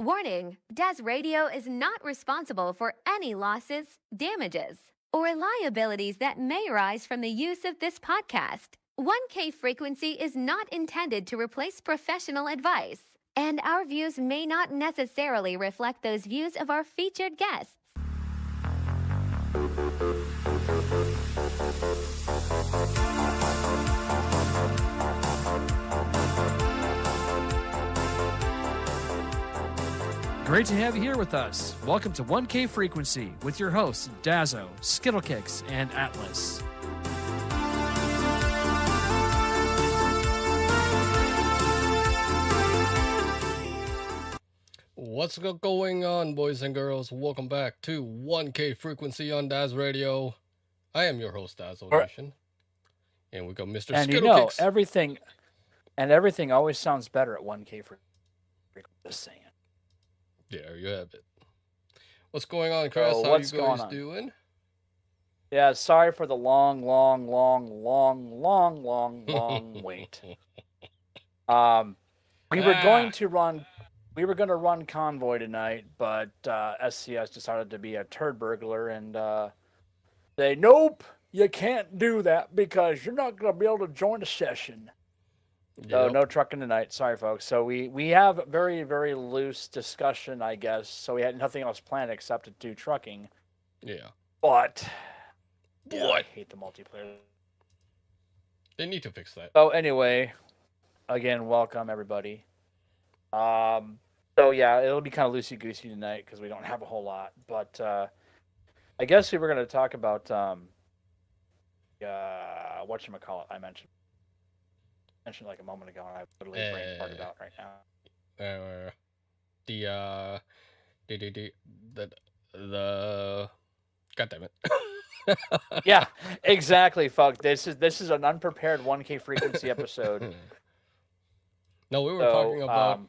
Warning, Dazz Radio is not responsible for any losses, damages, or liabilities that may arise from the use of this podcast. 1K frequency is not intended to replace professional advice, and our views may not necessarily reflect those views of our featured guests. Great to have you here with us. Welcome to 1K Frequency with your hosts, Dazzo, Skittlekicks, and Atlas. What's going on, boys and girls? Welcome back to 1K Frequency on Dazz Radio. I am your host, Dazzo Nation. And we got Mr. And Skittlekicks. you know, everything always sounds better at 1K frequency. Just saying. There you have it. What's going on, Chris? So How what's you guys going on? doing? Yeah, sorry for the long wait. We were going to run Convoy tonight, but SCS decided to be a turd burglar and say, nope, you can't do that because you're not going to be able to join the session. So Yep. no trucking tonight. Sorry, folks. So we have very, very loose discussion, I guess. So we had nothing else planned except to do trucking. Yeah. But yeah, I What? hate the multiplayer. They need to fix that. So anyway, again, welcome everybody. So yeah, it'll be kind of loosey-goosey tonight because we don't have a whole lot. But I guess we were going to talk about whatchamacallit I mentioned like a moment ago, and I literally brain farted out right now. The God damn it. Yeah, exactly, fuck. This is an unprepared 1K frequency episode. No, we were So, talking about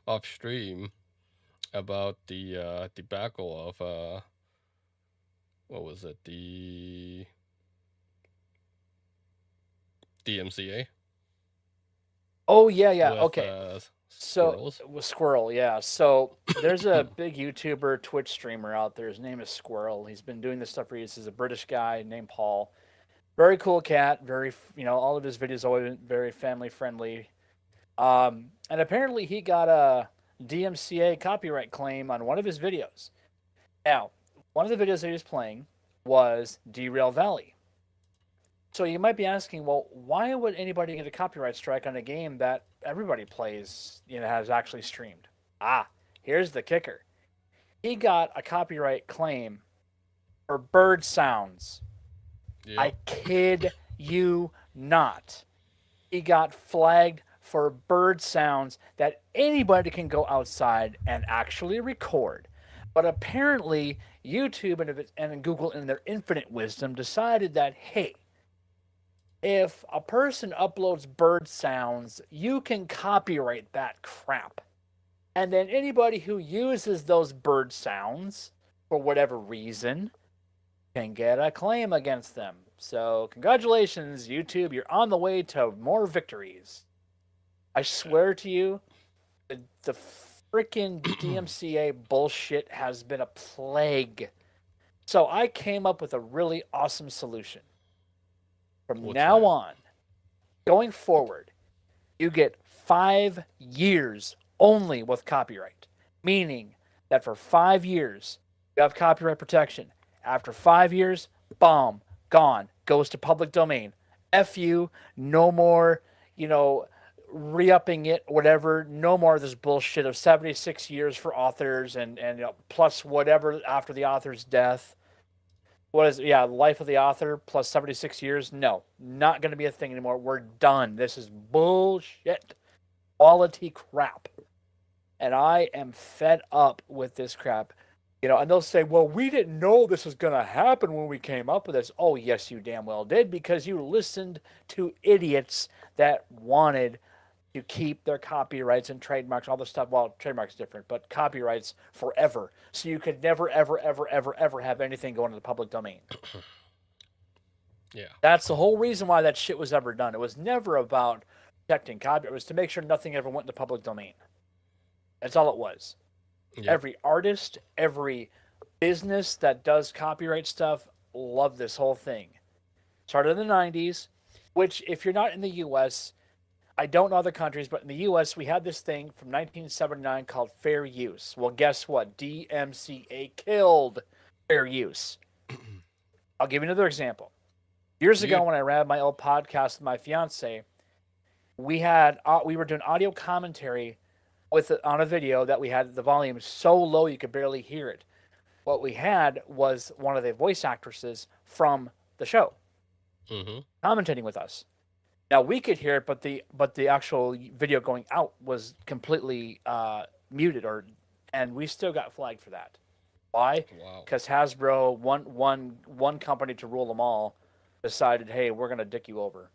off stream about the debacle of what was it, the DMCA? Oh yeah, with, okay. So squirrels? with Squirrel, yeah. So there's a big YouTuber, Twitch streamer out there. His name is Squirrel. He's been doing this stuff for years. He's a British guy named Paul. Very cool cat. Very, all of his videos always been very family friendly. And apparently he got a DMCA copyright claim on one of his videos. Now, one of the videos that he was playing was Derail Valley. So you might be asking, well, why would anybody get a copyright strike on a game that everybody plays, has actually streamed? Here's the kicker. He got a copyright claim for bird sounds. Yep. I kid you not. He got flagged for bird sounds that anybody can go outside and actually record. But apparently, YouTube and Google, in their infinite wisdom, decided that, hey, if a person uploads bird sounds, you can copyright that crap. And then anybody who uses those bird sounds, for whatever reason, can get a claim against them. So congratulations, YouTube. You're on the way to more victories. I swear to you, the freaking DMCA bullshit has been a plague. So I came up with a really awesome solution. From What's now that? on, going forward, you get 5 years only with copyright. Meaning that for 5 years, you have copyright protection. After 5 years, boom, gone. Goes to public domain. F you, no more, re-upping it, whatever. No more of this bullshit of 76 years for authors and plus whatever after the author's death. What is it? Yeah, life of the author plus 76 years? No, not going to be a thing anymore. We're done. This is bullshit. Quality crap. And I am fed up with this crap. And they'll say, well, we didn't know this was going to happen when we came up with this. Oh, yes, you damn well did, because you listened to idiots that wanted to keep their copyrights and trademarks, all this stuff. Well, trademarks different, but copyrights forever. So you could never, ever, ever, ever, ever have anything go into the public domain. Yeah. That's the whole reason why that shit was ever done. It was never about protecting copyright. It was to make sure nothing ever went in the public domain. That's all it was. Yep. Every artist, every business that does copyright stuff loved this whole thing. Started in the 90s, which, if you're not in the US, I don't know other countries, but in the US, we had this thing from 1979 called fair use. Well, guess what? DMCA killed fair use. I'll give you another example. Years ago, when I ran my old podcast with my fiance, we were doing audio commentary on a video that we had the volume so low you could barely hear it. What we had was one of the voice actresses from the show commentating with us. Now we could hear it, but the actual video going out was completely muted, and we still got flagged for that. Why? Wow. Because Hasbro, one company to rule them all, decided, hey, we're gonna dick you over.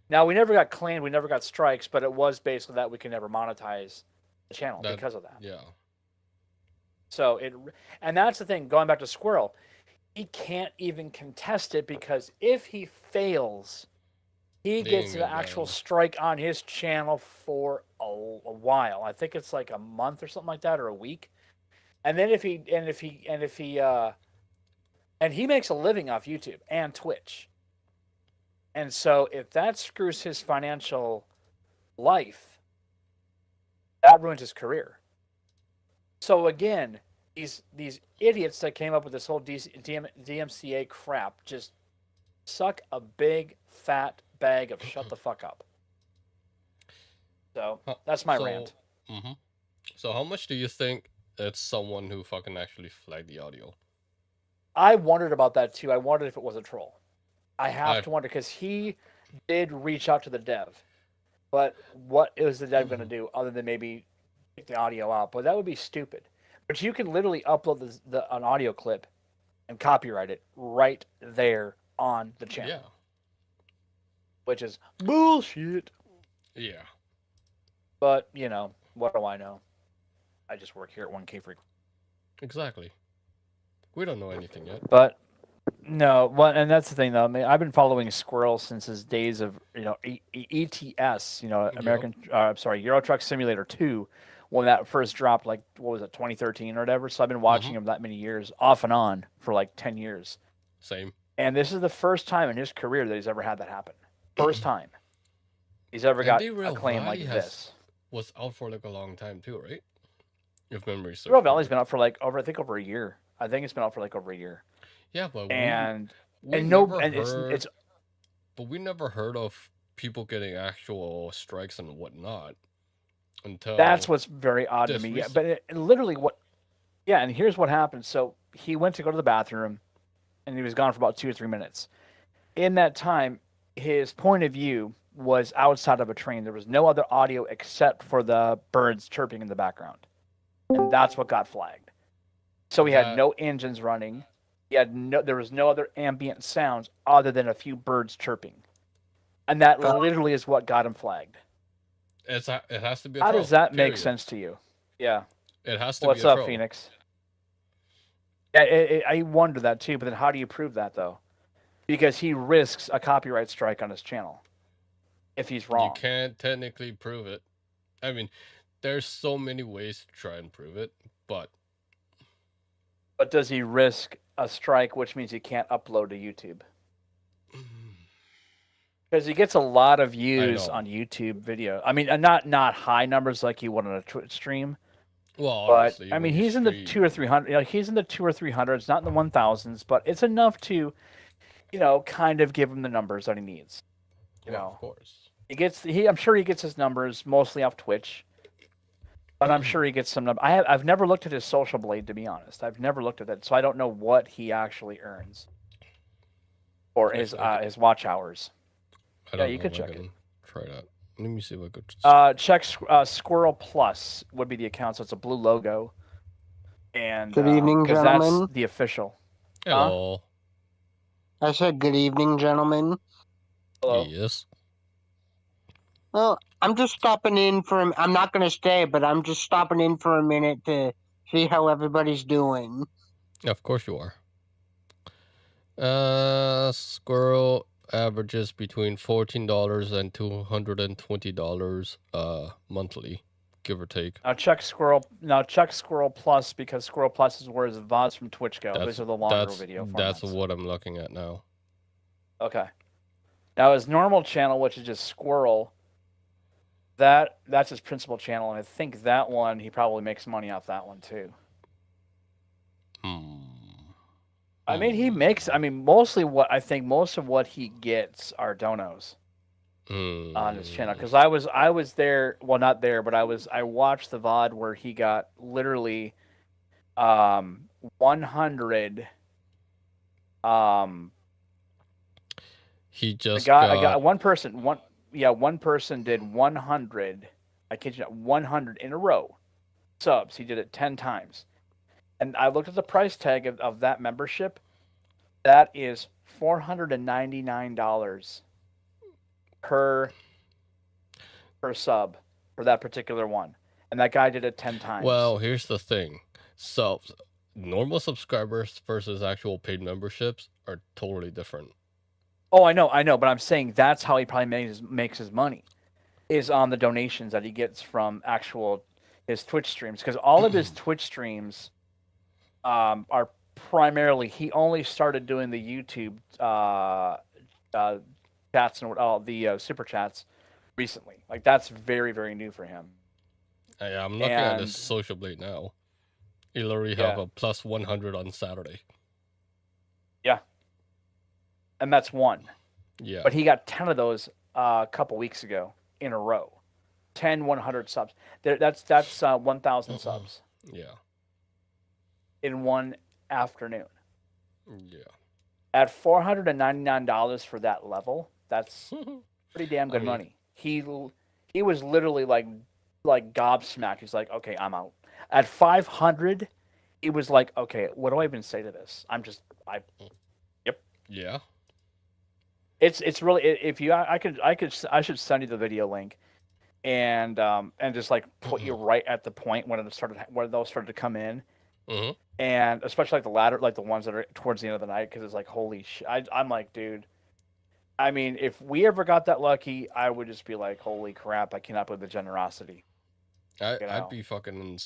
Now we never got claimed, we never got strikes, but it was basically that we can never monetize the channel because of that. Yeah. So and that's the thing. Going back to Squirrel, he can't even contest it because if he fails, he gets an actual strike on his channel for a while. I think it's like a month or something like that, or a week. And then if he makes a living off YouTube and Twitch. And so if that screws his financial life, that ruins his career. So again, these idiots that came up with this whole DMCA crap just suck a big fat bag of shut the fuck up. So that's my rant. So how much do you think it's someone who fucking actually flagged the audio? I wondered about that too. I wondered if it was a troll. I have to wonder because he did reach out to the dev. But what is the dev going to do other than maybe take the audio out? But that would be stupid. But you can literally upload an audio clip and copyright it right there on the channel. Yeah. Which is bullshit. Yeah. But, what do I know? I just work here at 1K Frequency. Exactly. We don't know anything yet. But, no, and that's the thing, though. I mean, I've been following Squirrel since his days of, ETS, Euro Truck Simulator 2, when that first dropped, like, 2013 or whatever. So I've been watching him that many years, off and on, for like 10 years. Same. And this is the first time in his career that he's ever had that happen. First time he's ever got a claim like this. Was out for like a long time too, right? If memory serves. Real Valley's been out for like over a year. I think it's been out for like over a year. Yeah, but but we never heard of people getting actual strikes and whatnot until that's what's very odd to me. Yeah, but and here's what happened. So he went to go to the bathroom, and he was gone for about 2 or 3 minutes. In that time, his point of view was outside of a train. There was no other audio except for the birds chirping in the background. And that's what got flagged. So he had no engines running. There was no other ambient sounds other than a few birds chirping. And that literally is what got him flagged. It has to be a How troll, does that make sense to you? Yeah. It has to What's be a up, troll. Phoenix? Yeah, I wonder that too, but then how do you prove that, though? Because he risks a copyright strike on his channel if he's wrong. You can't technically prove it. I mean, there's so many ways to try and prove it, but... But does he risk a strike, which means he can't upload to YouTube? Because he gets a lot of views on YouTube video. I mean, not high numbers like you would on a Twitch stream. Well, but I mean, he's in the 200 or 300. He's in the 200 or 300s, not in the 1000s, but it's enough to, kind of give him the numbers that he needs. Of course. I'm sure he gets his numbers mostly off Twitch, but I'm sure he gets some numbers. I've never looked at his Social Blade, to be honest. I've never looked at that, so I don't know what he actually earns or his watch hours. You could check it. Try that. Let me see if I could. Check Squirrel Plus would be the account, so it's a blue logo. And good evening, gentlemen. That's the official. Hello. I said good evening, gentlemen. Hello. Yes. Well, I'm just stopping in I'm not going to stay, but I'm just stopping in for a minute to see how everybody's doing. Of course you are. Squirrel averages between $14 and $220 monthly. give or take. Now check Squirrel. Now check Squirrel Plus because Squirrel Plus is where his VODs from Twitch go. Those are the longer video formats. That's what I'm looking at now. Okay. Now his normal channel, which is just Squirrel, that's his principal channel, and I think that one he probably makes money off that one too. I mean, he makes. I mean, most of what he gets are donos on his channel. Because I was there. Well, not there, but I watched the VOD where he got literally 100. He just I got one person. One person did 100. I kid you not, 100 in a row subs. He did it 10 times. And I looked at the price tag of that membership. That is $499 per sub for that particular one. And that guy did it 10 times. Well, here's the thing. So, normal subscribers versus actual paid memberships are totally different. Oh, I know, but I'm saying that's how he probably makes his money, is on the donations that he gets from his Twitch streams. Because all of his Twitch streams are primarily, he only started doing the YouTube chats and the super chats recently. Like, that's very, very new for him. I'm looking at his social blade now. He literally have a plus 100 on Saturday. Yeah. And that's one. Yeah. But he got 10 of those a couple weeks ago in a row. 10 100 subs. That's 1,000 subs. Yeah. In one afternoon. Yeah. At $499 for that level, that's pretty damn good money. He was literally like gobsmacked. He's like, okay, I'm out. At 500, he was like, okay, what do I even say to this? Yep. Yeah. It's really, if you, I should send you the video link, and just like put you right at the point when those started to come in. Mm-hmm. And especially like the ones that are towards the end of the night, because it's like, holy shit. I'm like, dude, I mean, if we ever got that lucky, I would just be like, holy crap, I cannot believe the generosity. I'd be fucking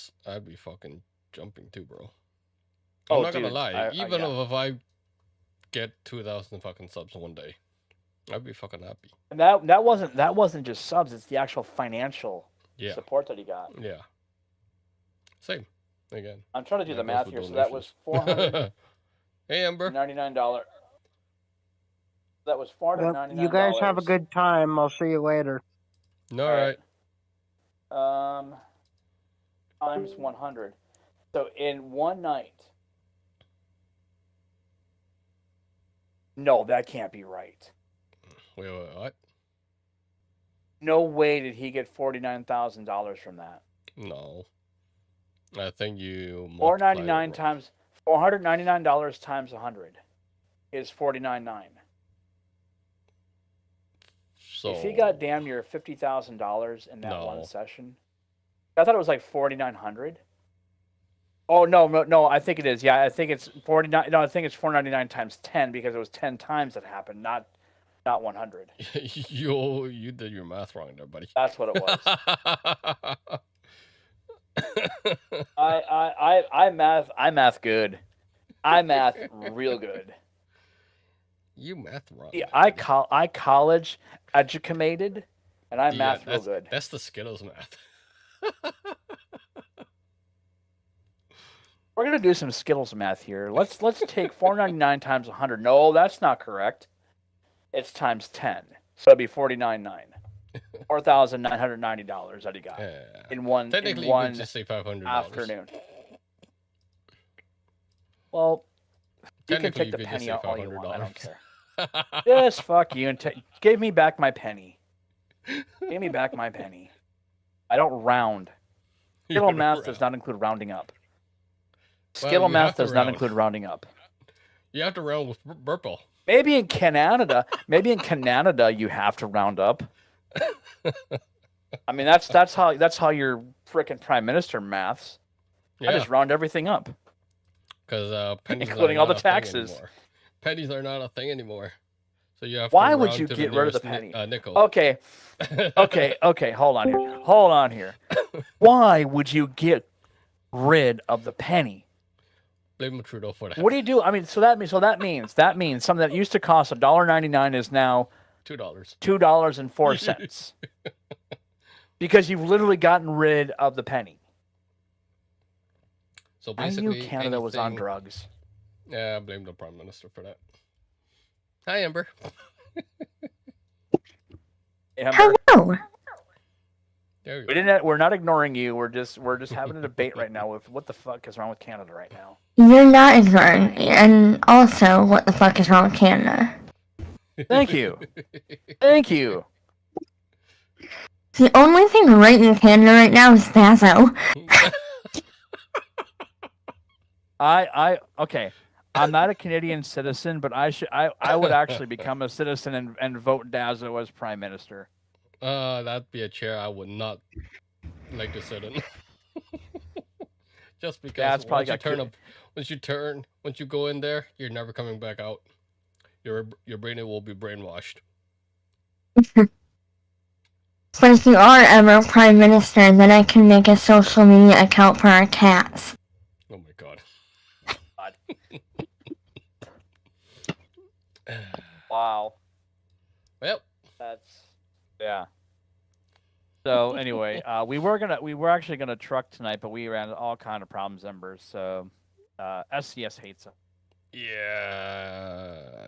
jumping too, bro. I'm not gonna lie. Even if I get 2,000 fucking subs one day, I'd be fucking happy. And that wasn't just subs, it's the actual financial support that he got. Yeah. Same. Again. I'm trying to do the math here, so that was $499. Hey, Amber. $99. That was $499. Well, you guys have a good time. I'll see you later. All right. Times 100. So in one night. No, that can't be right. Wait, what? No way did he get $49,000 from that. No. I think you $499 times $499 times 100 is $49,900. So if he got damn near $50,000 in that one session, I thought it was like $4,900. Oh no! I think it is. Yeah, I think it's 49. No, I think it's $499 times 10 because it was 10 times that happened, not 100. You did your math wrong there, buddy. That's what it was. I math good. I math real good. You math wrong. Yeah, I college educated, and I math real good. That's the Skittles math. We're gonna do some Skittles math here. Let's take $499 times 100. No, that's not correct. It's times 10, so it'd be $49,900. $4,990 that he got in one. Technically, in one you could just say $500 afternoon. Well, you can take the penny out all you want. I don't care. Yes, fuck you, and give me back my penny. Give me back my penny. I don't round. Skittle math does not include rounding up. Skittle math does not include rounding up. You have to round with Burple. Maybe in Canada, you have to round up. I mean, that's how your frickin' prime minister maths. I just round everything up. Because pennies, including all the taxes. Pennies are not a thing anymore. So you have. Why would you get rid of the penny? Nickel. Okay. Hold on here. Hold on here. Why would you get rid of the penny? Blame Trudeau for that. What do you do? I mean, so that means something that used to cost $1.99 is now $2.04. Because you've literally gotten rid of the penny. So basically, I knew Canada was on drugs. Yeah, I blame the Prime Minister for that. Hi, Amber. Amber. Hello. There you We're not ignoring you. We're just having a debate right now with what the fuck is wrong with Canada right now. You're not ignoring me, and also, what the fuck is wrong with Canada? Thank you. Thank you. The only thing right in Canada right now is Dazzo. Okay. I'm not a Canadian citizen, but I would actually become a citizen and vote Dazzo as Prime Minister. That'd be a chair I would not like to sit in. Just because once you go in there, you're never coming back out. Your brain will be brainwashed. But if you are ever Prime Minister, then I can make a social media account for our cats. Oh my god. Wow. Well, yeah. So anyway, we were actually gonna truck tonight, but we ran all kind of problems, Embers. So SCS hates us. Yeah.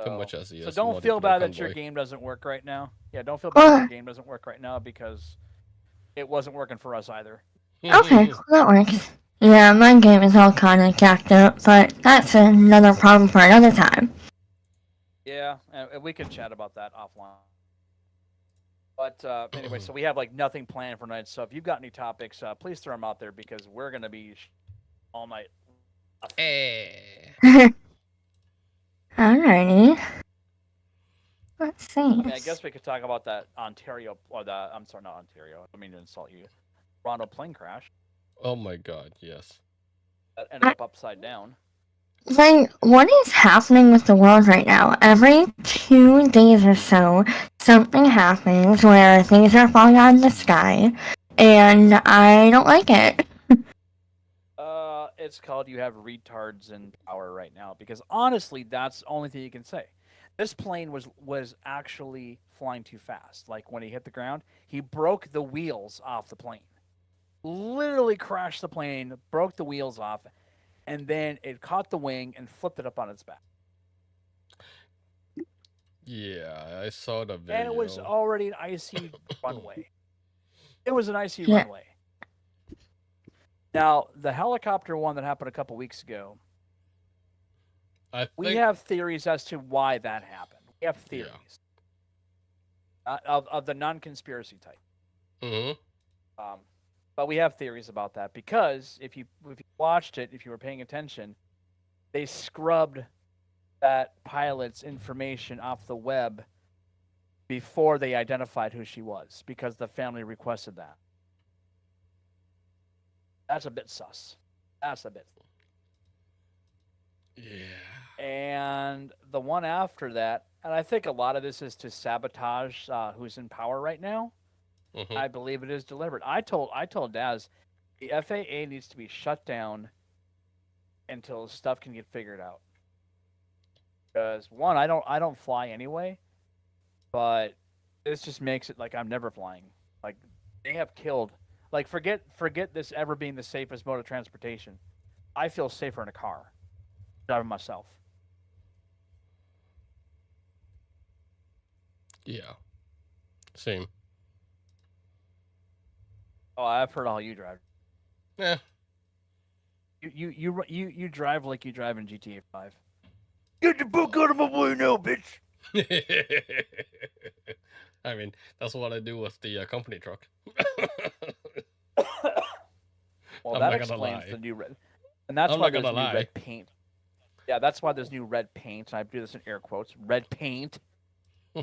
Too much SCS. So don't feel bad that your game doesn't work right now. Yeah, don't feel bad that your game doesn't work right now because it wasn't working for us either. Okay, that works. Yeah, my game is all kind of jacked up, but that's another problem for another time. Yeah, and we can chat about that offline. But anyway, so we have like nothing planned for tonight. So if you've got any topics, please throw them out there because we're gonna be all night. Alrighty. Let's see. I mean, I guess we could talk about that Ontario, or I'm sorry, not Ontario. I don't mean to insult you. Toronto plane crash. Oh my god, yes. That ended up upside down. Like, what is happening with the world right now? Every 2 days or so, something happens where things are falling out of the sky, and I don't like it. It's called you have retards in power right now, because honestly, that's the only thing you can say. This plane was actually flying too fast. Like, when he hit the ground, he broke the wheels off the plane. Literally crashed the plane, broke the wheels off, and then it caught the wing and flipped it up on its back. Yeah, I saw the video. And it was already an icy runway. It was an icy runway. Now, the helicopter one that happened a couple weeks ago, we have theories as to why that happened. We have theories of the non-conspiracy type. Mm-hmm. But we have theories about that because if you watched it, if you were paying attention, they scrubbed that pilot's information off the web before they identified who she was because the family requested that. That's a bit sus. That's a bit. Yeah. And the one after that, and I think a lot of this is to sabotage who's in power right now. Mm-hmm. I believe it is deliberate. I told Dazz, the FAA needs to be shut down until stuff can get figured out. Because one, I don't fly anyway, but this just makes it like I'm never flying. Like, they have killed. Like, forget this ever being the safest mode of transportation. I feel safer in a car, driving myself. Yeah. Same. Oh, I've heard how you drive. Yeah. You drive like you drive in GTA 5. Get the book out of my way now, bitch. I mean, that's what I do with the company truck. Well, that explains the new red, and that's why there's new red paint. Yeah, that's why there's new red paint. And I do this in air quotes: red paint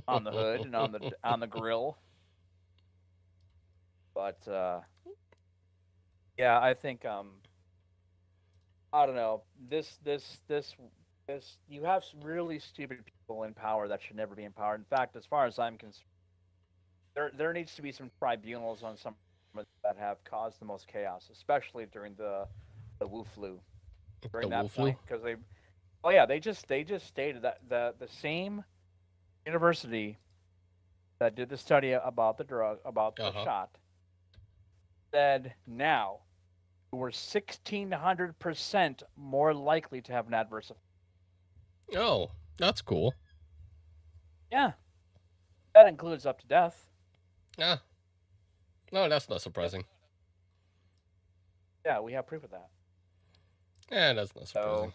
on the hood and on the grill. But yeah, I think I don't know. This you have some really stupid people in power that should never be in power. In fact, as far as I'm concerned, there needs to be some tribunals on some that have caused the most chaos, especially during the Wu flu. During that point, because they just stated that the same university that did the study about the drug the shot said now we're 1,600% more likely to have an adverse effect. Oh, that's cool. Yeah, that includes up to death. Yeah. No, that's not surprising. Yeah, we have proof of that. Yeah, that's not surprising. So,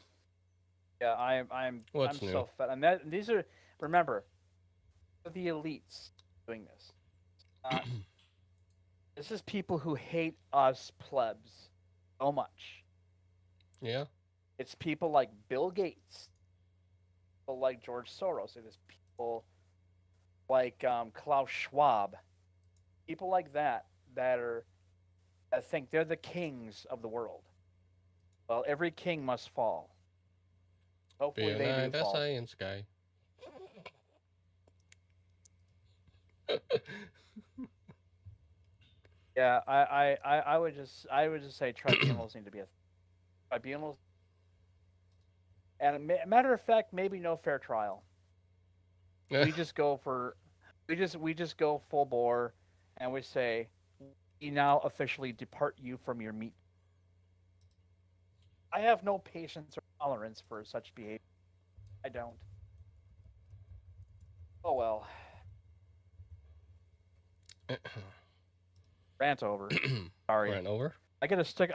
yeah, I'm What's new? so fed. And these are, remember, the elites doing this. This is people who hate us plebs so much. Yeah. It's people like Bill Gates, people like George Soros. It is people like Klaus Schwab, people like that that think they're the kings of the world. Well, every king must fall. Hopefully they do fall. Science guy. Yeah, I would just say tribunals need to be tribunals. And a matter of fact, maybe no fair trial. We just go full bore, and we say, we now officially depart you from your meat. I have no patience or tolerance for such behavior. I don't. Oh well. Rant over. Sorry. Rant over? I get a stick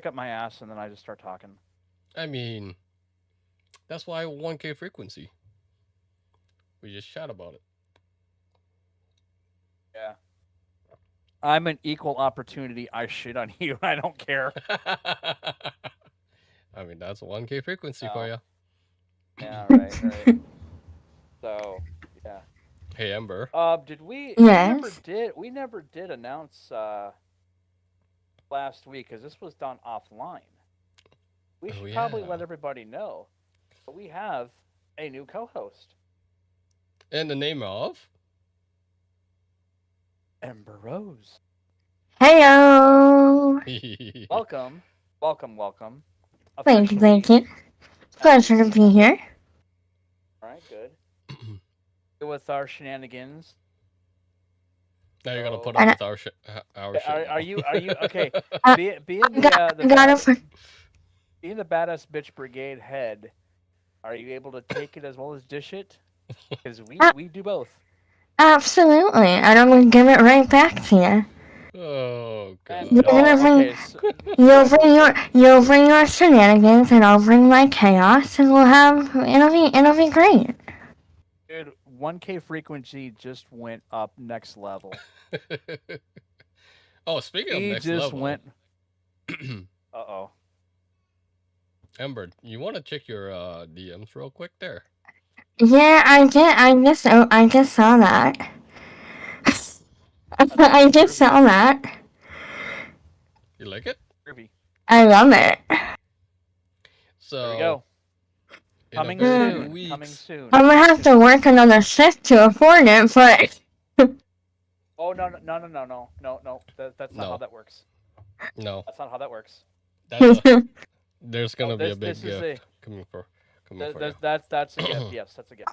up my ass and then I just start talking. I mean, that's why 1K frequency. We just chat about it. Yeah. I'm an equal opportunity. I shit on you. I don't care. I mean, that's 1K frequency for you. Yeah, right. So, yeah. Hey, Ember. Did we? Yes. We never did announce last week because this was done offline. We should probably let everybody know. But we have a new co-host. In the name of Ember Rose. Heyo. Welcome. Thank you. Pleasure to be here. All right, good. With our shenanigans. Now you're gonna put up with our shit. Are you okay? Being the badass bitch brigade head, are you able to take it as well as dish it? Because we do both. Absolutely, and I'm gonna give it right back to you. Oh god. You'll bring your shenanigans, and I'll bring my chaos, and it'll be great. Dude, 1K frequency just went up next level. Oh, speaking of next level. He just went. Uh-oh. Ember, you want to check your DMs real quick there? Yeah, I did. I just saw that. I just saw that. You like it? I love it. So there we go. Coming soon. I'm gonna have to work another shift to afford it, but. Oh no! That's not how that works. No. That's not how that works. There's gonna be a big gift coming for you. That's a gift. Yes, that's a gift.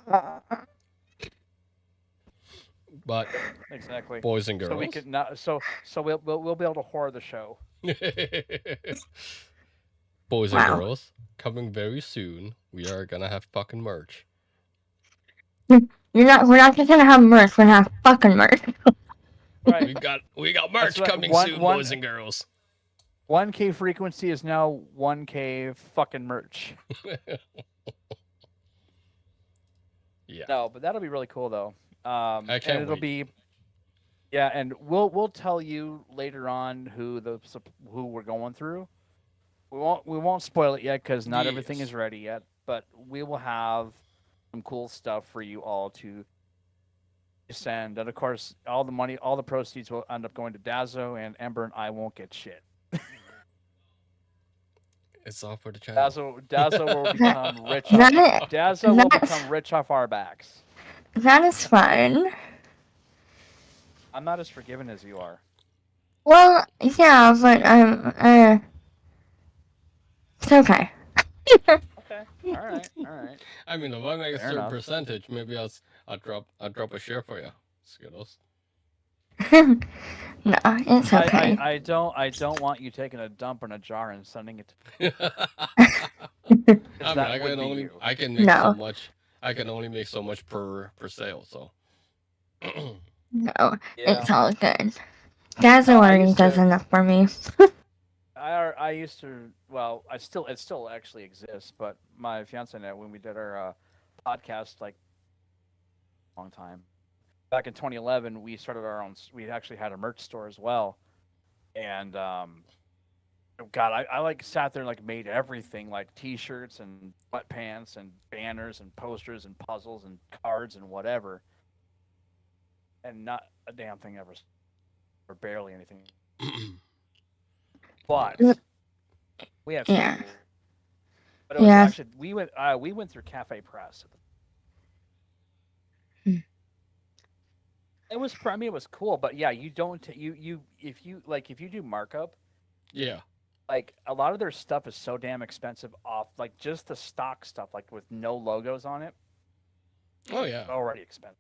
But exactly, boys and girls. So we could not. So we'll be able to whore the show. Boys and girls, coming very soon. We are gonna have fucking merch. We're not just gonna have merch. We're gonna have fucking merch. Right. We got merch coming soon, boys and girls. 1K frequency is now 1K fucking merch. Yeah. No, but that'll be really cool though. I can't and it'll wait. Yeah, and we'll tell you later on who we're going through. We won't spoil it yet because not everything is ready yet. But we will have some cool stuff for you all to send, and of course, all the proceeds will end up going to Dazzo, and Ember and I won't get shit. It's all for the channel. Dazzo will become rich. Dazzo will become rich off our backs. That is fine. I'm not as forgiving as you are. Well, yeah, but it's okay. Okay. All right. I mean, if I make a certain percentage, maybe I'll drop a share for you, Skittles. No, it's okay. I don't want you taking a dump in a jar and sending it to I can make so much. I can only make so much per sale, so. No, it's all good. Dazzo already does enough for me. I used to. Well, it still actually exists, but my fiance and I, when we did our podcast, like a long time back in 2011, we started our own. We actually had a merch store as well, and God, I like sat there and like made everything, like T-shirts and sweatpants and banners and posters and puzzles and cards and whatever, and not a damn thing ever, or barely anything. But we have. Yeah. But it was actually we went through Cafe Press. It was, I mean, it was cool, but yeah, you don't if you do markup, yeah, like a lot of their stuff is so damn expensive off, like just the stock stuff, like with no logos on it. Oh yeah, already expensive.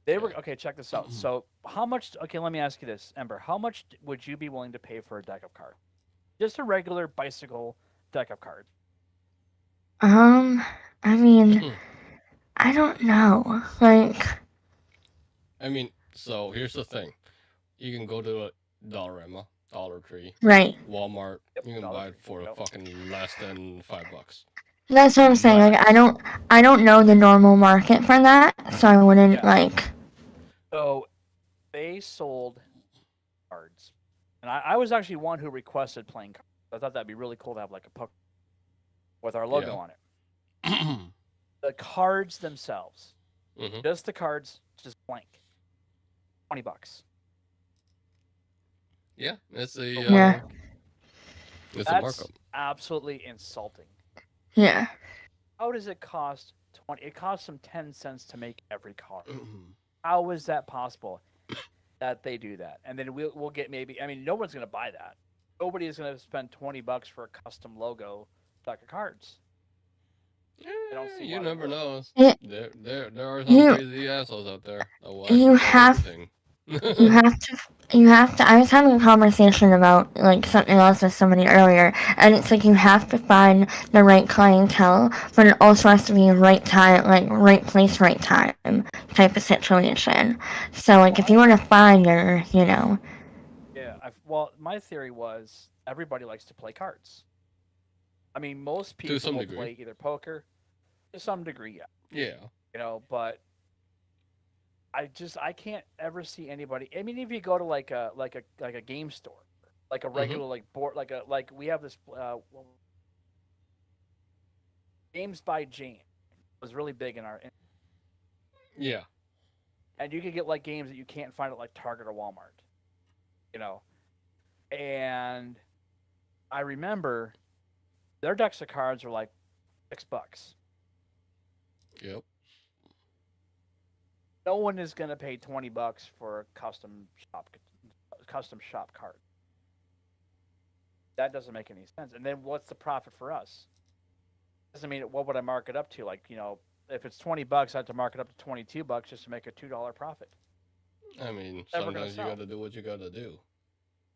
They were okay. Check this out. So how much? Okay, let me ask you this, Ember. How much would you be willing to pay for a deck of cards? Just a regular bicycle deck of cards. I mean, I don't know. Like, I mean, so here's the thing: you can go to a Dollarama, Dollar Tree, right, Walmart. You can buy it for fucking less than $5. That's what I'm saying. Like, I don't know the normal market for that, so I wouldn't like. So, they sold cards, and I was actually one who requested playing cards. I thought that'd be really cool to have like a puck with our logo on it. The cards themselves, just the cards, just blank, $20. Yeah, it's a it's a markup. Absolutely insulting. Yeah. How does it cost 20? It costs them 10 cents to make every card. How is that possible that they do that? And then we'll get maybe. I mean, no one's going to buy that. Nobody is going to spend $20 for a custom logo deck of cards. You never know. There are some crazy assholes out there. You have to. I was having a conversation about like something else with somebody earlier, and it's like you have to find the right clientele, but it also has to be right time, like right place, right time type of situation. So like if you want to find your, Yeah. Well, my theory was everybody likes to play cards. I mean, most people will play either poker, to some degree, yeah. But I can't ever see anybody. I mean, if you go to like a game store, like a regular like board, like we have this Games by Jane was really big in our. Yeah. And you could get like games that you can't find at like Target or Walmart, And I remember their decks of cards were like $6. Yep. No one is going to pay $20 for a custom shop card. That doesn't make any sense. And then what's the profit for us? Doesn't mean what would I mark it up to? Like, if it's $20, I have to mark it up to $22 just to make a $2 profit. I mean, sometimes you got to do what you got to do.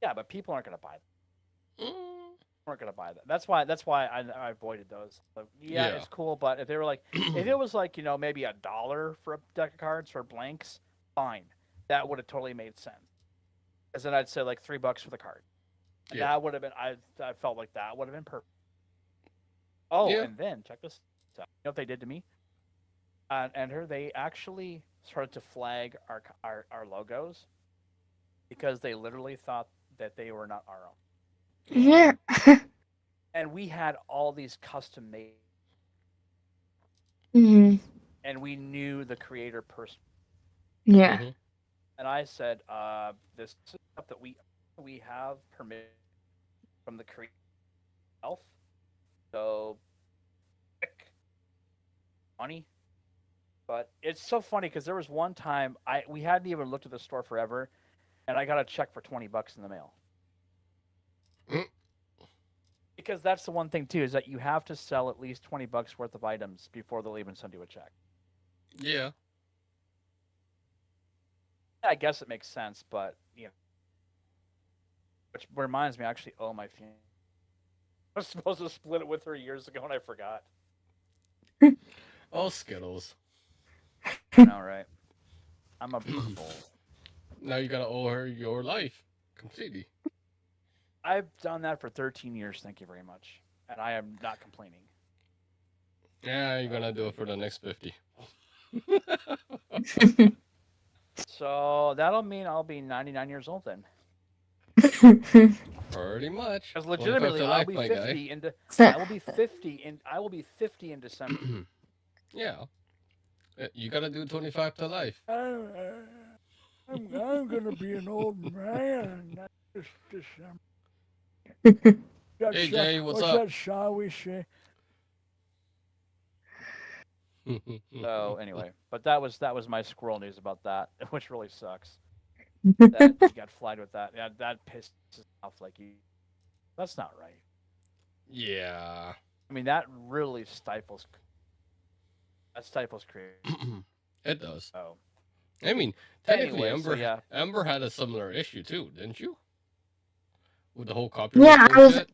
Yeah, but people aren't going to buy that. Aren't going to buy that. That's why I avoided those. Like, it's cool, but if they were like, if it was like maybe $1 for a deck of cards for blanks, fine, that would have totally made sense. Because then I'd say like $3 for the card. And that would have been. I felt like that would have been perfect. Oh, and then check this out. You know what they did to me? They actually started to flag our logos because they literally thought that they were not our own. Yeah. And we had all these custom made. And we knew the creator person. Yeah. And I said, this stuff that we have permission from the creator itself. So, money. But it's so funny because there was one time we hadn't even looked at the store forever, and I got a check for $20 in the mail. Because that's the one thing too, is that you have to sell at least $20 worth of items before they'll even send you a check. Yeah. I guess it makes sense, but which reminds me, I actually owe my fiance. I was supposed to split it with her years ago, and I forgot. Oh, Skittles. I know, right? I'm a fool. Now you gotta owe her your life completely. I've done that for 13 years, thank you very much. And I am not complaining. Yeah, you're gonna do it for the next 50. So that'll mean I'll be 99 years old then. Pretty much. Because legitimately, I'll be 50 into. I will be 50 in December. Yeah. You gotta do 25 to life. I'm gonna be an old man this December. Hey Jay, what's up? That shall we say? So anyway, but that was my squirrel news about that, which really sucks. That you got flied with that. Yeah, that pisses off like you. That's not right. Yeah. I mean, that really stifles. That stifles creativity. It does. Oh. I mean, technically, anyway, Ember had a similar issue too, didn't you? With the whole copyright. Yeah, bullshit?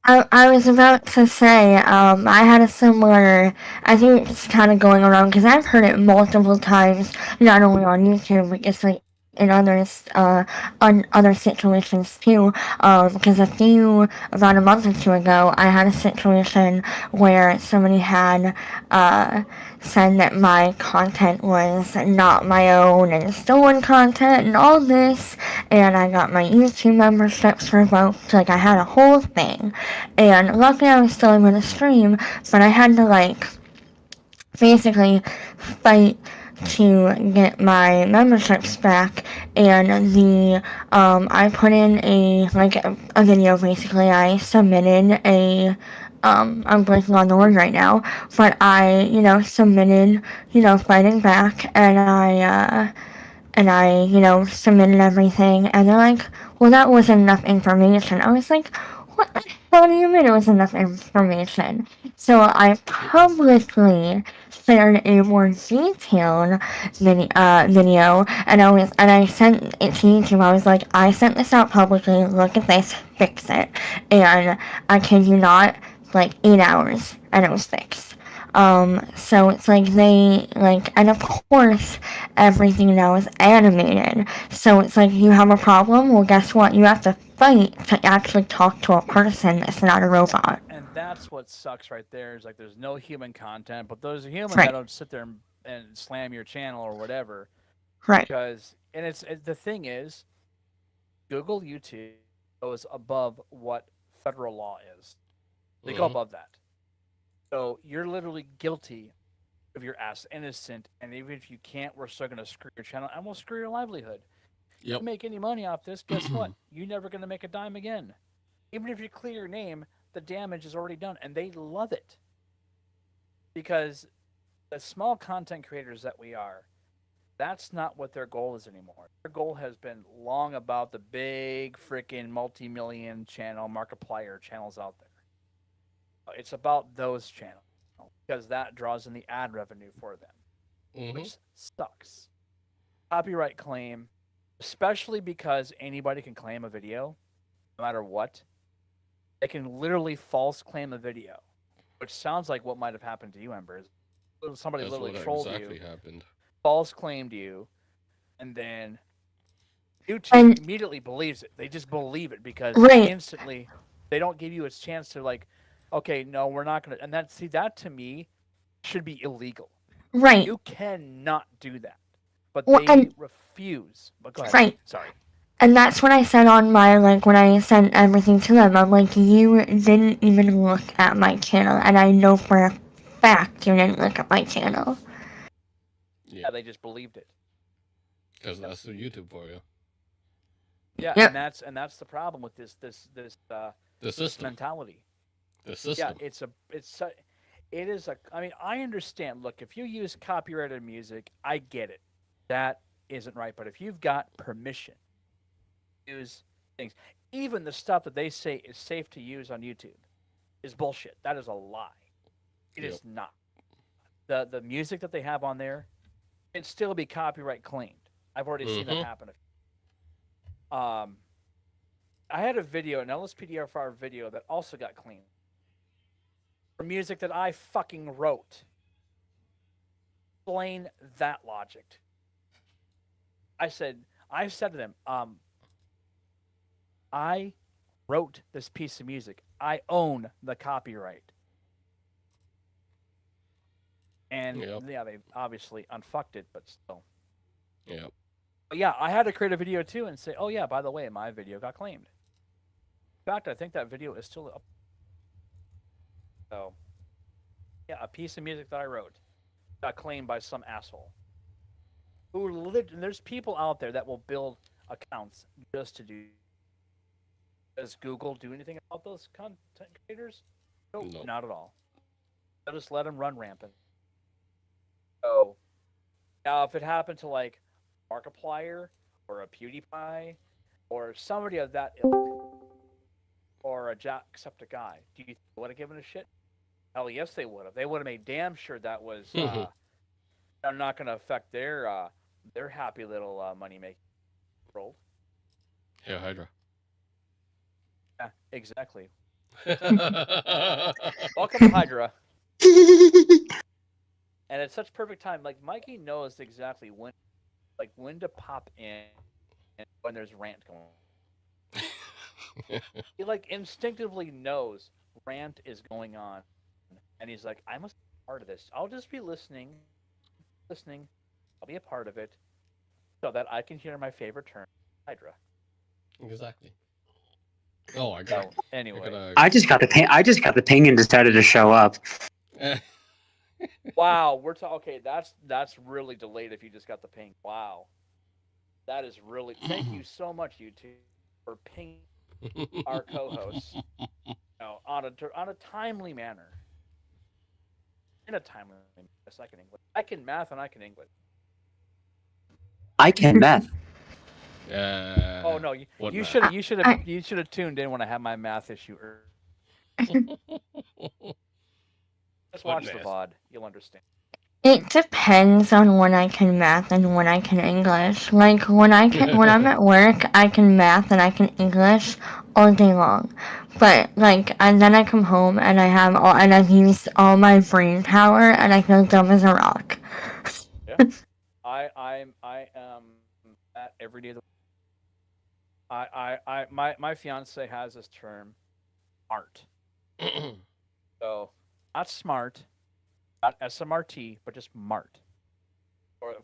I was about to say, I had a similar, I think it's kind of going around, because I've heard it multiple times, not only on YouTube, but just like in others, on other situations too, because about a month or two ago, I had a situation where somebody had, said that my content was not my own and stolen content and all this, and I got my YouTube memberships revoked, like I had a whole thing, and luckily I was still able to stream, but I had to basically fight to get my memberships back, and I put in a video. Basically I submitted I'm blanking on the word right now, but I submitted fighting back, and I submitted everything, and they're like, well, that wasn't enough information. I was like, what the hell do you mean it was enough information? So I publicly shared a more detailed video, and I sent it to YouTube. I was like, I sent this out publicly, look at this, fix it. And I kid you not, 8 hours, and it was fixed. So it's and of course, everything now is animated. So it's you have a problem, well, guess what? You have to fight to actually talk to a person that's not a robot. And that's what sucks right there, is there's no human content, but those are humans right. that don't sit there and slam your channel or whatever. Right. Because, and the thing is, Google, YouTube goes above what federal law is. They go above that. So you're literally guilty of your ass innocent, and even if you can't, we're still going to screw your channel, and we'll screw your livelihood. Yep. If you make any money off this, guess what? You're never going to make a dime again. Even if you clear your name, the damage is already done, and they love it. Because the small content creators that we are, that's not what their goal is anymore. Their goal has been long about the big freaking multi-million channel Markiplier channels out there. It's about those channels, because that draws in the ad revenue for them, which sucks. Copyright claim, especially because anybody can claim a video, no matter what. They can literally false claim a video, which sounds like what might have happened to you, Ember. Somebody literally trolled you, false claimed you, and then YouTube immediately believes it. They just believe it because instantly they don't give you a chance to okay, no, we're not going to. And that to me should be illegal. Right. You cannot do that. But they refuse. But go ahead. Right. Sorry. And that's what I said on my, when I sent everything to them. I'm like, you didn't even look at my channel. And I know for a fact you didn't look at my channel. Yeah, they just believed it. Because that's the YouTube for you. Yeah, yep. and that's the problem with this mentality. The system. Yeah, it is a. I mean, I understand. Look, if you use copyrighted music, I get it. That isn't right. But if you've got permission use things. Even the stuff that they say is safe to use on YouTube is bullshit. That is a lie. It is not. The music that they have on there can still be copyright claimed. I've already seen that happen. I had a video, an LSPDFR video that also got cleaned for music that I fucking wrote. Explain that logic. I said to them, I wrote this piece of music. I own the copyright. And yeah, they obviously unfucked it, but still. Yeah. But yeah, I had to create a video too and say, oh yeah, by the way, my video got claimed. In fact, I think that video is still up. So, yeah, a piece of music that I wrote got claimed by some asshole. And there's people out there that will build accounts just to do. Does Google do anything about those content creators? Nope, no, not at all. They'll just let them run rampant. So, now if it happened to like Markiplier or a PewDiePie or somebody of that ilk or a Jacksepticeye, do you think they would have given a shit? Hell yes, they would have. They would have made damn sure that was not going to affect their happy little money-making world. Yeah, Hydra. Yeah, exactly. Welcome to Hydra. And it's such perfect time. Like Mikey knows exactly when to pop in and when there's rant going on. He like instinctively knows rant is going on, and he's like, I must be part of this. I'll just be listening. I'll be a part of it, so that I can hear my favorite term, Hydra. Exactly. Oh, I got. Anyway, I just got the ping and decided to show up. Wow, okay. That's really delayed. If you just got the ping, wow, that is really. Thank you so much, YouTube, for pinging our co-hosts on a timely manner. In a timely manner. Yes, I can English. I can math and I can English. I can math. Oh no, you should have tuned in when I had my math issue. Just watch the VOD. You'll understand. It depends on when I can math and when I can English. Like when I'm at work, I can math and I can English all day long. But and then I come home and I've used all my brain power and I feel dumb as a rock. Yeah, I am at every day of the week. My fiance has this term, art. So not smart. Not SMRT, but just Mart.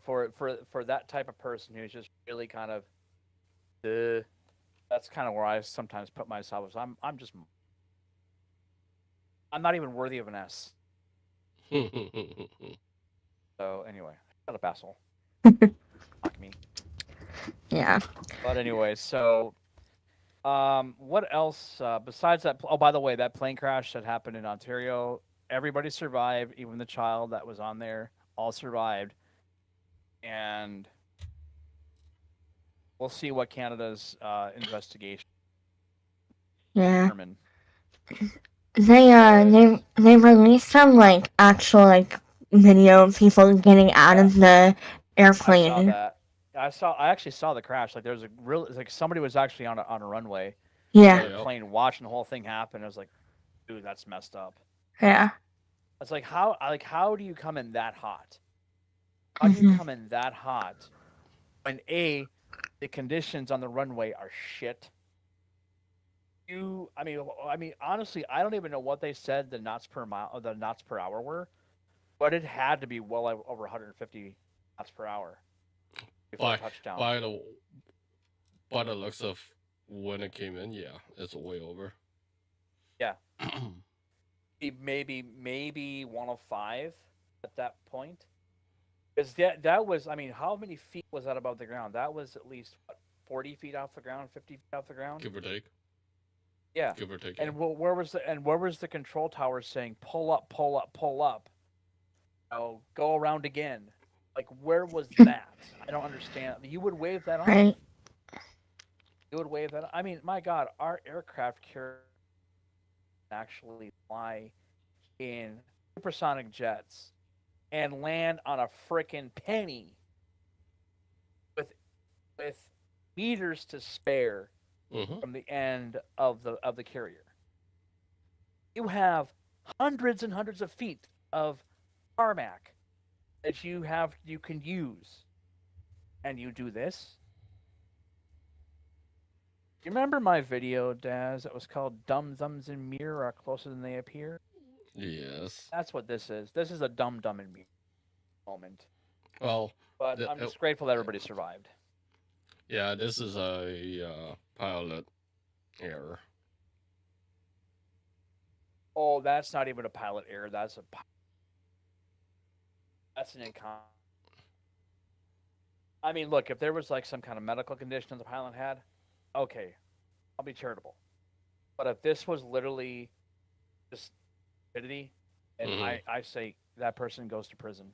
For that type of person who's just really kind of, that's kind of where I sometimes put myself. I'm not even worthy of an S. So anyway, shut up, asshole. Fuck me. Yeah. But anyway, so what else besides that? Oh, by the way, that plane crash that happened in Ontario. Everybody survived, even the child that was on there, all survived. And we'll see what Canada's investigation. Yeah. They released some actual video of people getting out of the airplane. I saw that. I actually saw the crash. There was somebody was actually on a runway. Yeah. The plane watching the whole thing happen. I was like, dude, that's messed up. Yeah. It's how do you come in that hot? How do you come in that hot when the conditions on the runway are shit? I mean, honestly, I don't even know what they said the knots per mile or the knots per hour were, but it had to be well over 150 knots per hour before touchdown. By the looks of when it came in, yeah, it's way over. Yeah. Maybe 105 at that point. Because that was, I mean, how many feet was that above the ground? That was at least 40 feet off the ground, 50 feet off the ground, give or take. Yeah, give or take. And where was the control tower saying pull up, pull up, pull up? Oh, go around again. Where was that? I don't understand. You would wave that on. Right. You would wave that. I mean, my God, our aircraft carrier actually fly in supersonic jets and land on a frickin' penny with meters to spare from the end of the carrier. You have hundreds and hundreds of feet of tarmac that you can use, and you do this. You remember my video, Dazz, that was called "Dumb Thumbs and Mirror Are Closer Than They Appear"? Yes. That's what this is. This is a dumb and mirror moment. Well, but I'm just grateful that everybody survived. Yeah, this is a pilot error. Oh, that's not even a pilot error. That's an income. I mean, look, if there was like some kind of medical condition the pilot had, okay, I'll be charitable. But if this was literally just stupidity, and I say that person goes to prison.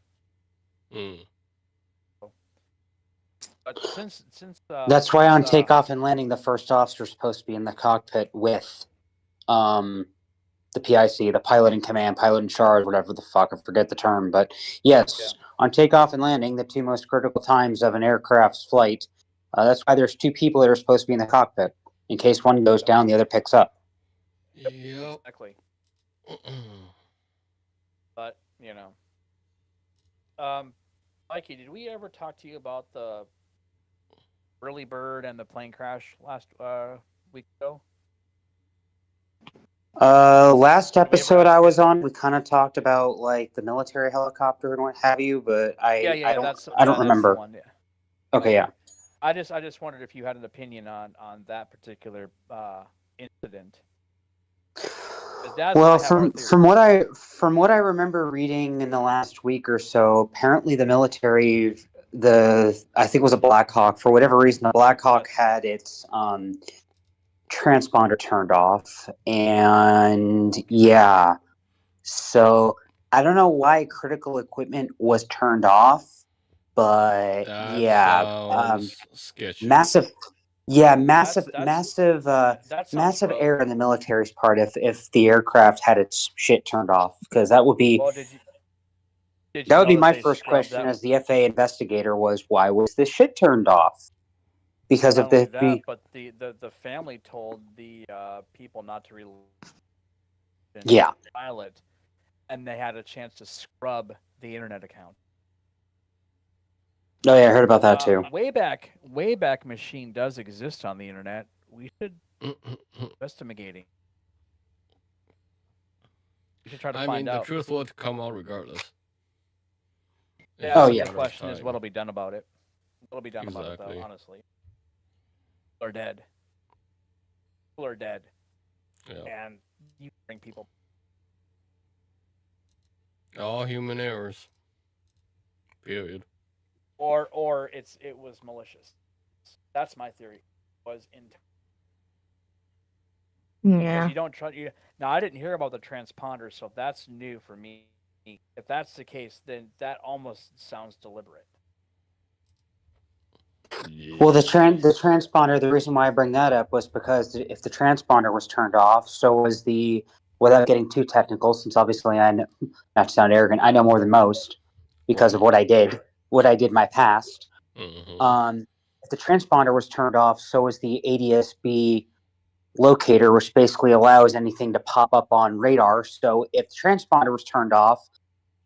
But since that's why on takeoff and landing, the first officer is supposed to be in the cockpit with the PIC, the pilot in command, pilot in charge, whatever the fuck, I forget the term. But yes, on takeoff and landing, the two most critical times of an aircraft's flight, that's why there's two people that are supposed to be in the cockpit. In case one goes down, the other picks up. Yep. Exactly. But, Mikey, did we ever talk to you about the early bird and the plane crash last week ago? Last episode I was on, we kind of talked about like the military helicopter and what have you, but I don't remember. That's the one, yeah. Okay, yeah. I just wondered if you had an opinion on that particular incident. Well, from what I remember reading in the last week or so, apparently the military, I think it was a Black Hawk, for whatever reason, the Black Hawk had its transponder turned off, and so I don't know why critical equipment was turned off, but sketchy. massive error in the military's part if the aircraft had its shit turned off, because that would be that would be my first question as the FAA investigator was, why was this shit turned off? Because of but the family told the people not to release the pilot, and they had a chance to scrub the internet account. Oh yeah, I heard about that too. Wayback Machine does exist on the internet. We should investigating. We should try to find out. The truth will come out regardless. Yeah. The question is, what'll be done about it? What'll be done about it, though? Honestly. People are dead. Yeah. And you bring people. All human errors. Period. Or it was malicious. That's my theory. Yeah. You don't trust you. Now I didn't hear about the transponder, so that's new for me. If that's the case, then that almost sounds deliberate. Yeah. Well, the transponder, the reason why I bring that up was because if the transponder was turned off, so was without getting too technical, since obviously I know, not to sound arrogant, I know more than most because of what I did in my past. If the transponder was turned off, so was the ADS-B locator, which basically allows anything to pop up on radar. So if the transponder was turned off,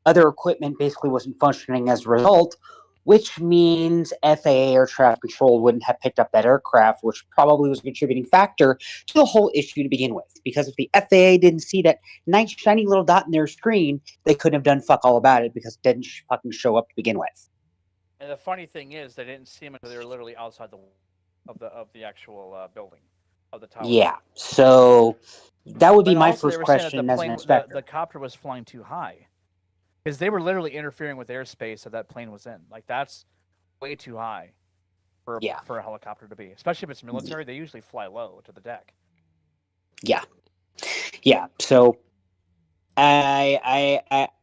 other equipment basically wasn't functioning as a result, which means FAA air traffic control wouldn't have picked up that aircraft, which probably was a contributing factor to the whole issue to begin with. Because if the FAA didn't see that nice shiny little dot in their screen, they couldn't have done fuck all about it because it didn't fucking show up to begin with. And the funny thing is, they didn't see them until they were literally outside of the actual building of the tower. Yeah, so that would be my first question as an inspector. The copter was flying too high. Because they were literally interfering with airspace that plane was in. Like, that's way too high for a helicopter to be. Especially if it's military, they usually fly low to the deck. Yeah. So I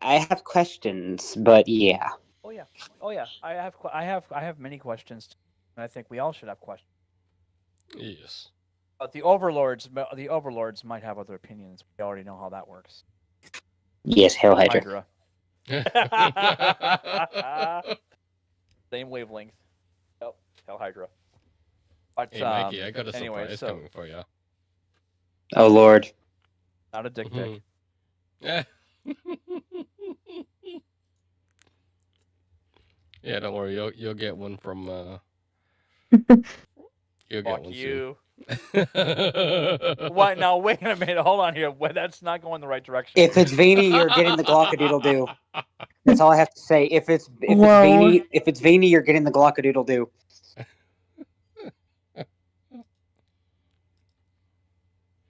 have questions, but yeah. Oh yeah. I have many questions, and I think we all should have questions. Yeah. Yes. But the overlords might have other opinions. We already know how that works. Yes, Hail Hydra. Same wavelength. Yep, Hail Hydra. But, hey, Mikey, I got a surprise coming for you. Oh, Lord. Not a dick pic. Yeah. Yeah, don't worry. You'll get one from. You'll get one you. soon. What? Now wait a minute. Hold on here. That's not going the right direction. If it's veiny, you're getting the Glockadoodle-doo. That's all I have to say. If it's veiny, you're getting the Glockadoodle-doo.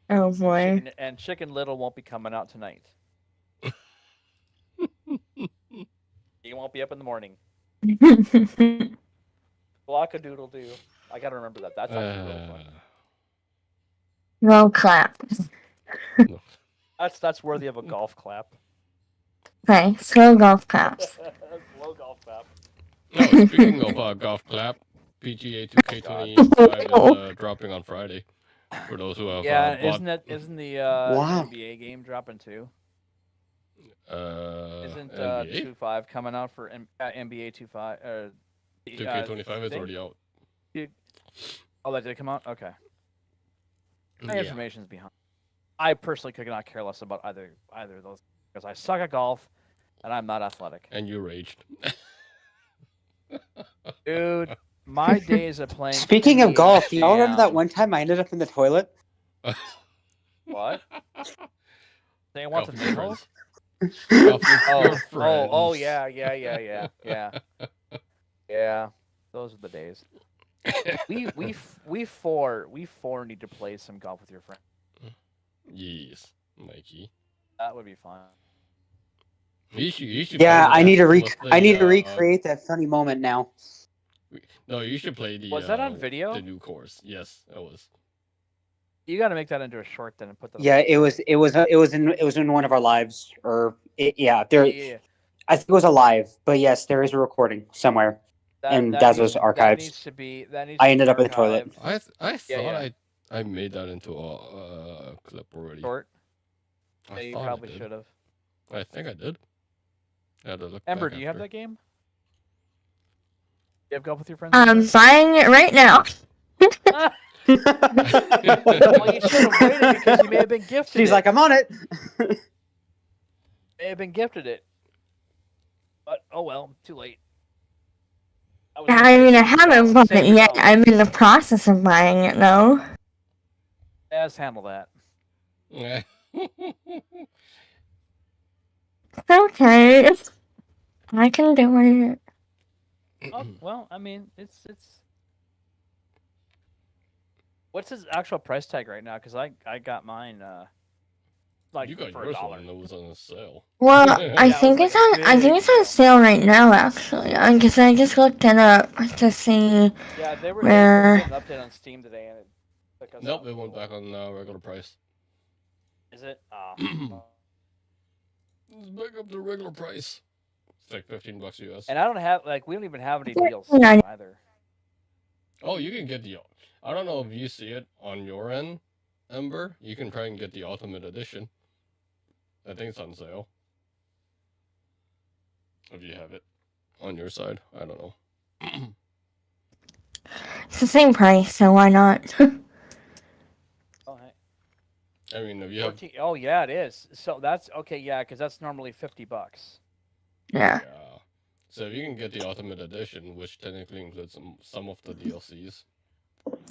Oh boy. Chicken Little won't be coming out tonight. He won't be up in the morning. Glockadoodle-doo. I gotta remember that. That's actually really fun. Well, clap. That's worthy of a golf clap. Okay, slow golf claps. Slow golf clap. No, speaking of golf clap, PGA 2K25 is dropping on Friday. For those who have isn't the NBA game dropping too? Isn't 2.5 coming out for NBA 2K 2K25 is already out. Oh, that did come out? Okay. My information's behind. I personally could not care less about either of those because I suck at golf and I'm not athletic. And you raged. Dude, my days of playing. Speaking of golf, do y'all remember that one time I ended up in the toilet? What? They want some nipples? Oh, yeah. Yeah, those are the days. We four need to play some golf with your friend. Yes, Mikey. That would be fun. You should yeah, I need to recreate that funny moment now. No, you should play the. Was that on video? The new course. Yes, it was. You got to make that into a short then and put that. Yeah, it was in one of our lives, or I think it was a live, but yes, there is a recording somewhere in Dazzo's archives. I ended up in the toilet. I thought I made that into a clip already. Short. Yeah, you probably should have. I think I did. I had to look Ember, back do you have that game? You have golf with your friends? I'm buying it right now. Well, you should have waited because you may have been gifted. She's like, I'm on it. May have been gifted it, but oh well, too late. I mean, I haven't bought it yet. I'm in the process of buying it, though. Let's handle that. Yeah. It's okay. I can do it. Oh, well, I mean, it's. What's his actual price tag right now? Because I got mine. Like you got for yours $1. when it was on sale. Well, I think it's on. I think it's on sale right now, actually. Because I just looked it up to see. Yeah, they were where. an update on Steam today, and Nope, it went back on regular price. Is it? It's back up to regular price. It's like $15 US. And I don't have we don't even have any deals either. Oh, you can get the. I don't know if you see it on your end, Ember. You can try and get the Ultimate Edition. I think it's on sale. If you have it on your side, I don't know. It's the same price, so why not? Oh, hey. I mean, if you have. Oh yeah, it is. So that's okay. Yeah, because that's normally $50. Yeah. So if you can get the Ultimate Edition, which technically includes some of the DLCs.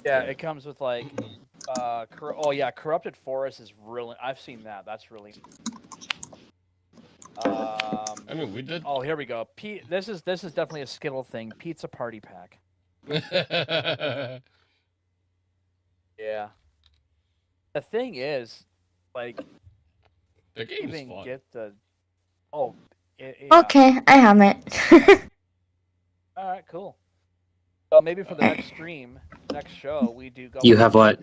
Yeah, it comes with like, Corrupted Forest is really. I've seen that. That's really. I mean, we did. Oh, here we go. This is definitely a Skittle thing. Pizza Party Pack. Yeah. The thing is, like, the game is even fun. get the. Okay, I have it. All right, cool. So maybe for the next stream, next show, we do go. You have what?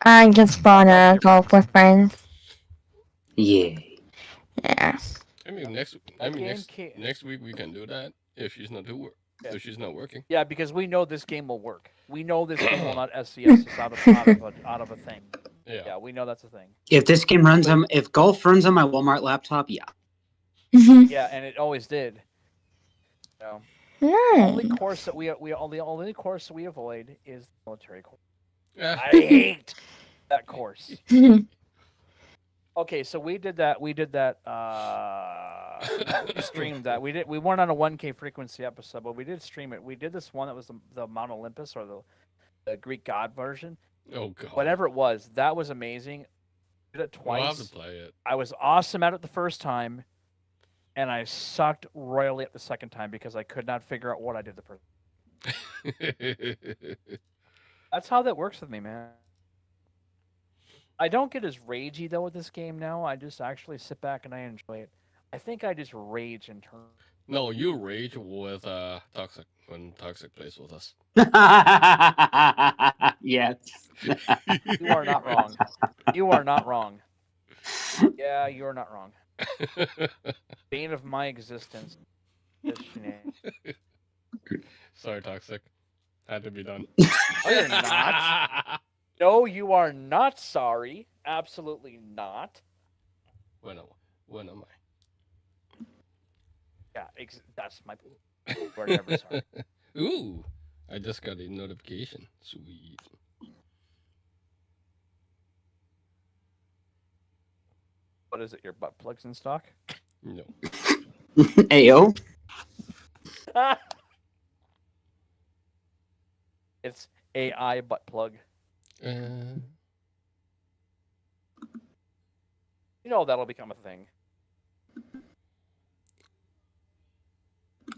I just bought a golf with friends. Yeah. Yeah. I mean, next week we can do that if she's not working. Yeah, because we know this game will work. We know this game will not SCS us out of a thing. Yeah, we know that's a thing. If this game runs on, if Golf runs on my Walmart laptop, yeah. Yeah, and it always did. So, Nice. the only course that we avoid is the military course. I hate that course. Okay, so we did that. We streamed that. We weren't on a 1K frequency episode, but we did stream it. We did this one that was the Mount Olympus or the Greek god version. Oh god. Whatever it was, that was amazing. I did it twice. We'll have to play it. I was awesome at it the first time, and I sucked royally at the second time because I could not figure out what I did the first time. That's how that works with me, man. I don't get as ragey though with this game now. I just actually sit back and I enjoy it. I think I just rage in turn. No, you rage with Toxic when Toxic plays with us. Yes. You are not wrong. You are not wrong. Yeah, you are not wrong. Bane of my existence. Sorry, Toxic. Had to be done. No, you're not. No, you are not sorry. Absolutely not. When am I? Yeah, that's my point. We're never sorry. Ooh, I just got a notification. Sweet. What is it? Your butt plugs in stock? No. Ayo. It's AI butt plug. Uh... You know that'll become a thing.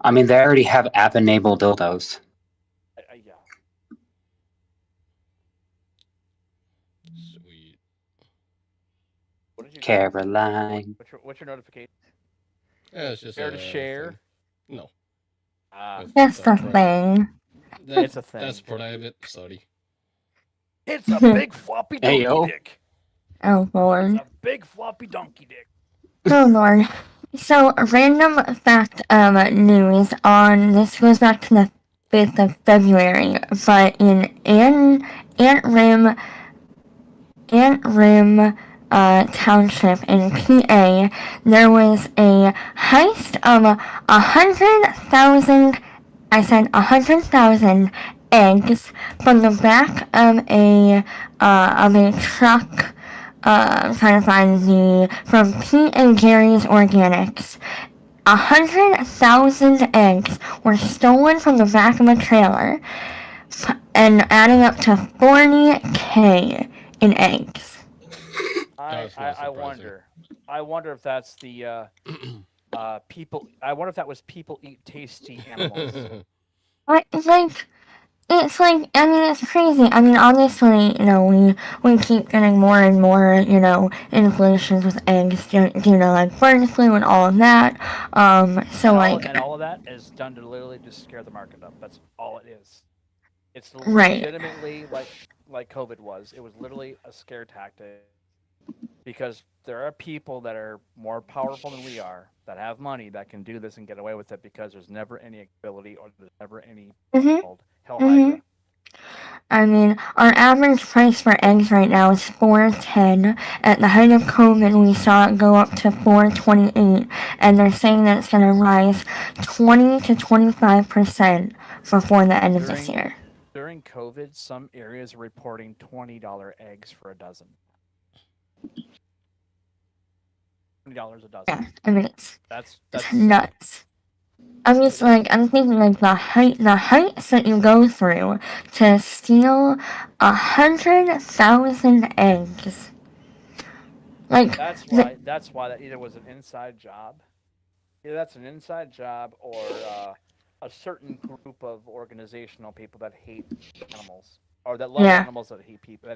I mean, they already have app-enabled dildos. Yeah. Sweet. What did you Caroline. What's your notification? Yeah, it's just Share to share? Thing. No. That's the thing. It's a thing. That's private. Sorry. It's a big floppy donkey dick. Oh, Lord. It's a big floppy donkey dick. Oh, Lord. So, a random fact news on, this goes back to the 5th of February, but in Ant Rim Township in PA, there was a heist of 100,000, I said 100,000 eggs from the back of a truck. I'm trying to find from Pete and Jerry's Organics. 100,000 eggs were stolen from the back of a trailer, and adding up to 40K in eggs. I wonder if that's the people. I wonder if that was people eat tasty animals. It's like, I mean, it's crazy. I mean, obviously, we keep getting more and more, inflations with eggs, like bird flu and all of that. And all of that is done to literally just scare the market up. That's all it is. It's legitimately like COVID was. It was literally a scare tactic. Because there are people that are more powerful than we are, that have money, that can do this and get away with it because there's never any ability or there's never any called Hell Hydra. I mean, our average price for eggs right now is $4.10. At the height of COVID, we saw it go up to $4.28, and they're saying that it's going to rise 20 to 25% before the end of this year. During COVID, some areas are reporting $20 eggs for a dozen. $20 a dozen. Yeah, I mean, that's nuts. I'm thinking the heights that you go through to steal 100,000 eggs. That's why that either was an inside job. Either that's an inside job or a certain group of organizational people that hate animals. Or that love animals that hate people.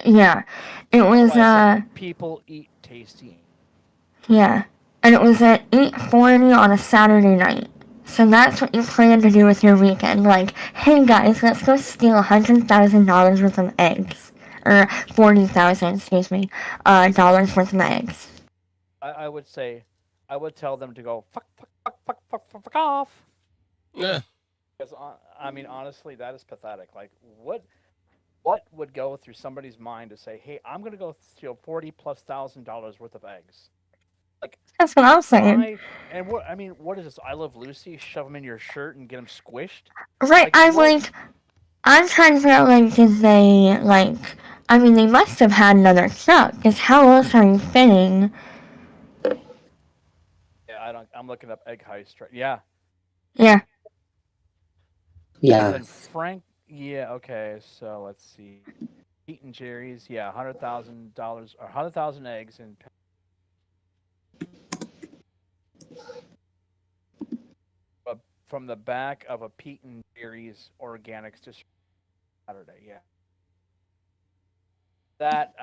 Yeah. It was people eat tasty. Yeah. And it was at 8:40 on a Saturday night. So that's what you plan to do with your weekend. Like, hey guys, let's go steal $100,000 worth of eggs. Or 40,000, excuse me, dollars worth of eggs. I would tell them to go fuck off. Yeah. Because I mean, honestly, that is pathetic. Like, what would go through somebody's mind to say, "Hey, I'm gonna go steal $40,000+ worth of eggs"? Like, That's what I'm saying. why? And what? I mean, what is this? I Love Lucy? Shove them in your shirt and get them squished? Right, I'm trying to figure out, like, did they, like, I mean, they must have had another truck, because how else are you fitting? Yeah, I'm looking up egg heist. Yeah. Yeah. Yeah. And then Frank. Yeah. Okay. So let's see. Pete and Jerry's. Yeah, $100,000 or 100,000 eggs in. From the back of a Pete and Jerry's Organics distribution Saturday. Yeah. That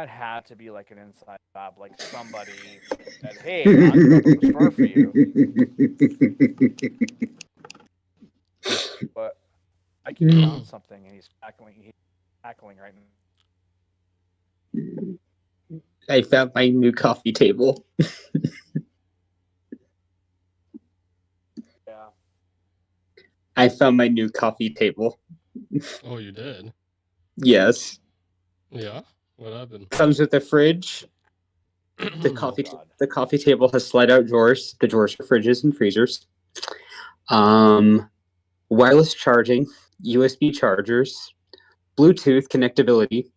had to be like an inside job, like somebody said, "Hey, I'm gonna open up a store for you." But I can found something, and he's cackling right now. I found my new coffee table. Yeah. I found my new coffee table. Oh, you did? Yes. Yeah. What happened? Comes with a fridge. The coffee table has slide-out drawers. The drawers are fridges and freezers. Wireless charging, USB chargers, Bluetooth connectability,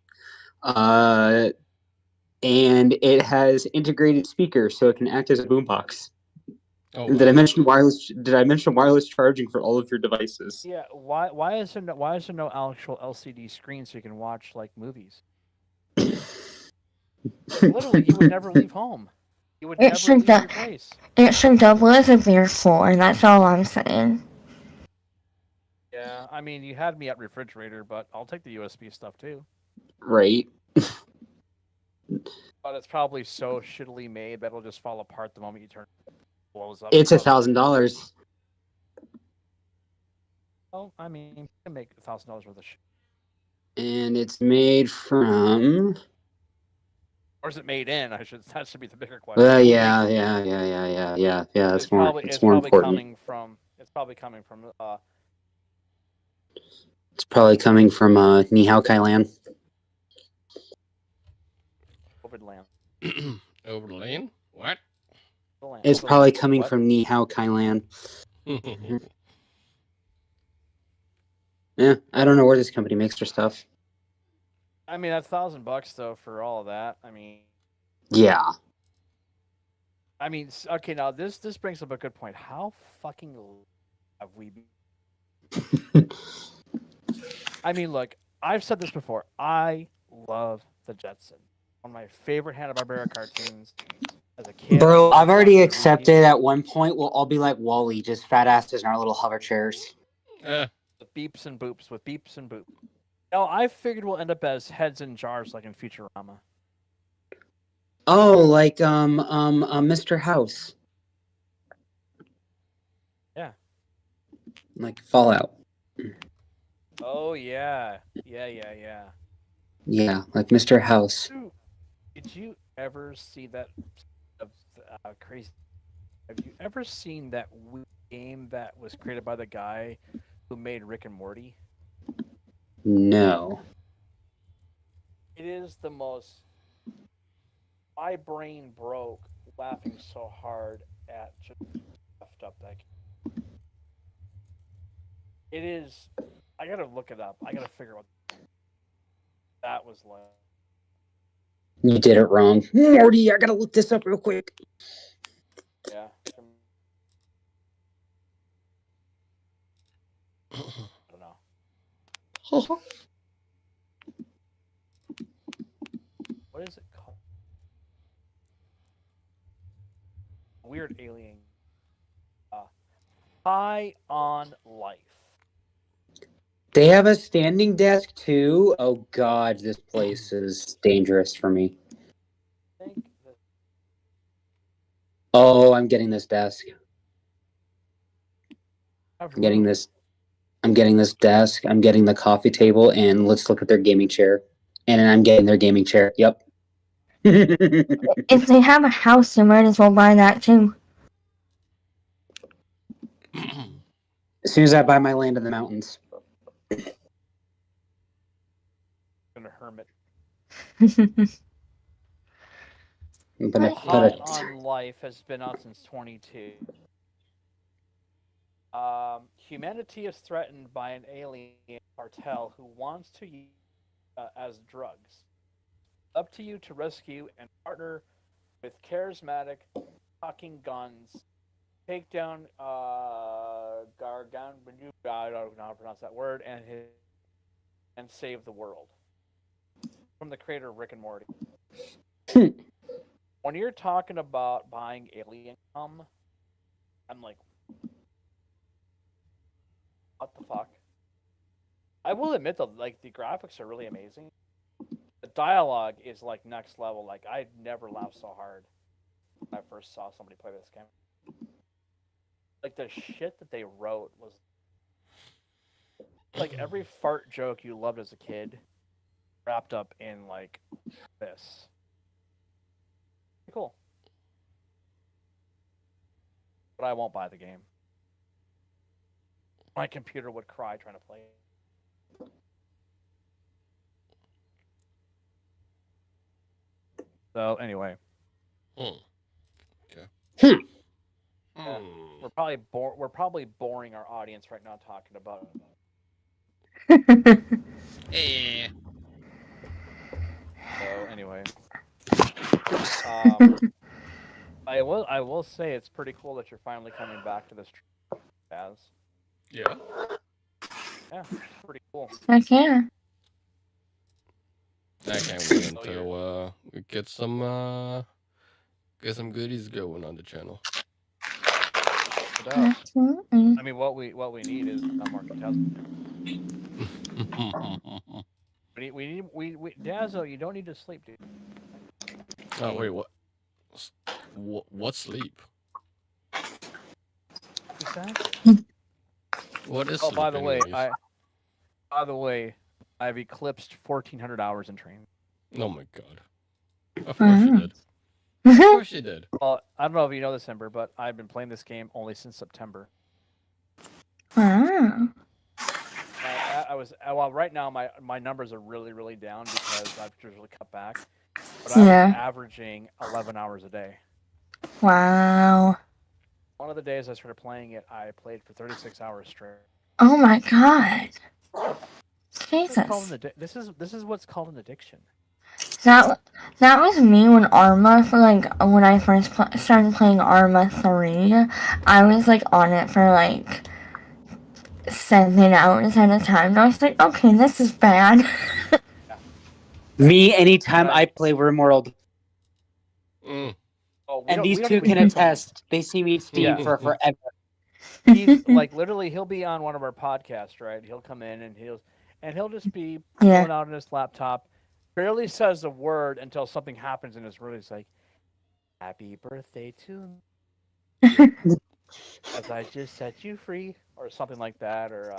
and it has integrated speakers, so it can act as a boombox. Oh, wow. Did I mention wireless charging for all of your devices? Yeah. Why is there no actual LCD screen so you can watch like movies? Literally, you would never leave home. You would never leave your place. It should double as a beer floor. That's all I'm saying. Yeah, I mean, you had me at refrigerator, but I'll take the USB stuff too. Right. But it's probably so shittily made that it'll just fall apart the moment you turn it. Blows up. It's $1,000. Oh, I mean, you can make $1,000 worth of shit. And it's made from. Or is it made in? That should be the bigger question. Yeah. That's more. It's more important. It's probably coming from. It's probably coming from Ni Hao Kai Lan. Overland. Overland? What? It's probably coming from Ni Hao Kai Lan. Yeah, I don't know where this company makes their stuff. I mean, that's $1,000 though for all of that. I mean. Yeah. I mean, okay. Now this brings up a good point. How fucking have we been? I mean, look, I've said this before. I love the Jetsons. One of my favorite Hanna-Barbera cartoons as a kid. Bro, I've already accepted at one point we'll all be like Wall-E, just fat asses in our little hover chairs. With beeps and boops. No, I figured we'll end up as heads in jars like in Futurama. Oh, like Mr. House. Yeah. Like Fallout. Oh yeah. Yeah, like Mr. House. Did you ever see that crazy? Have you ever seen that game that was created by the guy who made Rick and Morty? No. It is the most. My brain broke laughing so hard at just left up that game. It is. I gotta look it up. I gotta figure out what that was like. You did it wrong. Morty, I gotta look this up real quick. Yeah. I don't know. What is it called? Weird alien. High on Life. They have a standing desk too. Oh God, this place is dangerous for me. Oh, I'm getting this desk. I'm getting this desk. I'm getting the coffee table, and let's look at their gaming chair. And I'm getting their gaming chair. Yep. If they have a house, you might as well buy that too. As soon as I buy my land in the mountains. I'm a hermit. Hot on Life has been out since 22. Humanity is threatened by an alien cartel who wants to use as drugs. Up to you to rescue and partner with charismatic talking guns. Take down Gargan. I don't know how to pronounce that word, and save the world. From the creator of Rick and Morty. When you're talking about buying alien I'm like, what the fuck? I will admit though, like the graphics are really amazing. The dialogue is like next level. Like I never laughed so hard when I first saw somebody play this game. Like the shit that they wrote was like every fart joke you loved as a kid wrapped up in like this. Cool. But I won't buy the game. My computer would cry trying to play it. So anyway. Okay. We're probably boring our audience right now talking about it. So anyway. I will say it's pretty cool that you're finally coming back to this Dazz. Yeah. Yeah, it's pretty cool. Heck yeah. I can't wait until we get some goodies going on the channel. Absolutely. I mean, what we need is more contestants. we Dazzo, you don't need to sleep, dude. Oh wait, what? What sleep? What's that? What is? Oh, sleep by the anyways? way, I've eclipsed 1,400 hours in training. Oh my god! Of course you did. Of course you did. Well, I don't know if you know this, Ember, but I've been playing this game only since September. Wow. Well, right now my numbers are really down because I've usually cut back. But I was averaging 11 hours a day. Wow. One of the days I started playing it, I played for 36 hours straight. Oh my god. Jesus. This is what's called an addiction. That was me when Arma, when I first started playing Arma 3, I was like on it for like 7 hours at a time. And I was like, okay, this is bad. Me, anytime I play RimWorld. Oh, and these two can attest. They see me Steam for forever. He's like literally, he'll be on one of our podcasts, right? He'll come in and he'll just be going out on his laptop, barely says a word until something happens, and it's really like, "Happy birthday to me, as I just set you free," or something like that, or.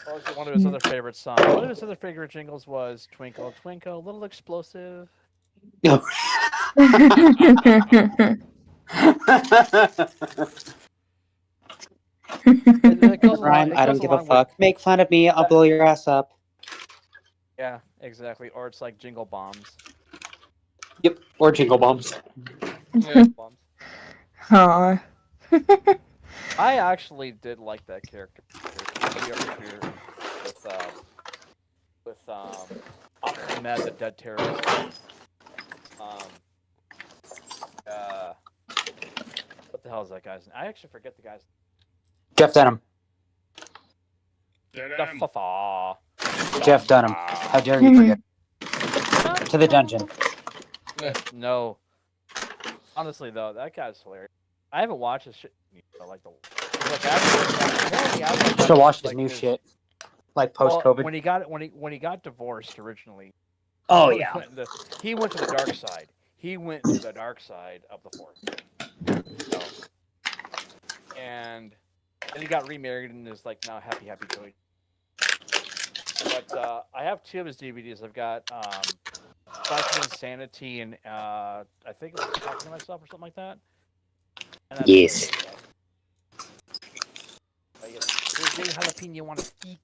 What was one of his other favorite songs? One of his other favorite jingles was "Twinkle Twinkle, Little Explosive." Ryan, I don't give a fuck. Make fun of me, I'll blow your ass up. Yeah, exactly. Or it's like Jingle Bombs. Yep, or Jingle Bombs. Aww. I actually did like that character. With Madddd, the dead terrorist. What the hell is that guy's name? I actually forget the guy's name. Jeff Dunham. Jeff Dunham. How dare you forget? To the dungeon. No. Honestly, though, that guy's hilarious. I haven't watched his shit. Should watch his new shit. Like post-COVID. When he got divorced originally. Oh yeah. He went to the dark side. He went to the dark side of the Force. So, and then he got remarried and is like now happy joy. But I have 2 of his DVDs. I've got Talking Insanity and I think it was Talking to Myself or something like that. And yes. jalapeno you want to stick.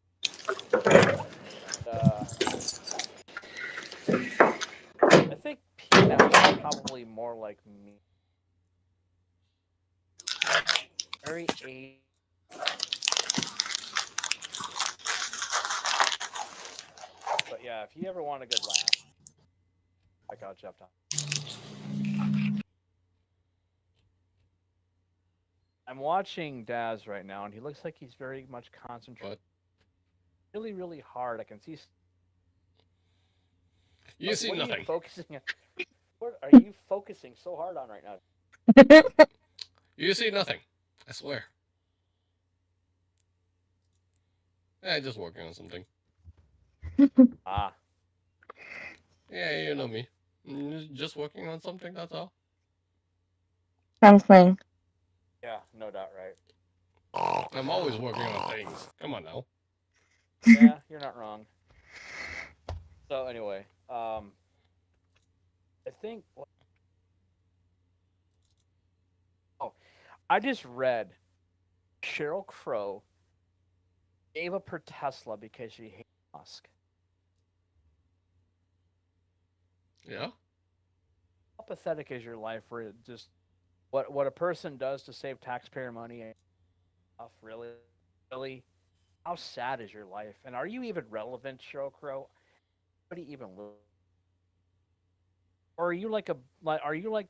I think peanut was probably more like me. Very aged. But yeah, if you ever want a good laugh, check out Jeff Dahmer. I'm watching Dazz right now, and he looks like he's very much concentrated. Really, really hard. I can see. You see nothing. Are you focusing? What are you focusing so hard on right now? You see nothing. I swear. Just working on something. Ah. Yeah, you know me. Just working on something, that's all. Something. Yeah, no doubt, right? I'm always working on things. Come on now. Yeah, you're not wrong. So anyway, I think. Oh, I just read Sheryl Crow gave up her Tesla because she hates Musk. Yeah. How pathetic is your life where it just what a person does to save taxpayer money and stuff, really? How sad is your life? And are you even relevant, Sheryl Crow? Nobody even lives. Or are you like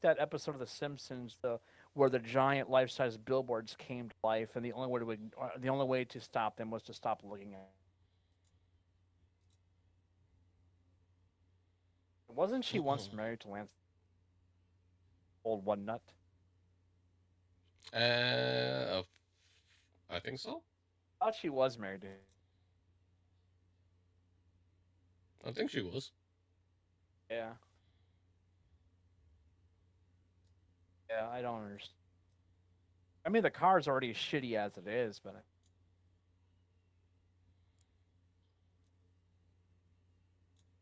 that episode of The Simpsons, where the giant life-size billboards came to life, and the only way to stop them was to stop looking at them. Wasn't she once married to Lance? Old one nut. I think so. I thought she was married to him. I think she was. Yeah. Yeah, I don't understand. I mean, the car's already as shitty as it is, but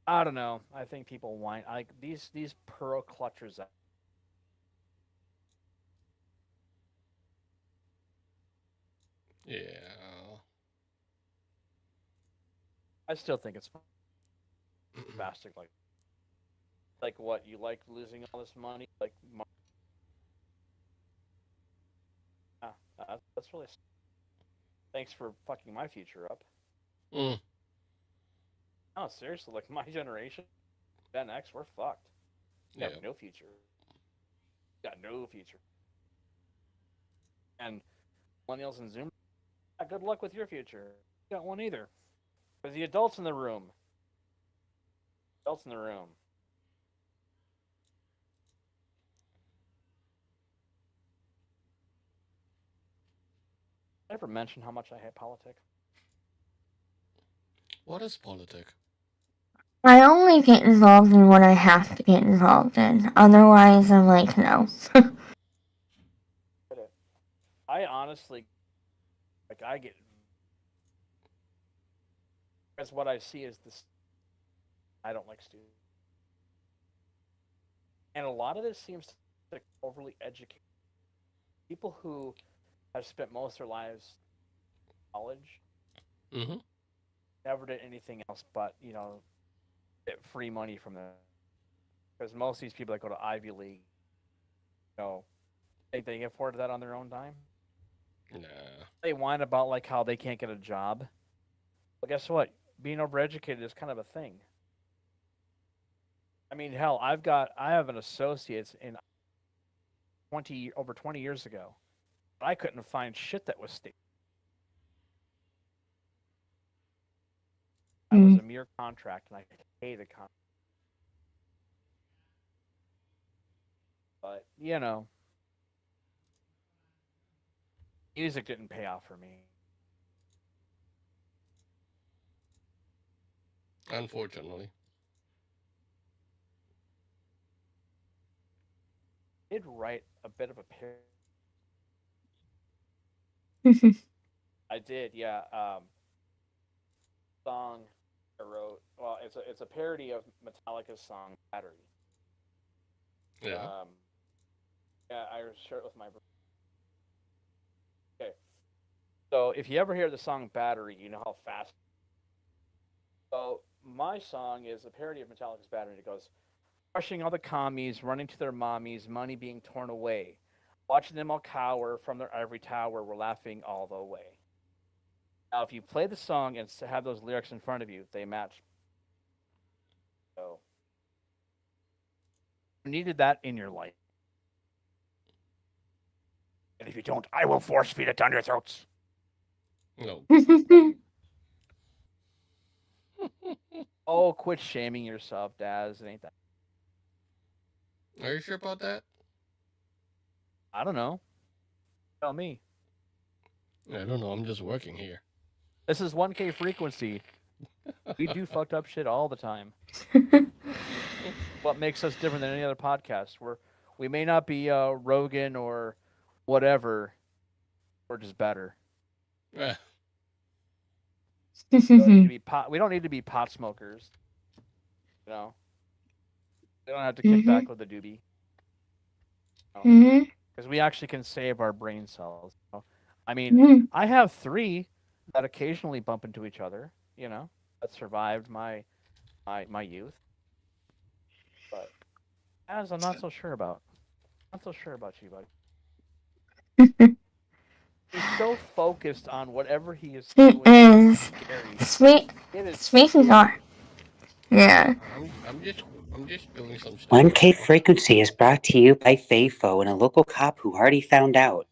I don't know. I think people whine like these pearl clutchers. Yeah. I still think it's fantastic. Like what, you like losing all this money? Like, yeah, that's really. Thanks for fucking my future up. Mm. No, seriously, like my generation, Gen X, we're fucked. We have no future. We got no future. And millennials and Zoom, good luck with your future. You got one either. Because the adults in the room. Adults in the room. Did I ever mention how much I hate politics? What is politics? I only get involved in what I have to get involved in. Otherwise, I'm like, no. I honestly, I get. Because what I see is this. I don't like students. And a lot of this seems to be overly educated. People who have spent most of their lives in college never did anything else but, get free money from them. Because most of these people that go to Ivy League, think they can afford that on their own dime. Nah. They whine about how they can't get a job. But guess what? Being overeducated is kind of a thing. I mean, hell, I have an associate's in over 20 years ago. I couldn't find shit that was state. I was a mere contract, and I hated contract. But music didn't pay off for me. Unfortunately. I did write a bit of a parody. I did, yeah. Song I wrote. Well, it's a parody of Metallica's song "Battery." Yeah. Yeah, I shared it with my. Okay. So if you ever hear the song Battery, you know how fast. So my song is a parody of Metallica's Battery. It goes, crushing all the commies, running to their mommies, money being torn away. Watching them all cower from their ivory tower, we're laughing all the way. Now, if you play the song and have those lyrics in front of you, they match. So, you needed that in your life. And if you don't, I will force feed it down your throats. No. Oh, quit shaming yourself, Dazz. It ain't that. Are you sure about that? I don't know. Tell me. I don't know. I'm just working here. This is 1K frequency. We do fucked up shit all the time. What makes us different than any other podcast? We may not be Rogan or whatever. We're just better. We don't need to be pot smokers. You know, we don't have to kick back with a doobie. Because we actually can save our brain cells. You know? I mean, I have 3 that occasionally bump into each other. You know, that survived my youth. But as I'm not so sure about. Not so sure about you, buddy. He's so focused on whatever he is doing. It is. Speaking of. Yeah. I'm just doing some stuff. 1K frequency is brought to you by Fafo and a local cop who already found out.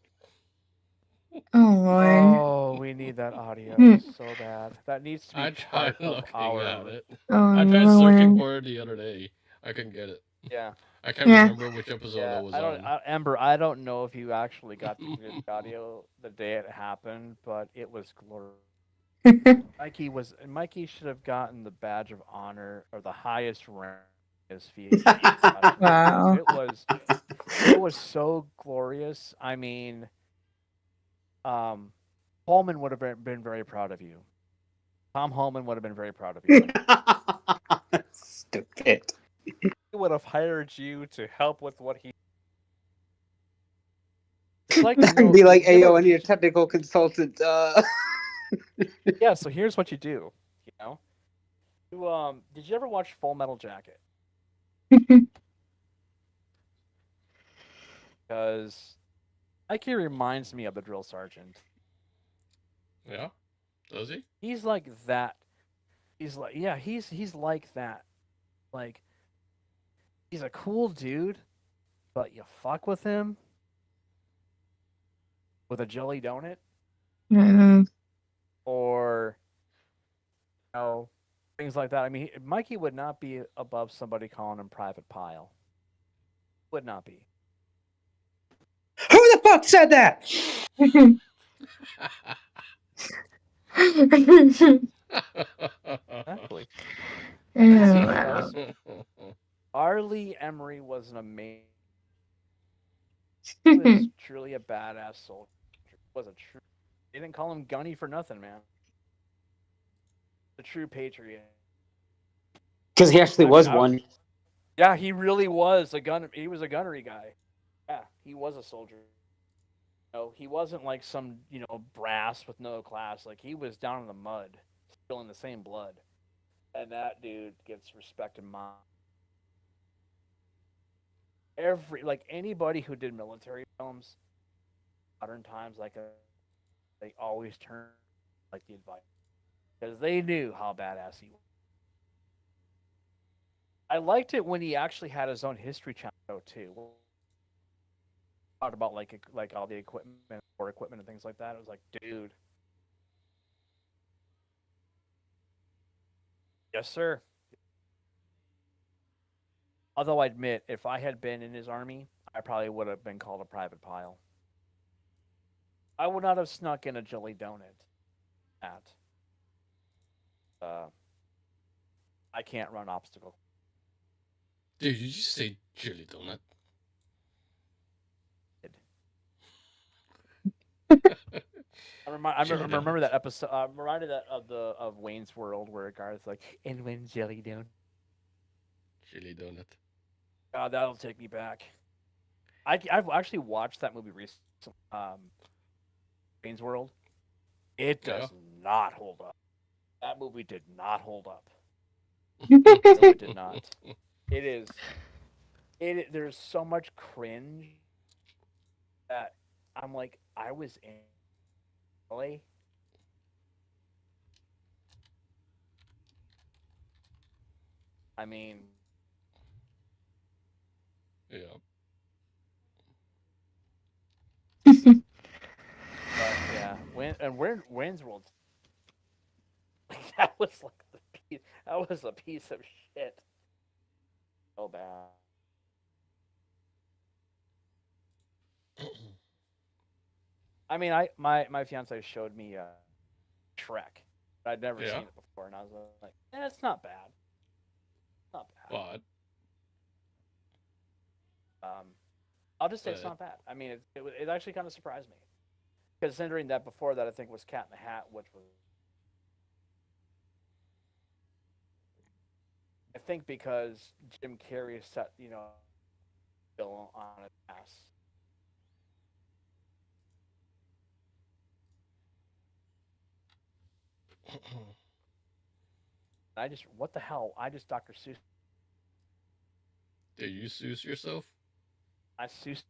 Oh Lord. Oh, we need that audio so bad. That needs to be I tried looking at it. Oh, I tried searching for it the other day. I couldn't get it. Yeah. I can't remember which episode it was on. Ember, I don't know if you actually got to hear the audio the day it happened, but it was glorious. Mikey should have gotten the badge of honor or the highest rank as feed. Wow. It was so glorious. I mean, Holman would have been very proud of you. Tom Holman would have been very proud of you. Stupid. He would have hired you to help with what he. It's like be like, "Ayo, I need a technical consultant." Yeah, so here's what you do. You know, did you ever watch Full Metal Jacket? Because Mikey reminds me of the drill sergeant. Yeah, does he? He's like that. He's like he's like that. Like he's a cool dude, but you fuck with him with a jelly donut. Or things like that. I mean, Mikey would not be above somebody calling him Private Pile. Would not be. Who the fuck said that? Exactly. Ew. Arlie Emery was an amazing. He was truly a badass soldier. Was a true. They didn't call him Gunny for nothing, man. The true patriot. Because he actually was one. Yeah, he really was a gun. He was a gunnery guy. Yeah, he was a soldier. He wasn't like some brass with no class. Like he was down in the mud, still in the same blood. And that dude gets respect in my. Anybody who did military films, modern times, they always turn like the advice because they knew how badass he was. I liked it when he actually had his own History Channel too. Talked about like all the equipment and things like that. It was like, dude, yes sir. Although I admit, if I had been in his army, I probably would have been called a private pile. I would not have snuck in a jelly donut. I can't run obstacle. Dude, did you just say jelly donut? I remember that episode. I'm reminded of Wayne's World where a guy's like, "And when jelly donut." Jelly donut. God, that'll take me back. I've actually watched that movie recently. Wayne's World. It does not hold up. That movie did not hold up. No, it did not. It is. There's so much cringe that I'm like, I was in LA. I mean, yeah. But yeah, Wayne's World. That was like that was a piece of shit. So bad. I mean, my fiance showed me Shrek. I'd never seen it before, and I was like, it's not bad. Not bad. But I'll just say it's not bad. I mean, it actually kind of surprised me, considering that before that I think was Cat in the Hat, which was I think because Jim Carrey set Bill on his ass. What the hell? I just Dr. Seuss. Did you Seuss yourself? I Seuss.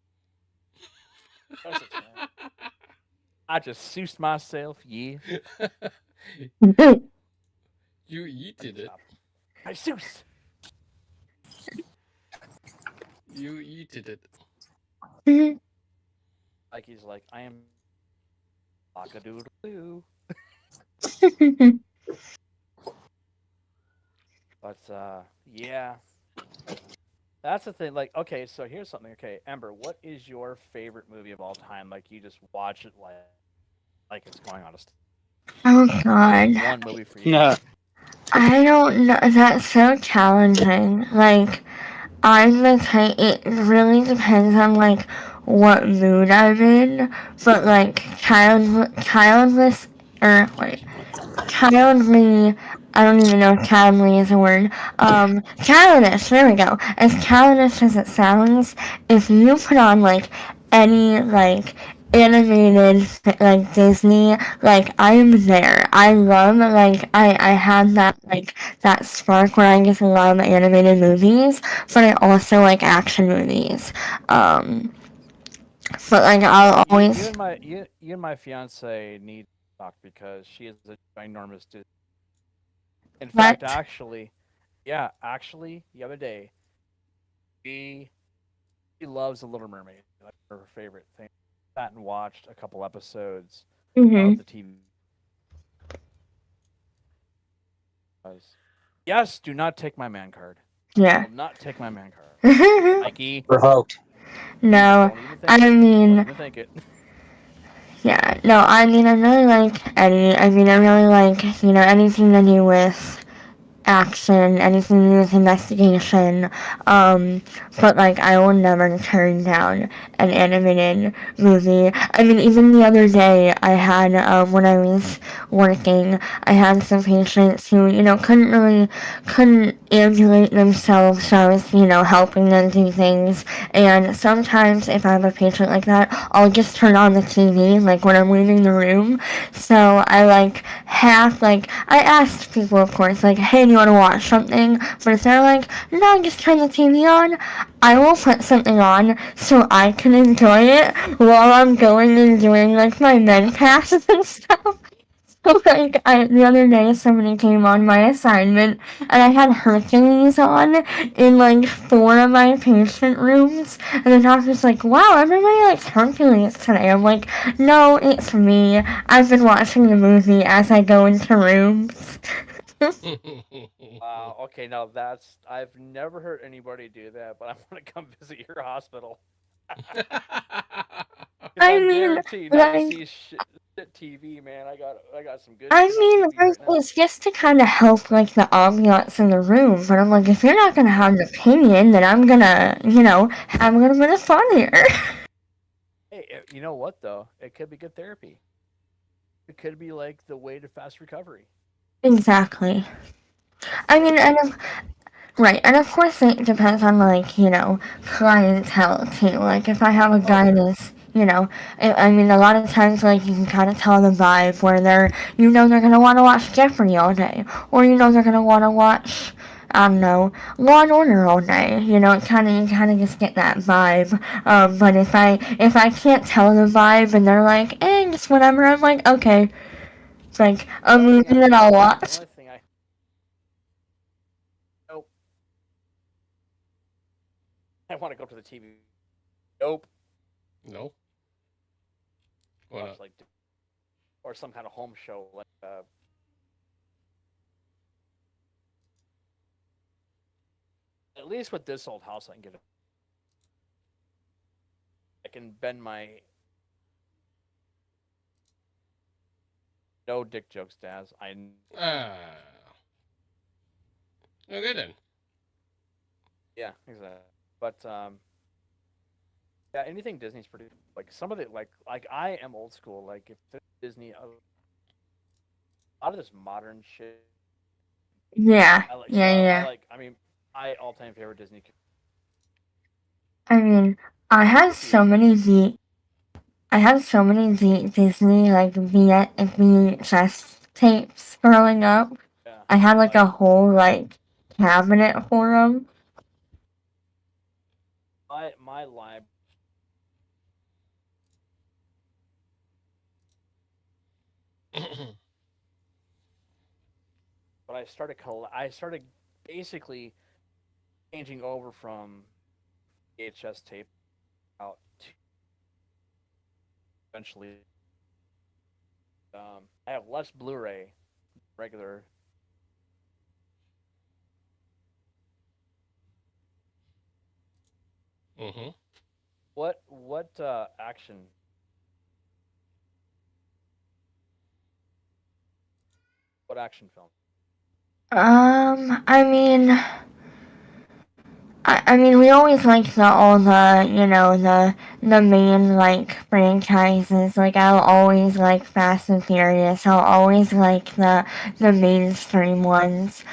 I just Seussed myself, yeah. You eated it. I Seuss. You eated it. Like he's like, I am Cock-a-doodle-doo. But yeah, that's the thing. Like, okay, so here's something. Okay, Ember, what is your favorite movie of all time? Like, you just watch it like it's going on. Oh God. One movie for you. No. I don't know. That's so challenging. Like, I'm the type. It really depends on like what mood I'm in. But like childless or wait. Childly, I don't even know if childly is a word. Childish, there we go. As childish as it sounds, if you put on like any like animated like Disney, like I'm there. I love like I have that like that spark where I just love animated movies, but I also like action movies. But like I'll always You and my fiance need to talk because she is a ginormous Disney. In fact, actually, the other day, she loves The Little Mermaid. That's her favorite thing. Sat and watched a couple episodes of the TV. Yes, do not take my man card. Yeah. Do not take my man card. Mikey. Revoked. No, I mean, yeah, no, I mean, I really like Eddie. I mean, I really like, anything to do with action, anything to do with investigation, but like I will never turn down an animated movie. I mean, even the other day I had, when I was working, I had some patients who, couldn't ambulate themselves, so I was, helping them do things, and sometimes if I have a patient like that, I'll just turn on the TV, like when I'm leaving the room, so I I asked people, of course, like, hey, do you want to watch something? But if they're like, no, just turn the TV on, I will put something on so I can enjoy it while I'm going and doing, like, my med passes and stuff. So, like, the other day, somebody came on my assignment, and I had Hercules on in, like, 4 of my patient rooms, and the doctor's like, wow, everybody likes Hercules today. I'm like, no, it's me. I've been watching the movie as I go into rooms. Wow, okay, now I've never heard anybody do that, but I want to come visit your hospital. I mean, guaranteed not to see shit TV, man. I got some good. I mean, it's just to kind of help like the ambiance in the room. But I'm like, if you're not gonna have an opinion, then I'm gonna, have a little bit of fun here. Hey, you know what though? It could be good therapy. It could be like the way to fast recovery. Exactly. I mean, right, and of course it depends on like clientele too. Like if I have a guy that's you know, I mean, a lot of times, like, you can kind of tell the vibe where they're gonna want to watch Jeopardy all day, or they're gonna want to watch, I don't know, Law and Order all day. You kind of just get that vibe. But if I can't tell the vibe and they're like, just whatever, I'm like, okay, it's like a movie that I'll watch. The only thing nope. I want to go to the TV. Nope. No. Watch, like, or some kind of home show, like at least with this old house, I can get it. I can bend my no dick jokes, Dazz. Okay then. Yeah, exactly. But yeah, anything Disney's pretty like some of it like I am old school. Like if Disney, a lot of this modern shit. Yeah, I mean, my all-time favorite Disney. I mean, I have so many Disney like VHS tapes growing up. Yeah, I had like a whole like cabinet for them. My library. But I started basically changing over from VHS tape out to eventually. I have less Blu-ray, regular. Mm-hmm. What action? What action film? I mean, we always like all the main like franchises. Like I'll always like Fast and Furious. I'll always like the mainstream ones.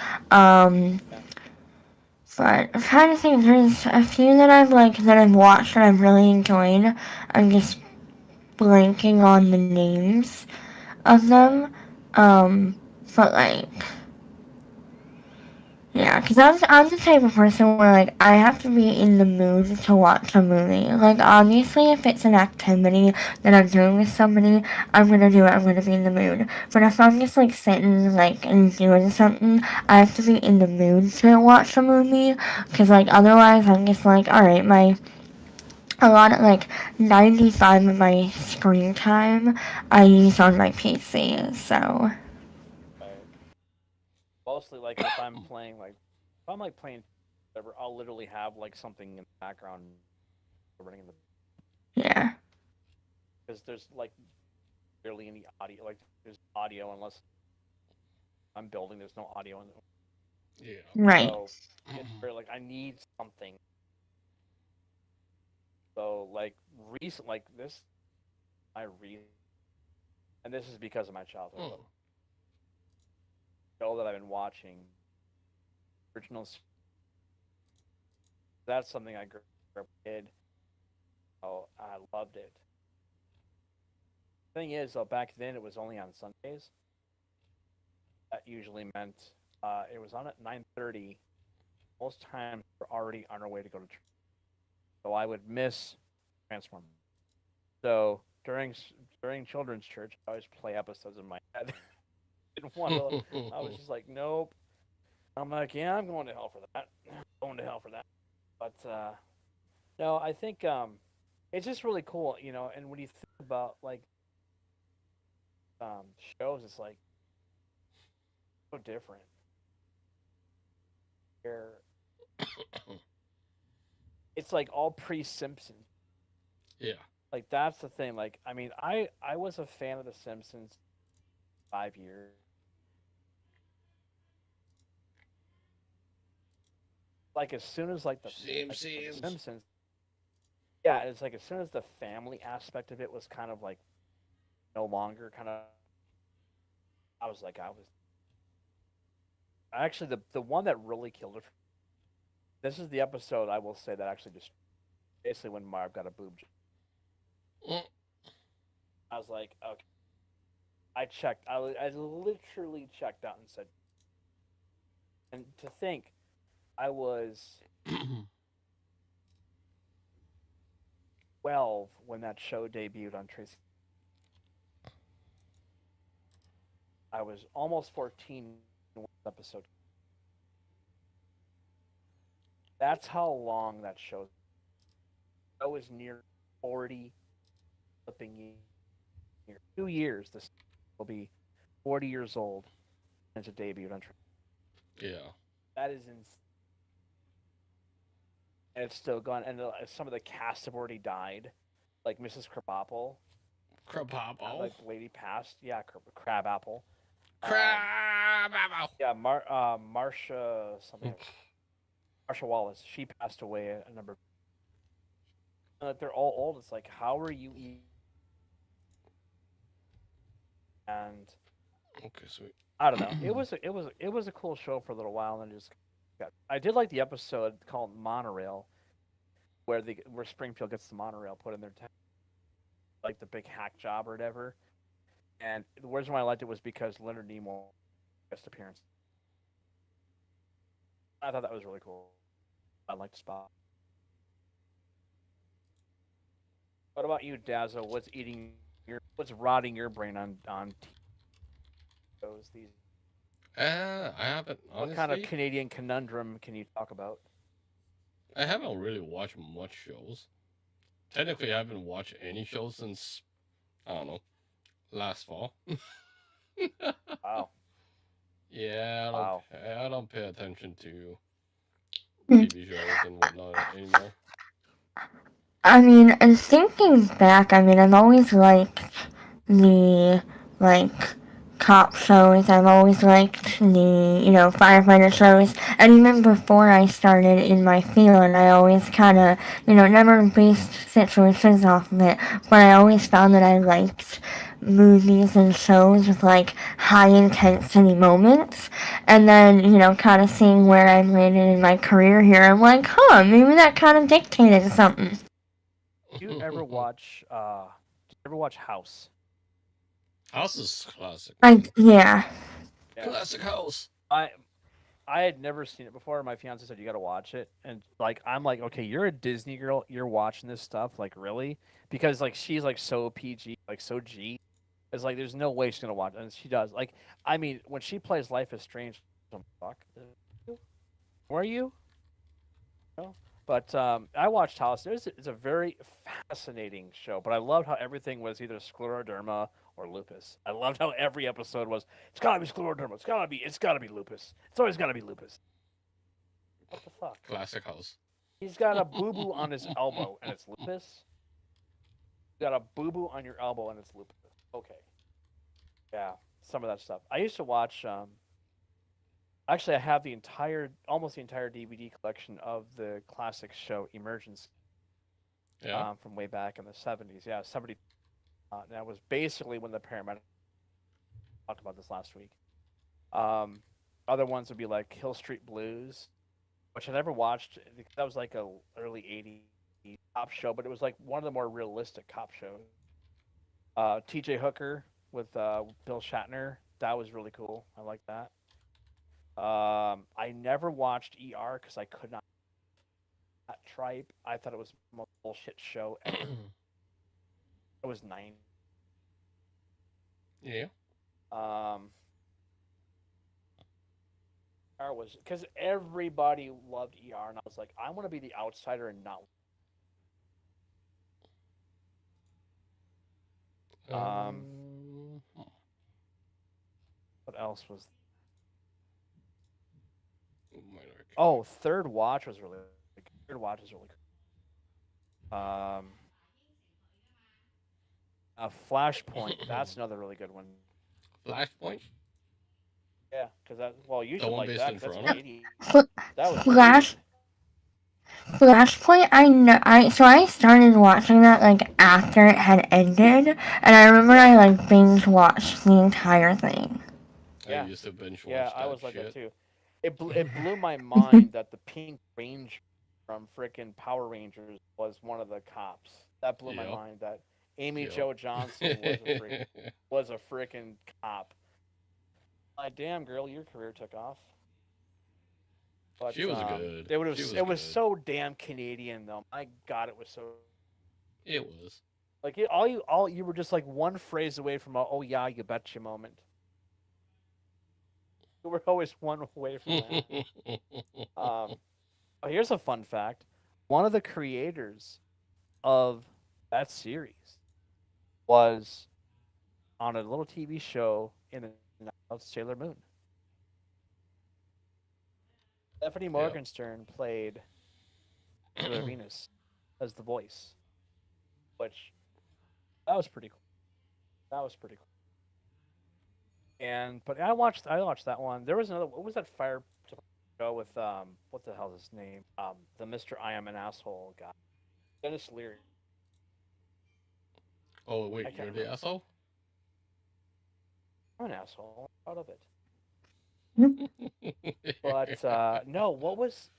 But I'm trying to think. There's a few that I've watched that I've really enjoyed. I'm just blanking on the names of them. But like. Yeah, because I'm the type of person where, like, I have to be in the mood to watch a movie. Like, obviously, if it's an activity that I'm doing with somebody, I'm gonna do it, I'm gonna be in the mood. But if I'm just, like, sitting, like, and doing something, I have to be in the mood to watch a movie. Because, like, otherwise, I'm just, like, alright, a lot of, like, 95 of my screen time I use on my PC, so... Mostly, like, if I'm playing, like, if I'm, like, playing whatever, I'll literally have, like, something in the background running in the... Yeah. Because there's, like, barely any audio. Like, there's audio unless I'm building. There's no audio in the... Yeah. Right. So, it's very, like, I need something. So, like, like, this... And this is because of my childhood. Show that I've been watching originals. That's something I grew up with. Oh, I loved it. Thing is, though, back then it was only on Sundays. That usually meant it was on at 9:30. Most times we're already on our way to go to church, so I would miss Transformers. So during children's church, I always play episodes in my head. Didn't want to. I was just like, nope. I'm like, yeah, I'm going to hell for that. Going to hell for that. But no, I think it's just really cool, you know. And when you think about like shows, it's like so different. Where it's like all pre-Simpsons. Yeah. Like that's the thing. Like I mean, I was a fan of The Simpsons 5 years. Like as soon as like the Simpsons, yeah, it's like as soon as the family aspect of it was kind of like no longer kind of, I was actually the one that really killed it. This is the episode I will say that actually just basically when Marv got a boob job. I was like, okay. I checked. I literally checked out and said, and to think, I was 12 when that show debuted on Tracy. I was almost 14 when the episode. That's how long that show. I was near 40 flipping years. 2 years. This will be 40 years old since it debuted on Tracy. Yeah. That is insane. And it's still gone. And some of the cast have already died, like Mrs. Crabapple. Like the lady passed. Yeah, Crabapple. Crabapple. Yeah, Marsha something. Marsha Wallace. She passed away a number. And they're all old. It's like, how are you eating? And okay, sweet. I don't know. It was a cool show for a little while, and then just I did like the episode called Monorail, where Springfield gets the monorail put in their town, like the big hack job or whatever. And the reason why I liked it was because Leonard Nimoy guest appearance. I thought that was really cool. I liked Spot. What about you, Dazzo? What's rotting your brain on shows these? I haven't. Honestly, what kind of Canadian conundrum can you talk about? I haven't really watched much shows. Technically, I haven't watched any shows since I don't know, last fall. Wow. Yeah, Wow. I don't pay attention to TV shows and whatnot anymore. I mean, and thinking back, I mean, I've always liked the, cop shows. I've always liked the, firefighter shows. And even before I started in my field, I always kind of, never based situations off of it, but I always found that I liked movies and shows with, high intensity moments. And then, kind of seeing where I've landed in my career here, I'm like, maybe that kind of dictated something. Do you ever watch House? House is classic. Yeah. Classic House. I had never seen it before. My fiance said you got to watch it, and I'm like, okay, you're a Disney girl, you're watching this stuff, really? Because she's so PG, so G. It's there's no way she's gonna watch it, and she does. I mean, when she plays Life is Strange, fuck, were you? No. But I watched House. It's a very fascinating show, but I loved how everything was either scleroderma or lupus. I loved how every episode was, it's gotta be scleroderma, it's gotta be lupus. It's always gotta be lupus. What the fuck? Classic House. He's got a boo-boo on his elbow and it's lupus. You got a boo-boo on your elbow and it's lupus. Okay. Yeah, some of that stuff. I used to watch actually, I have almost the entire DVD collection of the classic show Emergency. Yeah. From way back in the 70s. Yeah, 70. That was basically when the paramedics talked about this last week. Other ones would be Hill Street Blues, which I never watched. That was a early 80s cop show, but it was one of the more realistic cop shows. T.J. Hooker with Bill Shatner. That was really cool. I like that. I never watched ER because I could not. That tripe. I thought it was the most bullshit show ever. It was 9. Yeah. ER was because everybody loved ER, and I was like, I want to be the outsider and not. What else was? Oh, Third Watch was really good. Third Watch is really good. Flashpoint. That's another really good one. Flashpoint. Yeah, because you should like that. That's 80. That was Flashpoint. I started watching that after it had ended, and I remember I binge watched the entire thing. Yeah. I used to binge watch. Yeah, I was shit. Like that too. It blew my mind that the Pink Ranger from frickin' Power Rangers was one of the cops. That blew my mind that Amy Jo Johnson was a freaking cop. Damn, girl, your career took off. But, she was good. It was so damn Canadian, though. My God, it was so. It was. Like you were just like one phrase away from a "oh yeah, you betcha" moment. You were always one away from that. Here's a fun fact: one of the creators of that series was on a little TV show in Sailor Moon. Stephanie Morgenstern played Sailor Venus as the voice, which that was pretty cool. But I watched that one. There was another. What was that fire show with what the hell is his name? The Mr. I Am an Asshole guy, Dennis Leary. Oh wait, you're the asshole? I'm an asshole. I'm proud of it. But no, what was?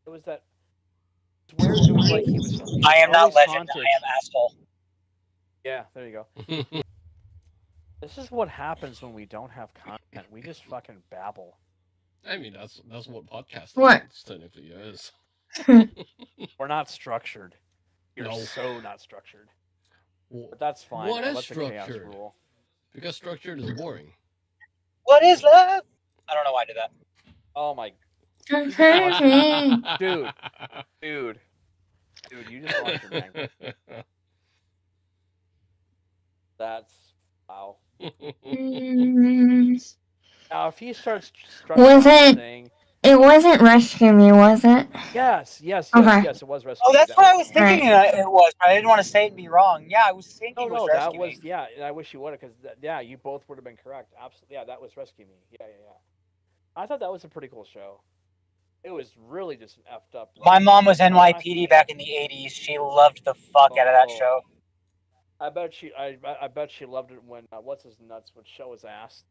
It was that. Where it was like he was. I am not legend. Haunted. I am asshole. Yeah, there you go. This is what happens when we don't have content. We just fucking babble. I mean, that's what podcasting technically is. We're not structured. You're so not structured. But that's fine. What is structured? Because structured is boring. What is love? I don't know why I did that. Oh my. Dude, you just lost your mind. That's wow. Now, if he starts saying, it wasn't Rescue Me, was it? Yes, it was Rescue Me. Oh, that's what I was thinking it was. I didn't want to say it and be wrong. Yeah, I was thinking it was Rescue Me. Yeah, and I wish you would have, because, you both would have been correct. Absolutely, yeah, that was Rescue Me. Yeah. I thought that was a pretty cool show. It was really just effed up. My mom was NYPD back in the 80s. She loved the fuck out of that show. I bet she loved it when what's his nuts would show his ass.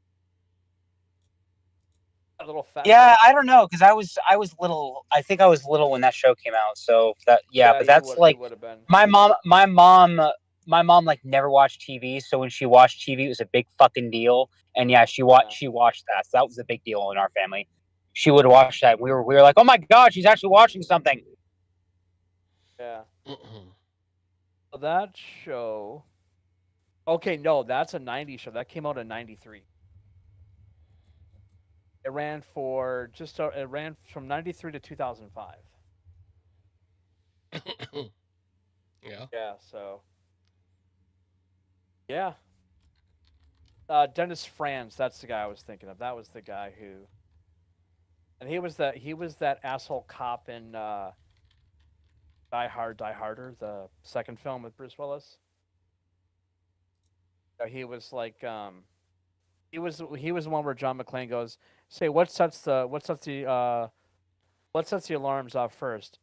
A little fat. Yeah, I don't know, because I was little. I think I was little when that show came out. So but that's like my mom like never watched TV. So when she watched TV, it was a big fucking deal. And she watched that. So that was a big deal in our family. She would watch that. We were like, oh my god, she's actually watching something. Yeah. So that show. Okay, no, that's a '90s show. That came out in '93. It ran from '93 to 2005. Yeah. Yeah. So. Yeah. Dennis Franz, that's the guy I was thinking of. That was the guy who. And he was that asshole cop in Die Harder, the second film with Bruce Willis. He was like he was the one where John McClane goes, "Say what sets the alarms off first?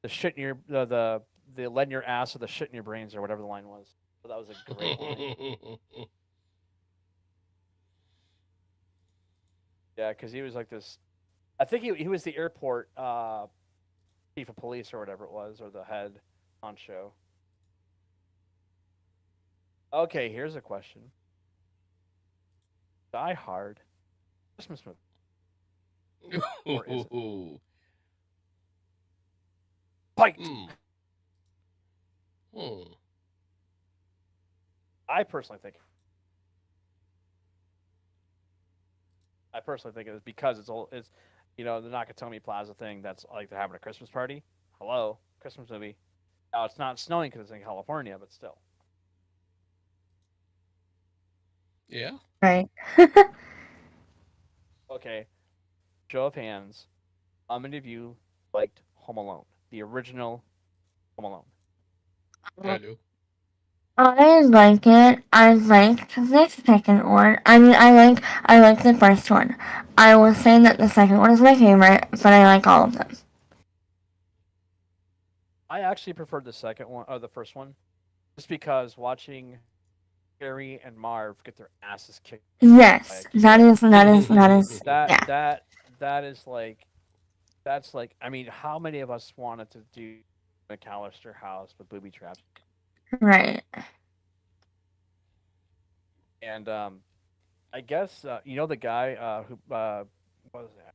The shit in your the lead in your ass or the shit in your brains," or whatever the line was. So that was a great line. Yeah, because he was like this. I think he was the airport chief of police or whatever it was, or the head honcho. Okay, here's a question. Die Hard, Christmas movie. Or is it? Fight! I personally think it is because it's the Nakatomi Plaza thing that's like they're having a Christmas party. Hello, Christmas movie. Now it's not snowing because it's in California, but still. Yeah. Right. Okay. Show of hands. How many of you liked Home Alone? The original Home Alone. I do. I like it. I liked the second one. I mean, I like the first one. I will say that the second one is my favorite, but I like all of them. I actually preferred the second one or the first one, just because watching Harry and Marv get their asses kicked. Yes, that is that's like I mean, how many of us wanted to do McAllister House with booby traps? Right. And I guess you know the guy who what was that?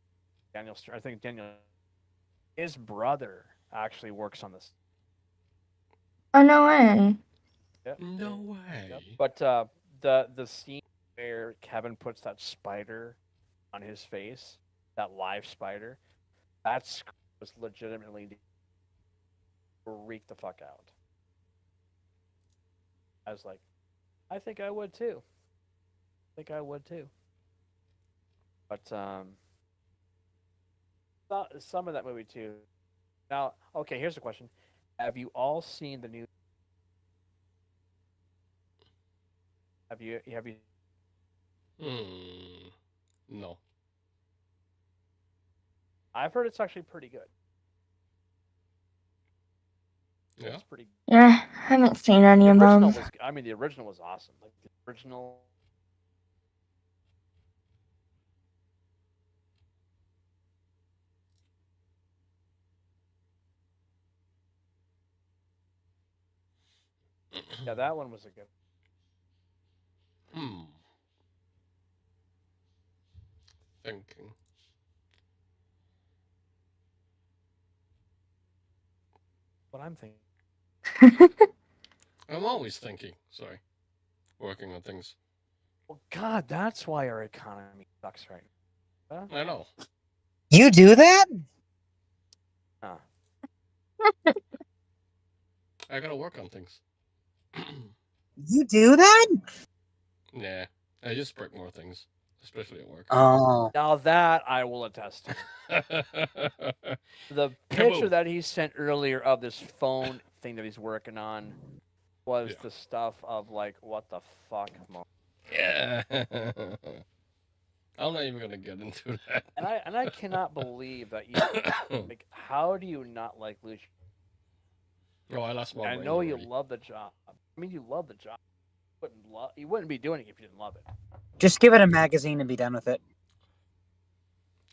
Daniel. I think Daniel. His brother actually works on this. Oh, no way. Yep. No way. Yep. But the scene where Kevin puts that spider on his face, that live spider, that was legitimately freaked the fuck out. I was like, I think I would too. But some of that movie too. Now, okay, here's a question: have you all seen the new? Have you? No. I've heard it's actually pretty good. Yeah. It's pretty. Yeah, I haven't seen any of them. The original was awesome. Like the original. Yeah, that one was a good. Thinking. What I'm thinking. I'm always thinking. Sorry. Working on things. Well, God, that's why our economy sucks right now. I know. You do that? I gotta work on things. You do that? Nah. I just break more things, especially at work. Oh. Now that I will attest to. The picture that he sent earlier of this phone thing that he's working on was the stuff of like, what the fuck? Yeah. I'm not even gonna get into that. And I cannot believe that you like. How do you not like Lucia? Oh, I lost my brain. I know you love the job. I mean, you love the job. You wouldn't be doing it if you didn't love it. Just give it a magazine and be done with it.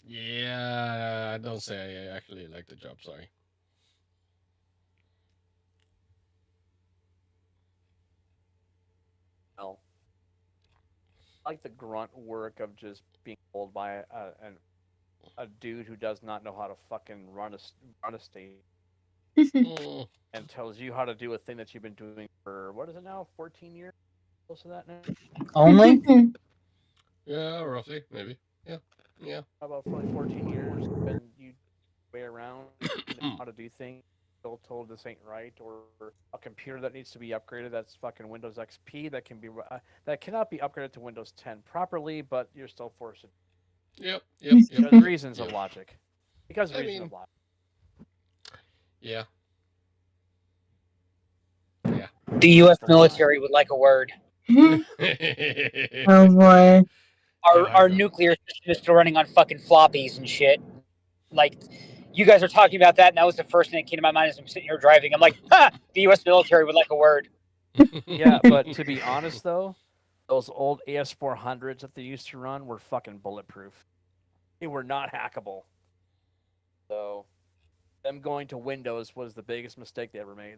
Yeah, don't say I actually like the job. Sorry. No. I like the grunt work of just being told by a dude who does not know how to fucking run a state and tells you how to do a thing that you've been doing for what is it now? 14 years? Close to that now? Only? Yeah, roughly, maybe. Yeah. About 14 years, and you way around how to do things. Still told this ain't right, or a computer that needs to be upgraded. That's fucking Windows XP that can be that cannot be upgraded to Windows 10 properly, but you're still forced to. Yep. Because reasons of logic. Because reasons of logic. Yeah. The U.S. military would like a word. Oh boy. Our nuclear system is still running on fucking floppies and shit. Like, you guys are talking about that, and that was the first thing that came to my mind as I'm sitting here driving. I'm like, the U.S. military would like a word. Yeah, but to be honest, though, those old AS400s that they used to run were fucking bulletproof. They were not hackable. So, them going to Windows was the biggest mistake they ever made.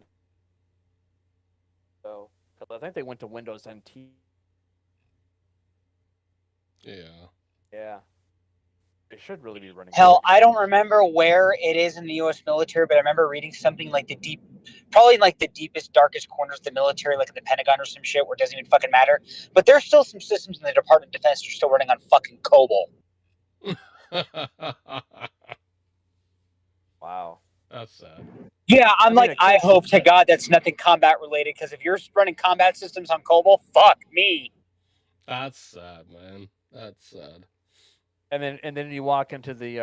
So, I think they went to Windows NT. Yeah. They should really be running. Hell, I don't remember where it is in the U.S. military, but I remember reading something like probably like the deepest, darkest corners of the military, like in the Pentagon or some shit, where it doesn't even fucking matter. But there's still some systems in the Department of Defense that are still running on fucking COBOL. Wow. That's sad. Yeah, I hope to God that's nothing combat related, because if you're running combat systems on COBOL, fuck me. That's sad, man. That's sad. And then you walk into the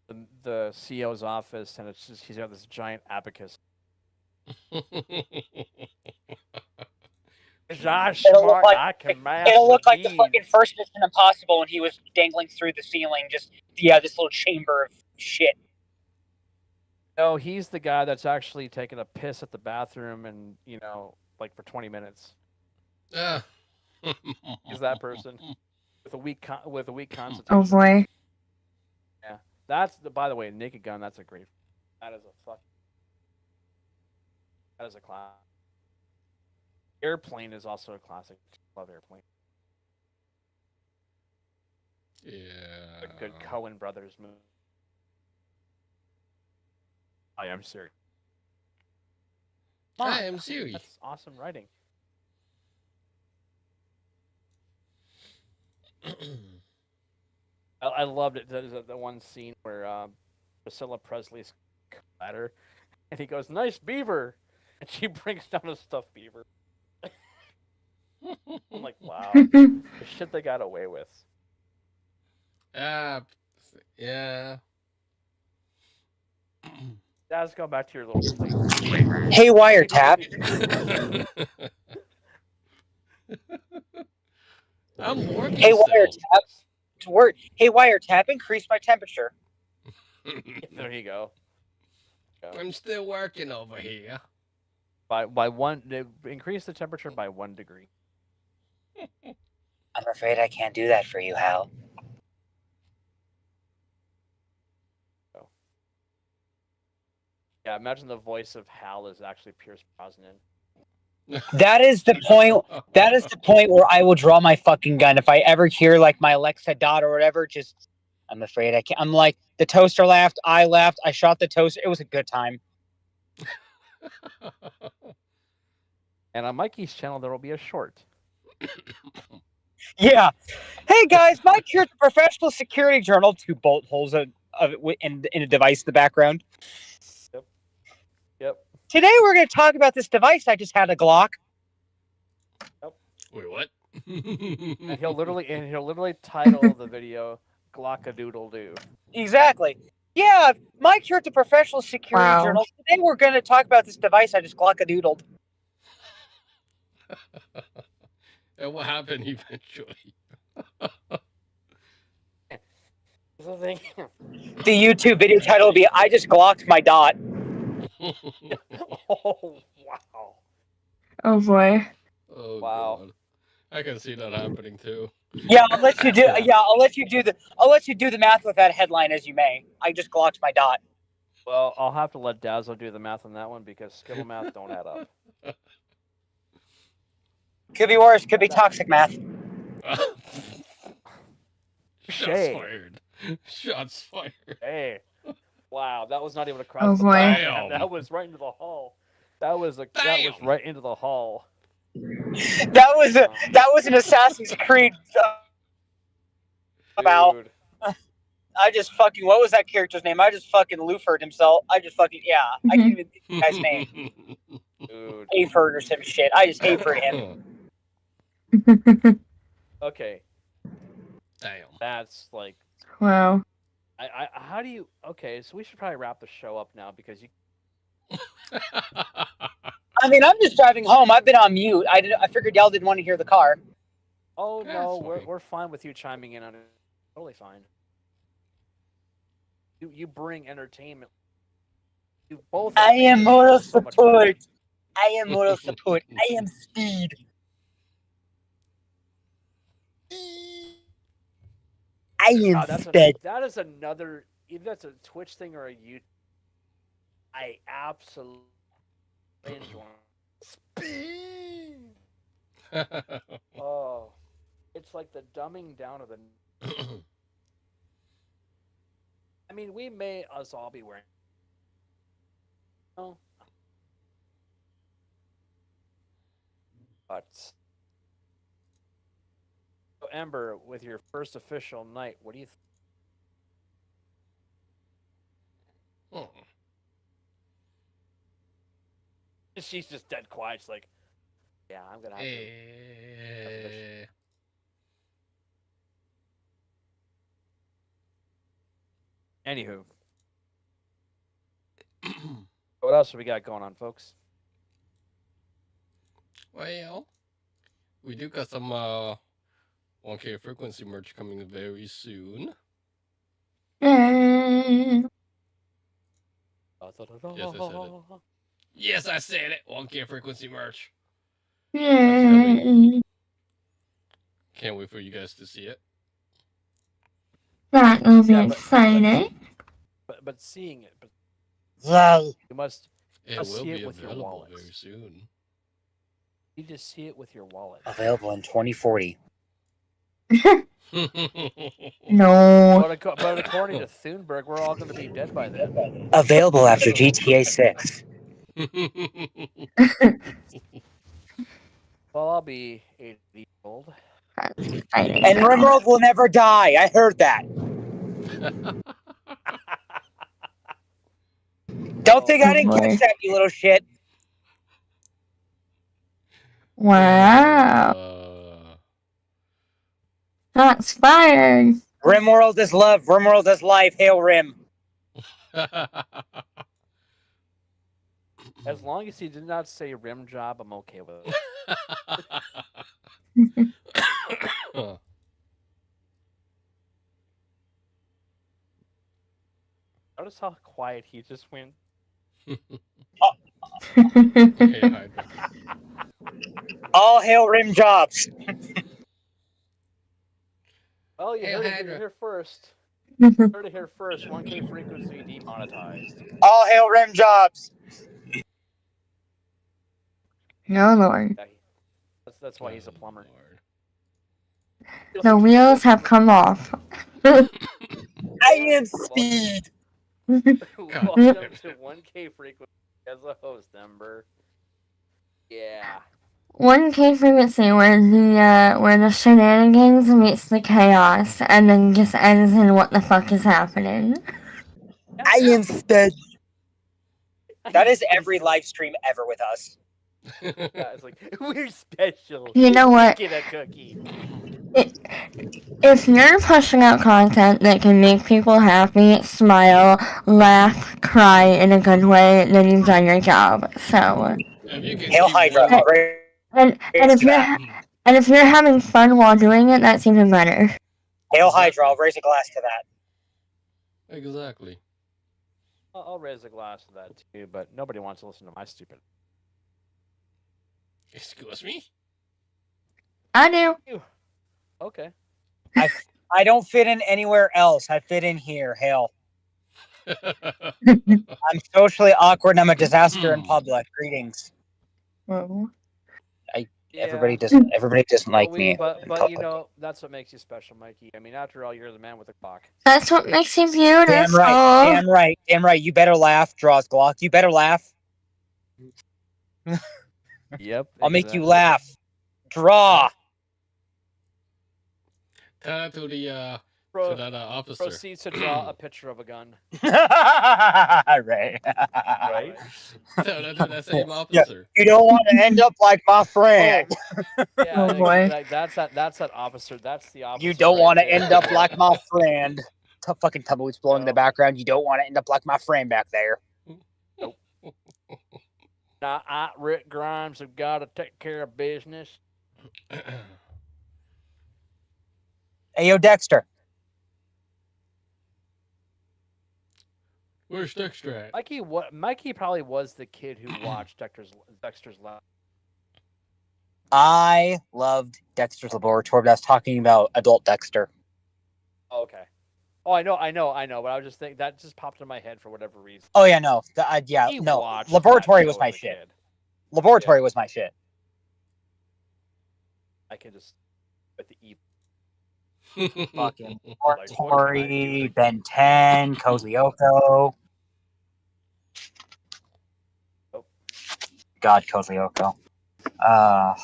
the CEO's office, and it's just he's got this giant abacus. It'll look like the fucking first Mission Impossible when he was dangling through the ceiling, just this little chamber of shit. No, he's the guy that's actually taking a piss at the bathroom, and like for 20 minutes. He's that person with a weak concentration. Oh boy. Yeah, that's by the way, Naked Gun. That's a great. That is a fuck. That is a classic. Airplane is also a classic. Love Airplane. Yeah. A good Coen Brothers movie. I am serious. I am serious. That's awesome writing. I loved it. There's the one scene where Priscilla Presley's ladder, and he goes, "Nice beaver," and she brings down a stuffed beaver. I'm like, wow, the shit they got away with. Yeah. Let's go back to your little thing. Hey, wiretap. I'm working. Hey, wiretap. To work. Hey, wiretap. Increase my temperature. There you go. I'm still working over here. By one, they increase the temperature by 1 degree. I'm afraid I can't do that for you, Hal. Oh. Yeah, imagine the voice of Hal is actually Pierce Brosnan. That is the point. That is the point where I will draw my fucking gun. If I ever hear like my Alexa dot or whatever, just I'm afraid I can't. I'm like, the toaster laughed, I laughed, I shot the toaster. It was a good time. And on Mikey's channel, there will be a short. Yeah. Hey guys, Mike here at the Professional Security Journal. 2 bolt holes in a device in the background. Yep. Today we're going to talk about this device I just had, a Glock. Yep. Wait, what? And he'll literally title the video "Glockadoodle-Doo." Exactly. Yeah, Mike here at the Professional Security Journal. Today we're going to talk about this device I just Glockadoodled. And what happened eventually? The YouTube video title will be "I just Glocked my dot." Oh wow! Oh boy. Oh, wow! God. I can see that happening too. Yeah, I'll let you do. Yeah, I'll let you do the math with that headline as you may. I just Glocked my dot. Well, I'll have to let Dazzo do the math on that one because Skittle math don't add up. Could be worse. Could be toxic math. Shots fired. Shots fired. Hey, wow, that was not even across Oh the boy. bow. That was right into the hull. That was right into the hull. That was an Assassin's Creed. About. I just fucking, what was that character's name? I just fucking Luford himself. I just fucking, yeah. I can't even think of the guy's name. Dude. Aford or some shit. I just Aford him. Okay. Damn. That's like. Wow. How do you? Okay, so we should probably wrap the show up now because you. I mean, I'm just driving home. I've been on mute. I figured y'all didn't want to hear the car. Oh no, we're fine with you chiming in on it. Totally fine. You bring entertainment. You both. I am moral support. I am moral support. I am speed. I am sped. That is another. Either that's a Twitch thing or a YouTube. I absolutely enjoy speed. Oh, it's like the dumbing down of the. I mean, we may us all be wearing. No. But. So Ember, with your first official night, what do you think? She's just dead quiet. She's like, yeah, I'm gonna have to. Anywho, what else have we got going on, folks? Well, we do got some 1K frequency merch coming very soon. Yes, I said it. 1K frequency merch. Can't wait for you guys to see it. That will be exciting. But seeing it, Yay! It will be available very soon. You just see it with your wallet. Available in 2040. No. But according to Thunberg, we're all going to be dead by then. Available after GTA 6. Well, I'll be 80 years old. And RimWorld will never die. I heard that. Don't think I didn't catch that, you little shit. Wow. That's fired. RimWorld is love. RimWorld is life. Hail Rim. As long as he did not say rim job, I'm okay with it. Notice how quiet he just went. All hail Rim jobs. Well, you heard it here first. You heard it here first. 1K frequency demonetized. All hail Rim jobs. No, Lord. Yeah, that's why he's a plumber. The wheels have come off. I am speed. Welcome to 1K frequency as a host member. Yeah. 1K frequency where the shenanigans meets the chaos and then just ends in what the fuck is happening. I am special. That is every live stream ever with us. Yeah, it's like, we're special. You know what? Get a cookie. If you're pushing out content that can make people happy, smile, laugh, cry in a good way, then you've done your job. So. Hail Hydra. And if you're having fun while doing it, that's even better. Hail Hydra. I'll raise a glass to that. Exactly. I'll raise a glass to that too, but nobody wants to listen to my stupid. Excuse me? I do. Okay. I don't fit in anywhere else. I fit in here. Hail. I'm socially awkward and I'm a disaster in public. Greetings. Well. Everybody doesn't like me. But you know, that's what makes you special, Mikey. I mean, after all, you're the man with the clock. That's what makes you beautiful. Damn right. You better laugh, Draws Glock. You better laugh. Yep. I'll make you laugh. Draw. Tell that to the to that officer. Proceeds to draw a picture of a gun. Right. Tell that to that same officer. Yeah. You don't want to end up like my friend. Yeah, boy. That's that officer. That's the officer. You don't want to end up like my friend. Fucking tumbleweeds blowing in the background. You don't want to end up like my friend back there. Nope. Now, Rick Grimes, have got to take care of business. Hey, yo, Dexter. Where's Dexter at? Mikey probably was the kid who watched Dexter's Lab. I loved Dexter's Laboratory, but I was talking about adult Dexter. Oh, okay. Oh, I know, but I was just thinking that just popped in my head for whatever reason. Oh yeah, no, Laboratory was my shit. Laboratory was my shit. I can just with the E. Fucking Laboratory, Ben 10, Kozuyoko. Oh. God, Kozuyoko. I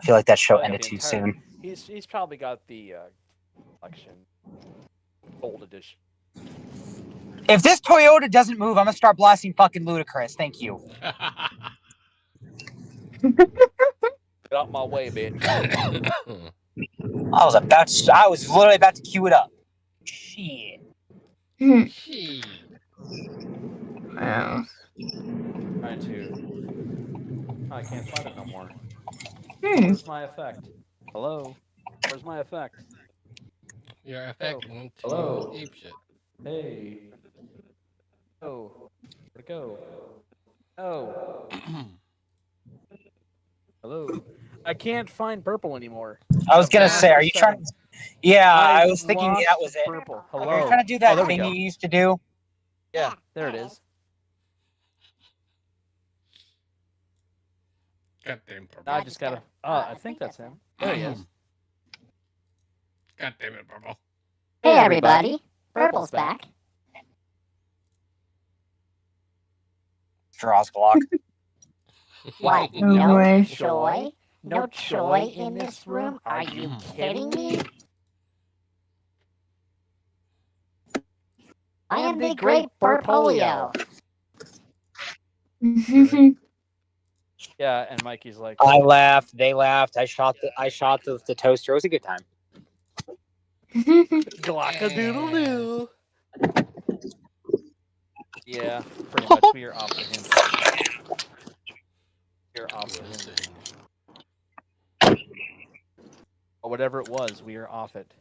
feel like that show ended too soon. He's probably got the collection gold edition. If this Toyota doesn't move, I'm gonna start blasting fucking Ludacris. Thank you. Get out my way, bitch. I was literally about to cue it up. Shit. Wow. Trying to. I can't find it no more. Where's my effect? Hello? Where's my effect? Your effect. Hello? Ape shit. Hey. Oh. Where'd it go? Oh. Hello? I can't find purple anymore. I was gonna say, are you trying to... Yeah, I was thinking that was it. Purple. Hello? Are you trying to do that thing you used to do? Yeah, there it is. Goddamn purple. I just gotta. I think that's him. There he is. Goddamn it, purple. Hey everybody, Purple's back. Straws Glock. What? No No way. joy? No joy in this room? Are you kidding me? I am the great Burpolio. Yeah, and Mikey's like, I laughed. They laughed. I shot the toaster. It was a good time. Glockadoodle-doo. Yeah, pretty much. We are off the hint. We are off the hint. Or whatever it was, we are off it.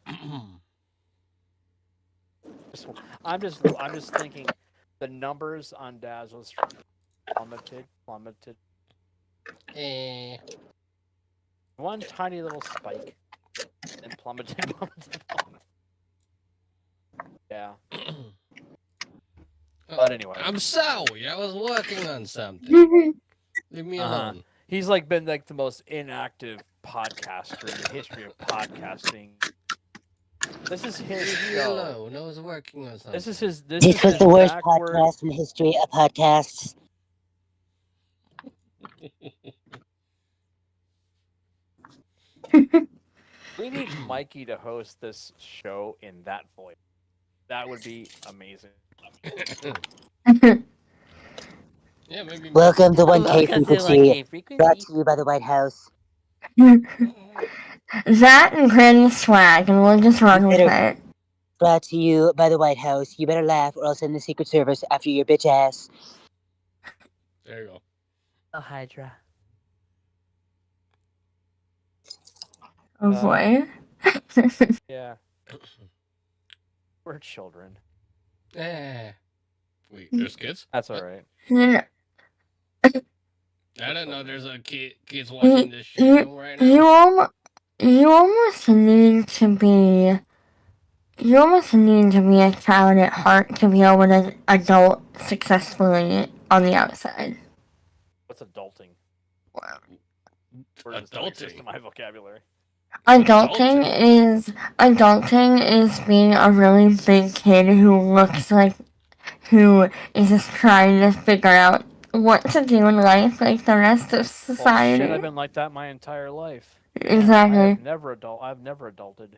I'm just thinking the numbers on Dazzo's plummeted. One tiny little spike and plummeted. Yeah. But anyway, I'm sorry. I was working on something. Leave me alone. He's like been like the most inactive podcaster in the history of podcasting. This is his show. Alone. I was working on something. This is his. This was the worst podcast in the history of podcasts. We need Mikey to host this show in that voice. That would be amazing. Yeah, maybe. Welcome to 1K Frequency, brought to you by the White House. That and Granny Swag, and we'll just run with it. Brought to you by the White House. You better laugh, or I'll send the Secret Service after your bitch ass. There you go. Oh, Hydra. Oh boy. Yeah. We're children. Wait, there's kids? That's all right. I don't know. There's a kids watching this show right now. You almost need to be a child at heart to be able to adult successfully on the outside. What's adulting? Adulting? To my vocabulary. Adulting is being a really big kid who is just trying to figure out what to do in life like the rest of society. Well, shit, I've been like that my entire life. Exactly. I've never adulted.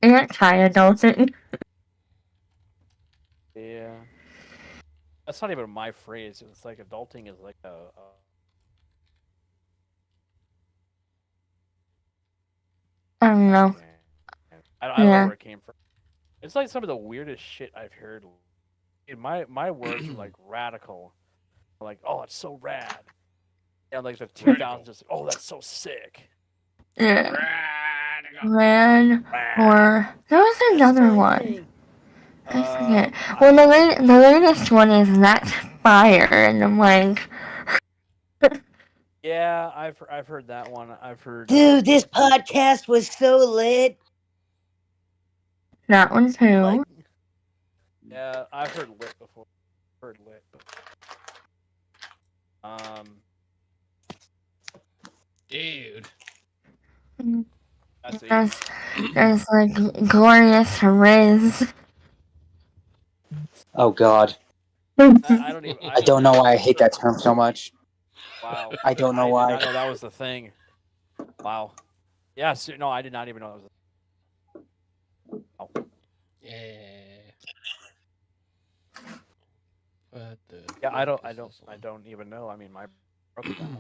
Anti-adulting. Yeah. That's not even my phrase. It's like adulting is like a I don't know. I don't know where it came from. It's like some of the weirdest shit I've heard. My words are like radical. Like, oh, it's so rad. And like the 2000s, just oh, that's so sick. Yeah. Rad. Or there was another one. I forget. Well, the latest one is That's Fire, and I'm like. Yeah, I've heard that one. I've heard. Dude, this podcast was so lit. That one too. Like, yeah, I've heard lit before. But dude. There's like Glorious Riz. Oh God. I don't know why I hate that term so much. Wow. I don't know why. I did not know that was the thing. Wow. Yeah, no, I did not even know that was a thing. Yeah. What the? Yeah, I don't even know. I mean, my broke it down.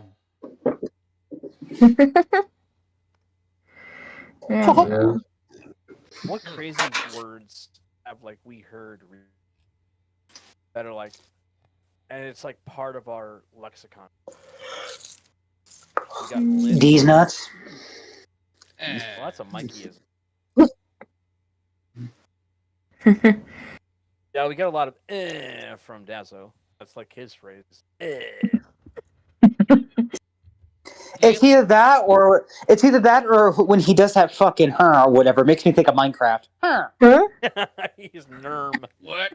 Yeah. What crazy words have like we heard that are like, and it's like part of our lexicon. These nuts. Well, that's a Mikeyism. Yeah, we get a lot of from Dazzo. That's like his phrase. It's either that or when he does that fucking or whatever. It makes me think of Minecraft. He's Nerm. What?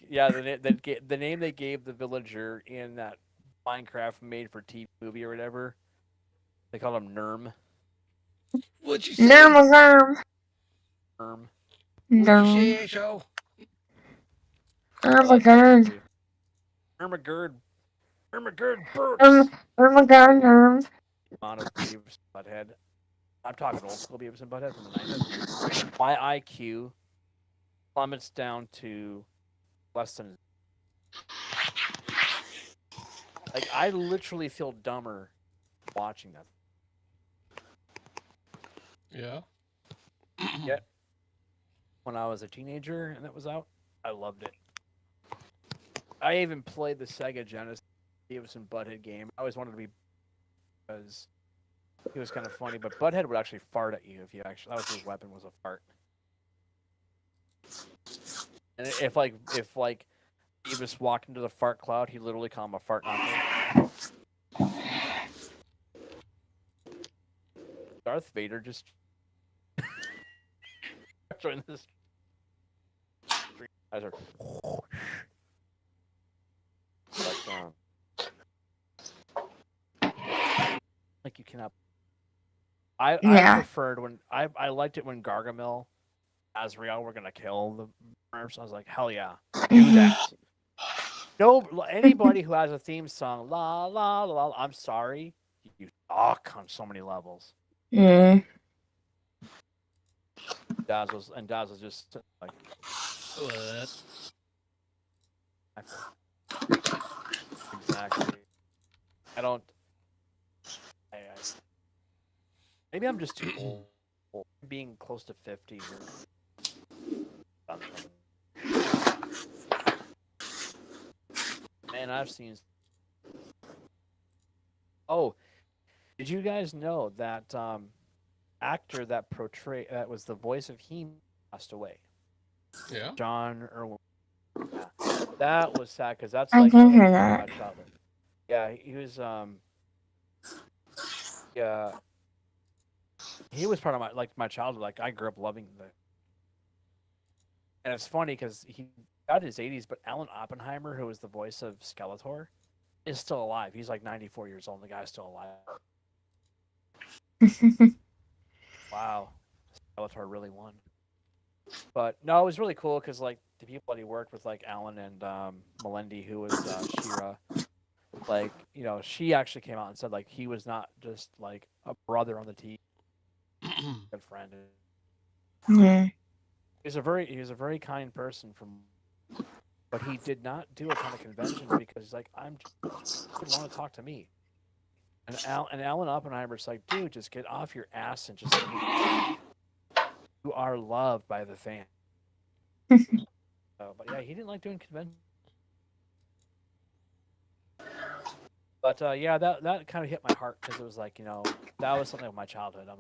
Yeah, the name they gave the villager in that Minecraft made for TV movie or whatever. They call him Nerm. What'd you say? Nerm. Nerm. What'd you say, Joe? Ermagerd. Ermagerd burps. Ermagerd Nerm. Amount of Beavis and Butthead. I'm talking old school Beavis and Butthead from the 90s. My IQ plummets down to less than. Like, I literally feel dumber watching that. Yeah. Yet, when I was a teenager and that was out, I loved it. I even played the Sega Genesis Beavis and Butthead game. I always wanted to be because he was kind of funny, but Butthead would actually fart at you if you actually. That was his weapon, was a fart. And if Beavis walked into the fart cloud, he'd literally call him a fart knocker. Darth Vader just joined this. Guys are like you cannot. I preferred when I liked it when Gargamel, Azrael were gonna kill the mercs. I was like, hell yeah, do that. No, anybody who has a theme song, la la la, I'm sorry, you suck on so many levels. Yeah. Dazz was just like, what? Exactly. I don't. Maybe I'm just too old. Being close to 50. Man, I've seen. Oh, did you guys know that actor that was the voice of He passed away? Yeah. John Irwin. Yeah. That was sad because that's I like did hear that. Yeah, he was yeah. He was part of my childhood. Like, I grew up loving and it's funny because he got his 80s, but Alan Oppenheimer, who was the voice of Skeletor, is still alive. He's like 94 years old. And the guy's still alive. Wow, Skeletor really won. But no, it was really cool because like the people that he worked with, like Alan and Melendi, who was She-Ra, like, you know, she actually came out and said like he was not just like a brother on the team, good friend. Yeah. He was a very kind person but he did not do a ton of conventions because he's like, he didn't want to talk to me. And Alan Oppenheimer's like, dude, just get off your ass and just you are loved by the fan. But yeah, he didn't like doing conventions. But yeah, that kind of hit my heart because it was like, you know, that was something of my childhood. I'm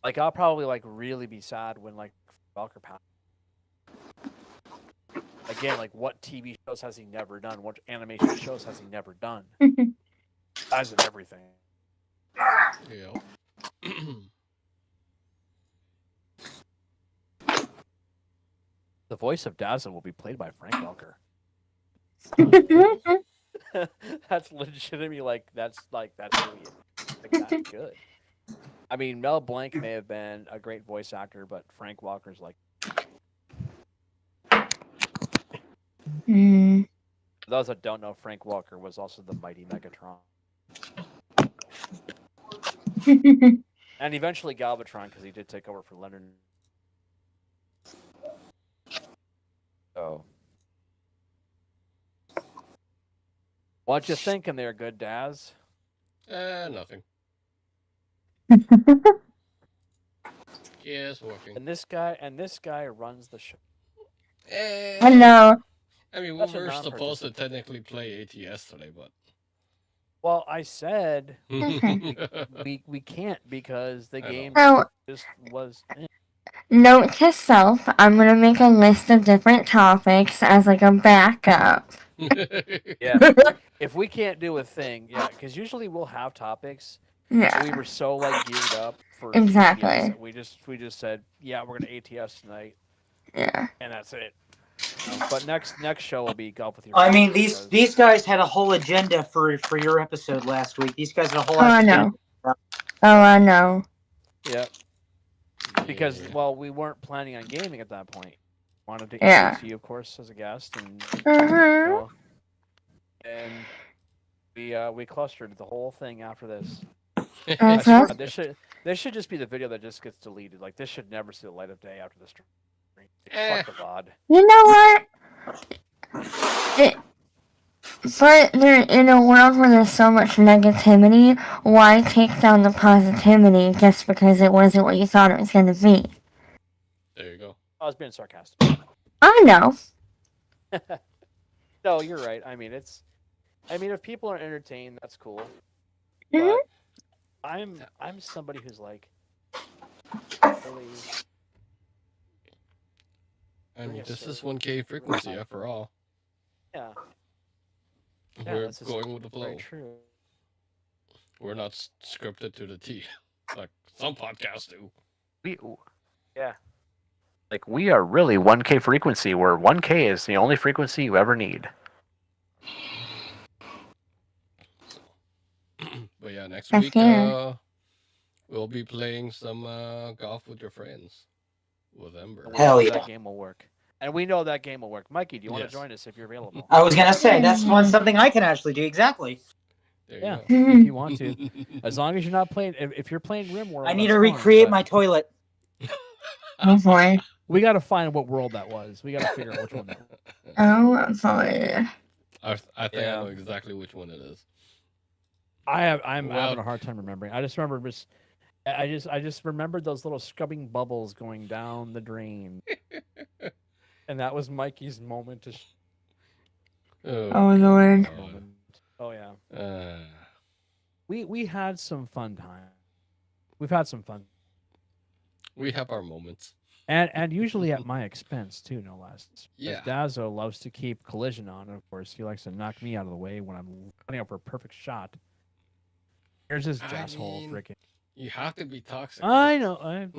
like I'll probably like really be sad when like Welker passed. Again, like what TV shows has he never done? What animation shows has he never done? As in everything. Yeah. The voice of Dazzo will be played by Frank Welker. That's legitimately like that's really like that good. I mean, Mel Blanc may have been a great voice actor, but Frank Welker's like. Mm. For those that don't know, Frank Welker was also the mighty Megatron. And eventually Galvatron, because he did take over for Leonard. So, what you thinking there, good Dazz? Nothing. Yes, working. And this guy runs the show. Hello. I mean, we were supposed to technically play ATS today, but. Well, I said we can't because the game just was. Note to self: I'm gonna make a list of different topics as like a backup. Yeah, if we can't do a thing, yeah, because usually we'll have topics. Yeah. We were so like geared up for exactly. ATS, we just said, yeah, we're gonna ATS tonight. Yeah. And that's it. But next show will be golf with your. I mean, these guys had a whole agenda for your episode last week. These guys had a whole. I know. I know. Yep. Because we weren't planning on gaming at that point. Wanted to introduce you, of course, as a guest, and we clustered the whole thing after this. I swear, this should just be the video that just gets deleted. Like, this should never see the light of day after the stream. Fuck the VOD. You know what? But in a world where there's so much negativity, why take down the positivity just because it wasn't what you thought it was going to be? There you go. I was being sarcastic. I know. No, you're right. I mean, if people are entertained, that's cool. Mm-hmm. But I'm somebody who's like really. I mean, this is 1K frequency after all. Yeah. We're going with the flow. Very true. We're not scripted to the T, like some podcasts do. Yeah. Like, we are really 1K frequency, where 1K is the only frequency you ever need. But yeah, next week we'll be playing some golf with your friends with Ember. Hell yeah. That game will work. And we know that game will work. Mikey, do you want to join us if you're available? I was gonna say that's something I can actually do exactly. Yeah, if you want to, as long as you're not playing. If you're playing RimWorld, I need to recreate my toilet. Oh boy. We got to find what world that was. We got to figure out which one that was. Oh boy. I think I know exactly which one it is. I'm having a hard time remembering. I just remember I just remembered those little scrubbing bubbles going down the drain. And that was Mikey's moment to Oh Lord. Oh yeah. We had some fun time. We've had some fun. We have our moments. And usually at my expense too, no less. Yeah. Dazzo loves to keep collision on, and of course he likes to knock me out of the way when I'm putting up for a perfect shot. Here's this asshole freaking. You have to be toxic. I know.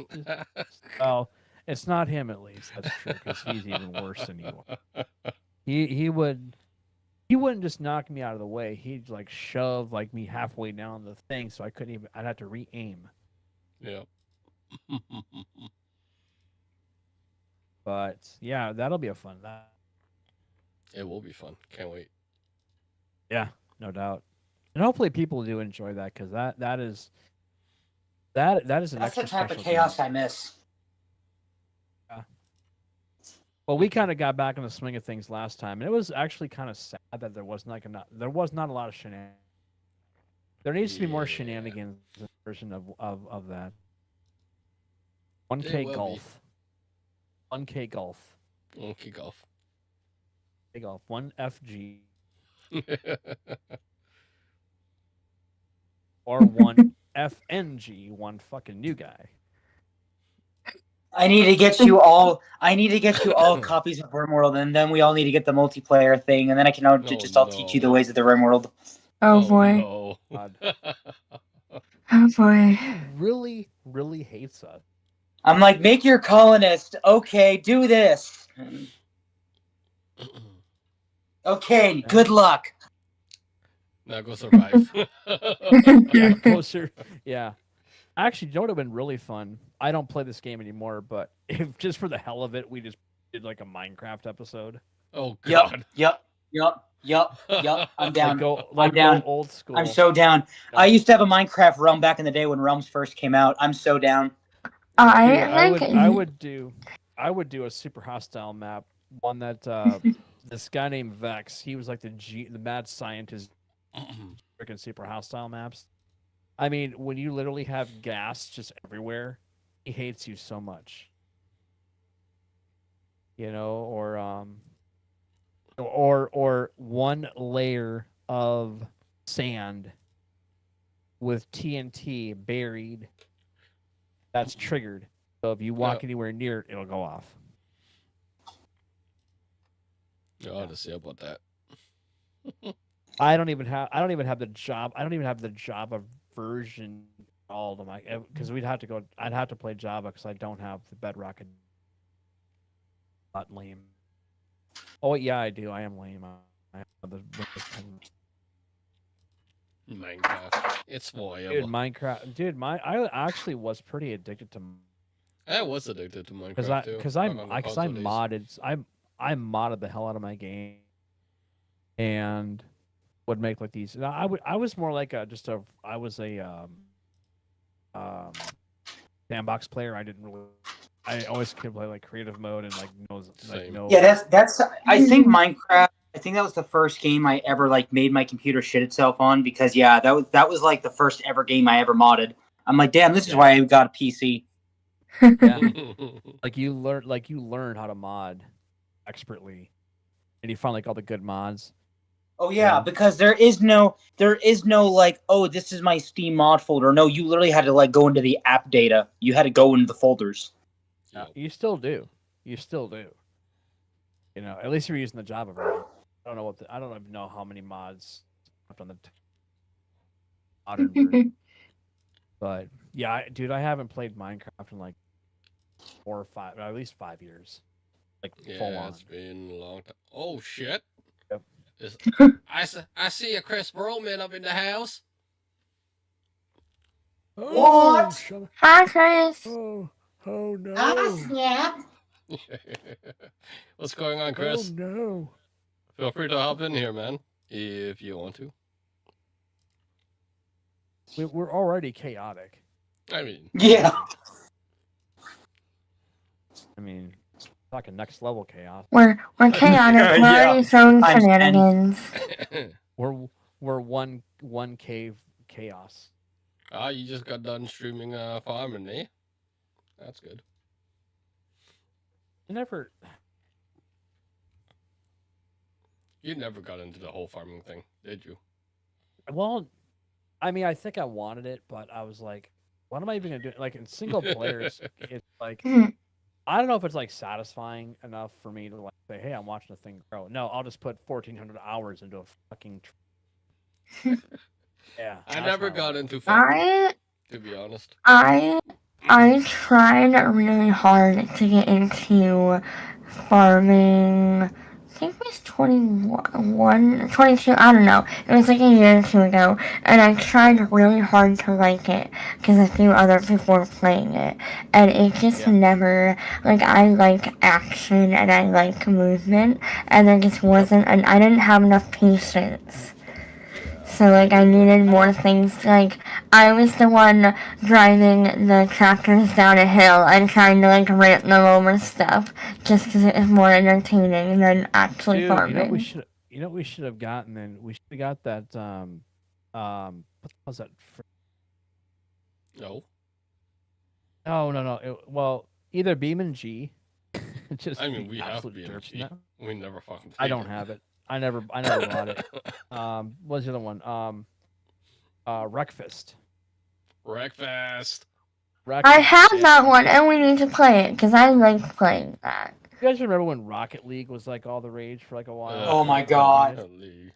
Well, it's not him at least. That's true, because he's even worse than you are. He wouldn't just knock me out of the way. He'd like shove like me halfway down the thing, so I couldn't even. I'd have to re-aim. Yeah. But yeah, that'll be a fun. It will be fun. Can't wait. Yeah, no doubt. And hopefully people do enjoy that, because that is an That's extra the type of special chaos game. I miss. Yeah. Well, we kind of got back in the swing of things last time, and it was actually kind of sad that there was not a lot of shenanigans. There needs to be more shenanigans in the version of that. 1K golf. 1K golf. 1K golf. 1K golf. 1FG. Or 1FNG. One fucking new guy. I need to get you all copies of RimWorld, and then we all need to get the multiplayer thing, and then I can I'll teach you the ways of the RimWorld. Oh boy. No. Oh boy. He really, really hates us. I'm like, make your colonist. Okay, do this. Okay, good luck. Now go survive. Yeah, closer. Yeah. Actually, you know what would have been really fun? I don't play this game anymore, but if just for the hell of it, we just did like a Minecraft episode. Oh god. Yep. I'm down. I'm down. Old school. I'm so down. Yeah. I used to have a Minecraft realm back in the day when realms first came out. I'm so down. I would do a super hostile map, one that this guy named Vex, he was like the mad scientist. Freaking super hostile maps. I mean, when you literally have gas just everywhere, he hates you so much. You know, or one layer of sand with TNT buried. That's triggered. So if you walk anywhere near it, it'll go off. You ought to see about that. I don't even have the Java version installed on my, because I'd have to play Java because I don't have the Bedrock and lame. Oh yeah, I do. I am lame. I have the Minecraft. It's forever. Dude, Minecraft. Dude, I actually was pretty addicted to. I was addicted to Minecraft too. Because I modded. I modded the hell out of my game, and would make like these. I was more like a sandbox player. I always could play like creative mode and like no. Yeah, that's. I think Minecraft. I think that was the first game I ever like made my computer shit itself on because that was like the first ever game I ever modded. I'm like, damn, this is why I got a PC. Yeah. like you learn how to mod expertly, and you find like all the good mods. Oh yeah, because there is no like, oh, this is my Steam mod folder. No, you literally had to like go into the app data. You had to go into the folders. You still do. You know, at least you're using the Java version. I don't even know how many mods on the modern version. But yeah, dude, I haven't played Minecraft in like 4 or 5, at least 5 years. Like full on. It's been a long time. Oh shit! Yep. I see a Chris Broman up in the house. What? Hi, Chris. Oh no! Ah, snap! What's going on, Chris? Oh no! Feel free to hop in here, man, if you want to. We're already chaotic. I mean, yeah. Talking next level chaos. We're chaotic. We're already throwing shenanigans. we're one cave chaos. You just got done streaming farming, eh? That's good. You never got into the whole farming thing, did you? Well, I think I wanted it, but I was like, what am I even gonna do? Like in single players, it's like I don't know if it's like satisfying enough for me to like say, hey, I'm watching a thing grow. No, I'll just put 1,400 hours into a fucking. Yeah, I never got into farming, to be honest. I tried really hard to get into farming. I think it was 21, 22, I don't know. It was like a year or two ago, and I tried really hard to like it because a few other people were playing it, and it just never, like, I like action and I like movement, and there just wasn't, and I didn't have enough patience. So, like, I needed more things. Like, I was the one driving the tractors down a hill and trying to, like, ramp them over stuff just because it was more entertaining than actually farming. You know what we should have gotten then? We should have got that, what was that? No. No. Well, either Beam and G. Just we have Beam and G. We never fucking I don't have it. I never bought it. What's the other one? Wreckfest. I have that one, and we need to play it because I like playing that. You guys remember when Rocket League was like all the rage for like a while? Oh my god! Rocket League.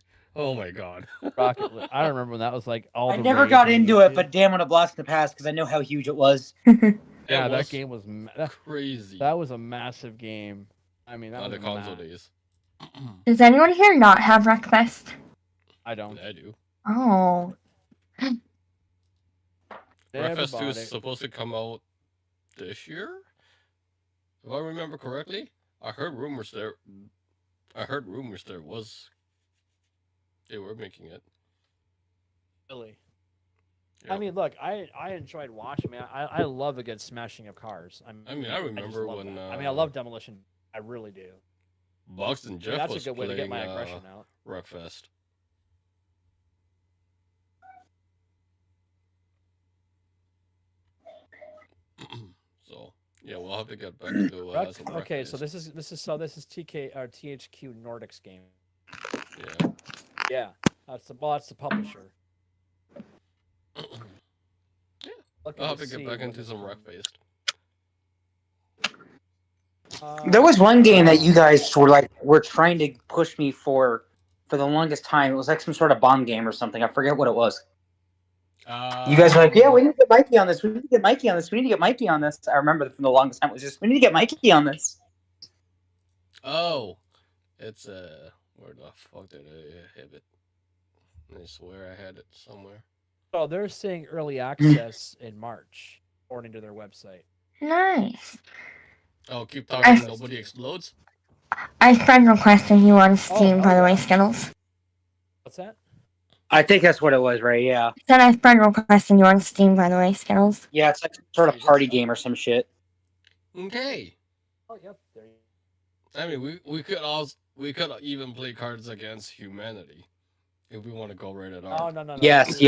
I remember when that was like all. I never got into it, but damn, what a blast in the past because I know how huge it was. Yeah, that game was crazy. That was a massive game. That on the console days. Does anyone here not have Wreckfest? I don't. I do. Oh. Wreckfest 2 is supposed to come out this year? If I remember correctly. I heard rumors there was they were making it. Really? Yep. Look, I enjoyed watching. I love a good smashing of cars. I remember when I love demolition. I really do. Box and Jeff was a good way to get my aggression out. Wreckfest. So yeah, we'll have to get back to some okay. Wreckfest. So this is TK or THQ Nordic's game. Yeah. Yeah, that's the publisher. Yeah. I'll have to get back into some Wreckfest. There was one game that you guys were trying to push me for the longest time. It was like some sort of bomb game or something. I forget what it was. You guys were like, yeah, we need to get Mikey on this. We need to get Mikey on this. We need to get Mikey on this. I remember from the longest time it was just, we need to get Mikey on this. Oh, It's where the fuck did I have it? I swear I had it somewhere. Oh, they're saying early access in March, according to their website. Nice. Oh, keep talking. Nobody explodes. I friend requested you on Steam, by the way, Skittles. What's that? I think that's what it was, right? Yeah. Then I friend requested you on Steam, by the way, Skittles. Yeah, it's like some sort of party game or some shit. Okay. Oh, yep. There you go. I mean, we could even play Cards Against Humanity if we want to go rated R. Oh, no. Yes.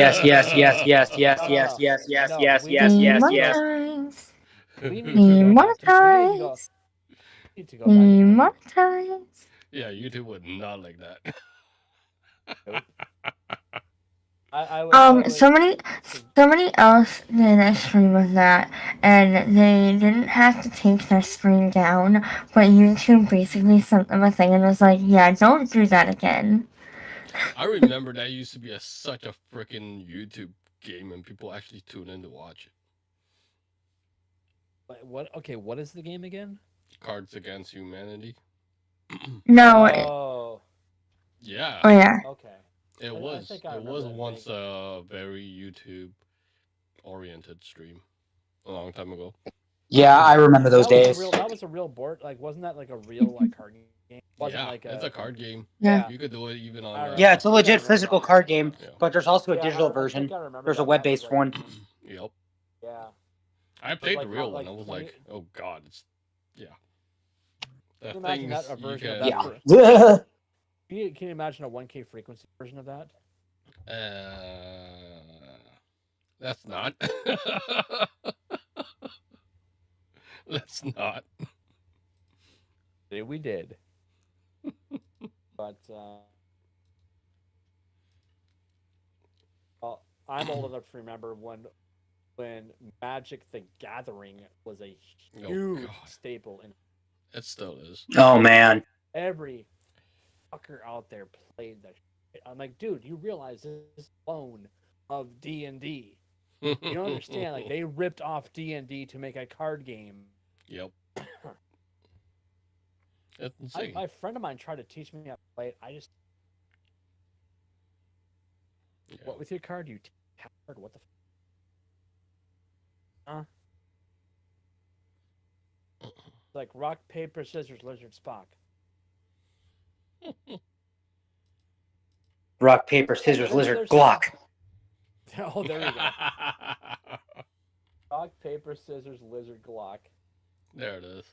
Demonetize. Demonetize. Yeah, YouTube would not like that. Somebody else did a stream of that, and they didn't have to take their screen down, but YouTube basically sent them a thing and was like, yeah, don't do that again. I remember that used to be such a freaking YouTube game, and people actually tune in to watch it. What? Okay, what is the game again? Cards Against Humanity. No. Oh. Yeah. Oh yeah. Okay. It was once a very YouTube-oriented stream a long time ago. Yeah, I remember those days. That was a real board. Like, wasn't that like a real card game? It's a card game. Yeah. You could do it even on. Yeah, it's a legit physical card game, but there's also a digital version. There's a web-based one. Yep. Yeah. I played the real one. I was like, oh god, it's Can you imagine that, a version of that? Yeah. Can you imagine a 1K frequency version of that? That's not. Let's not. We did. But I'm old enough to remember when Magic the Gathering was a huge staple in. It still is. Oh man. Every fucker out there played that shit. I'm like, dude, you realize this is clone of D&D. You don't understand. Like, they ripped off D&D to make a card game. Yep. That's insane. My friend of mine tried to teach me how to play it. I just... Yeah. What with your card? You tap card? What the Huh? It's like rock, paper, scissors, lizard, Spock. Rock, paper, scissors, lizard, Glock. Oh, there you go. Rock, paper, scissors, lizard, Glock. There it is.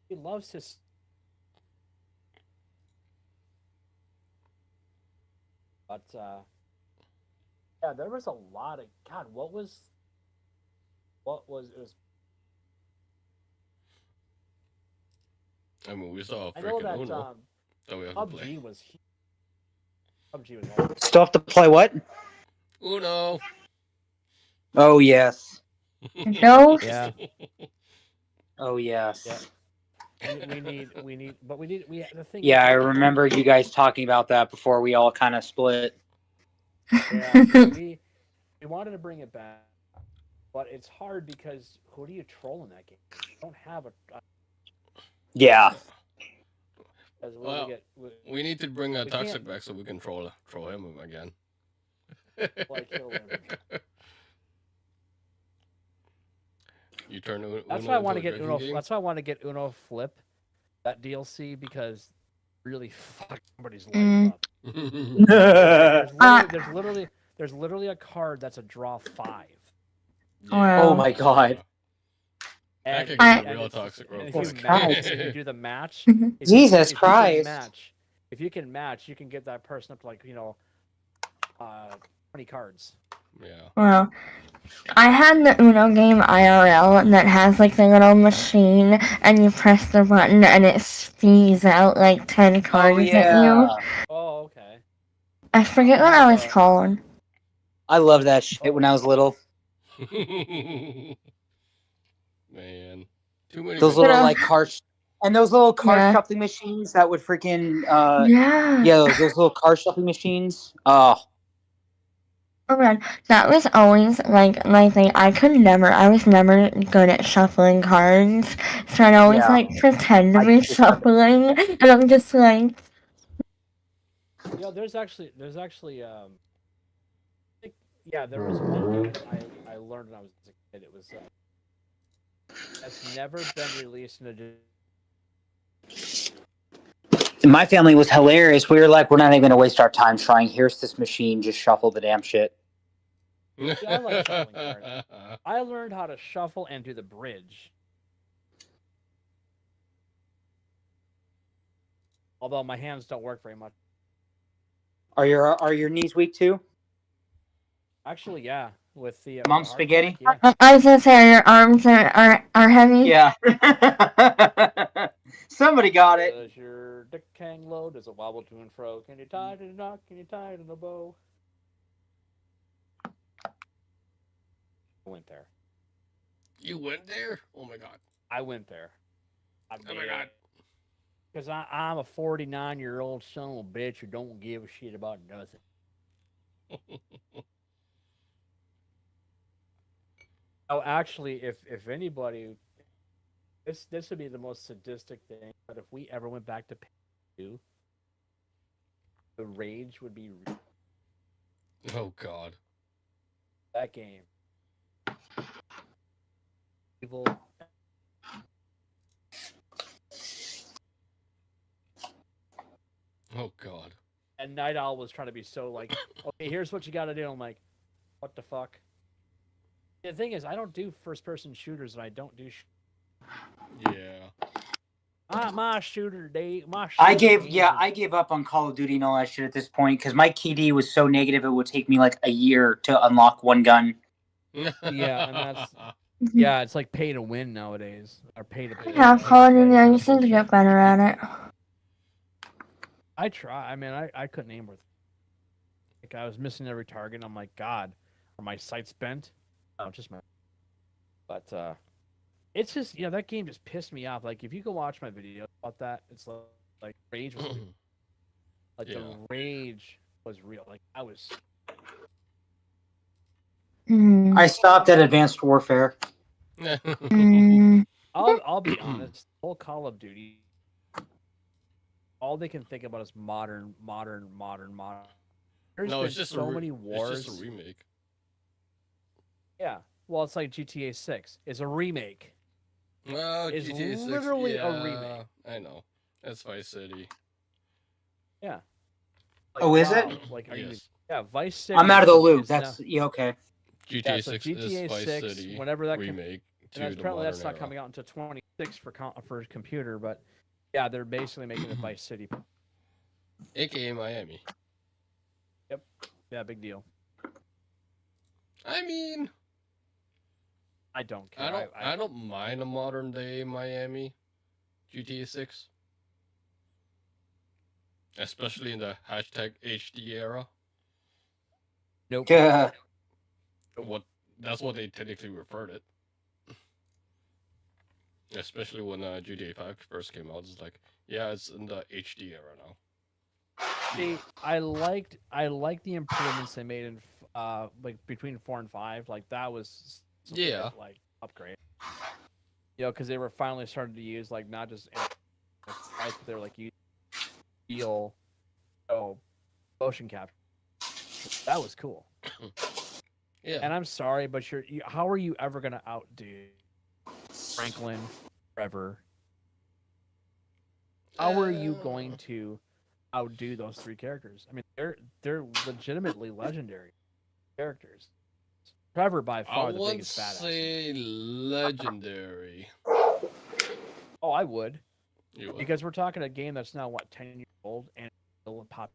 He loves his... But, yeah, there was a lot of... God, it was... I mean, we saw I know that Uno that we have to play. PUBG was Still have to play what? Uno. Oh yes. No. Yeah. Oh yes. Yeah. The thing. Yeah, I remember you guys talking about that before we all kind of split. Yeah, we wanted to bring it back, but it's hard because who do you troll in that game? You don't have a. Yeah. Well, we need to bring a Toxic back so we can troll him again. You turn Uno. That's why I want to get Uno. That's why I want to get Uno Flip, that DLC, because really fuck somebody's life up. There's literally a card that's a draw 5. Yeah. Oh my god. And real toxic if you do the match, Jesus Christ. If you can match, you can get that person up to 20 cards. Yeah. Well, I had the Uno game IRL that has the little machine, and you press the button and it speeds out 10 cards at you. Oh, okay. I forget what I was called. I loved that shit when I was little. Man, too many. Those little card and those little card shuffling machines that would freaking those little card shuffling machines. Oh, Oh man, that was always like my thing. I was never good at shuffling cards, so I'd always Yeah. like pretend to I be used to suck. shuffling, and I'm just like, Yeah, there's actually there was one game I learned when I was a kid. It was that's never been released in a My family was hilarious. We were like, we're not even going to waste our time trying. Here's this machine. Just shuffle the damn shit. Yeah, I like shuffling cards. I learned how to shuffle and do the bridge. Although my hands don't work very much. Are your knees weak too? Actually, yeah. With the Mom heart spaghetti? attack, yeah. I was gonna say your arms are heavy. Yeah. Somebody got it. Does your dick hang low? Does it wobble to and fro? Can you tie it in a knot? Can you tie it in a bow? I went there. You went there? Oh my god. I went there. Oh my god. Because I'm a 49-year-old son of a bitch who don't give a shit about nothing. Oh, actually, if anybody, this would be the most sadistic thing. But if we ever went back to Pay-2, the rage would be. Oh god. That game. Evil. Oh god. And Night Owl was trying to be so like, okay, here's what you got to do. I'm like, what the fuck? The thing is, I don't do first-person shooters, and I don't do. Yeah. My shooter day. I gave up on Call of Duty and all that shit at this point because my KD was so negative it would take me like a year to unlock one gun. Yeah, and that's yeah, it's like pay to win nowadays, or pay to play. Yeah, Call of Duty. I just need to get better at it. I try. I mean, I couldn't aim worth. Like I was missing every target. And I'm like, God, are my sights bent? No, just my. But it's just that game just pissed me off. Like if you go watch my video about that, it's like rage was real. Like the rage was real. Like I was. I stopped at Advanced Warfare. I'll be honest. The whole Call of Duty. All they can think about is modern. There's no, been it's just so many wars. It's just a remake. Yeah, well, it's like GTA 6. It's a remake. Well, it's GTA 6, literally a remake. I know. That's Vice City. Yeah. Like, is it? Like, are you? Yeah, Vice City. I'm out of the loop. That's okay. GTA 6 GTA is Vice 6, City whenever that remake. And apparently that's not coming out until 26 for computer, but yeah, they're basically making it Vice City. AKA Miami. Yep. Yeah, big deal. I mean, I don't care. I don't mind a modern day Miami GTA 6. Especially in the hashtag HD era. Nope. Yeah. That's what they technically referred it. Especially when GTA 5 first came out, it's like, yeah, it's in the HD era now. See, I liked the improvements they made in like between 4 and 5. Like that was like upgrade. Because they were finally starting to use like not just but they were like using real motion capture. That was cool. Yeah. And I'm sorry, but how are you ever gonna outdo Franklin, Trevor? How are you going to outdo those three characters? I mean, they're legitimately legendary characters. Trevor by far the biggest badass. I would say legendary. Oh, I would. You would. Because we're talking a game that's now 10 years old and still pop.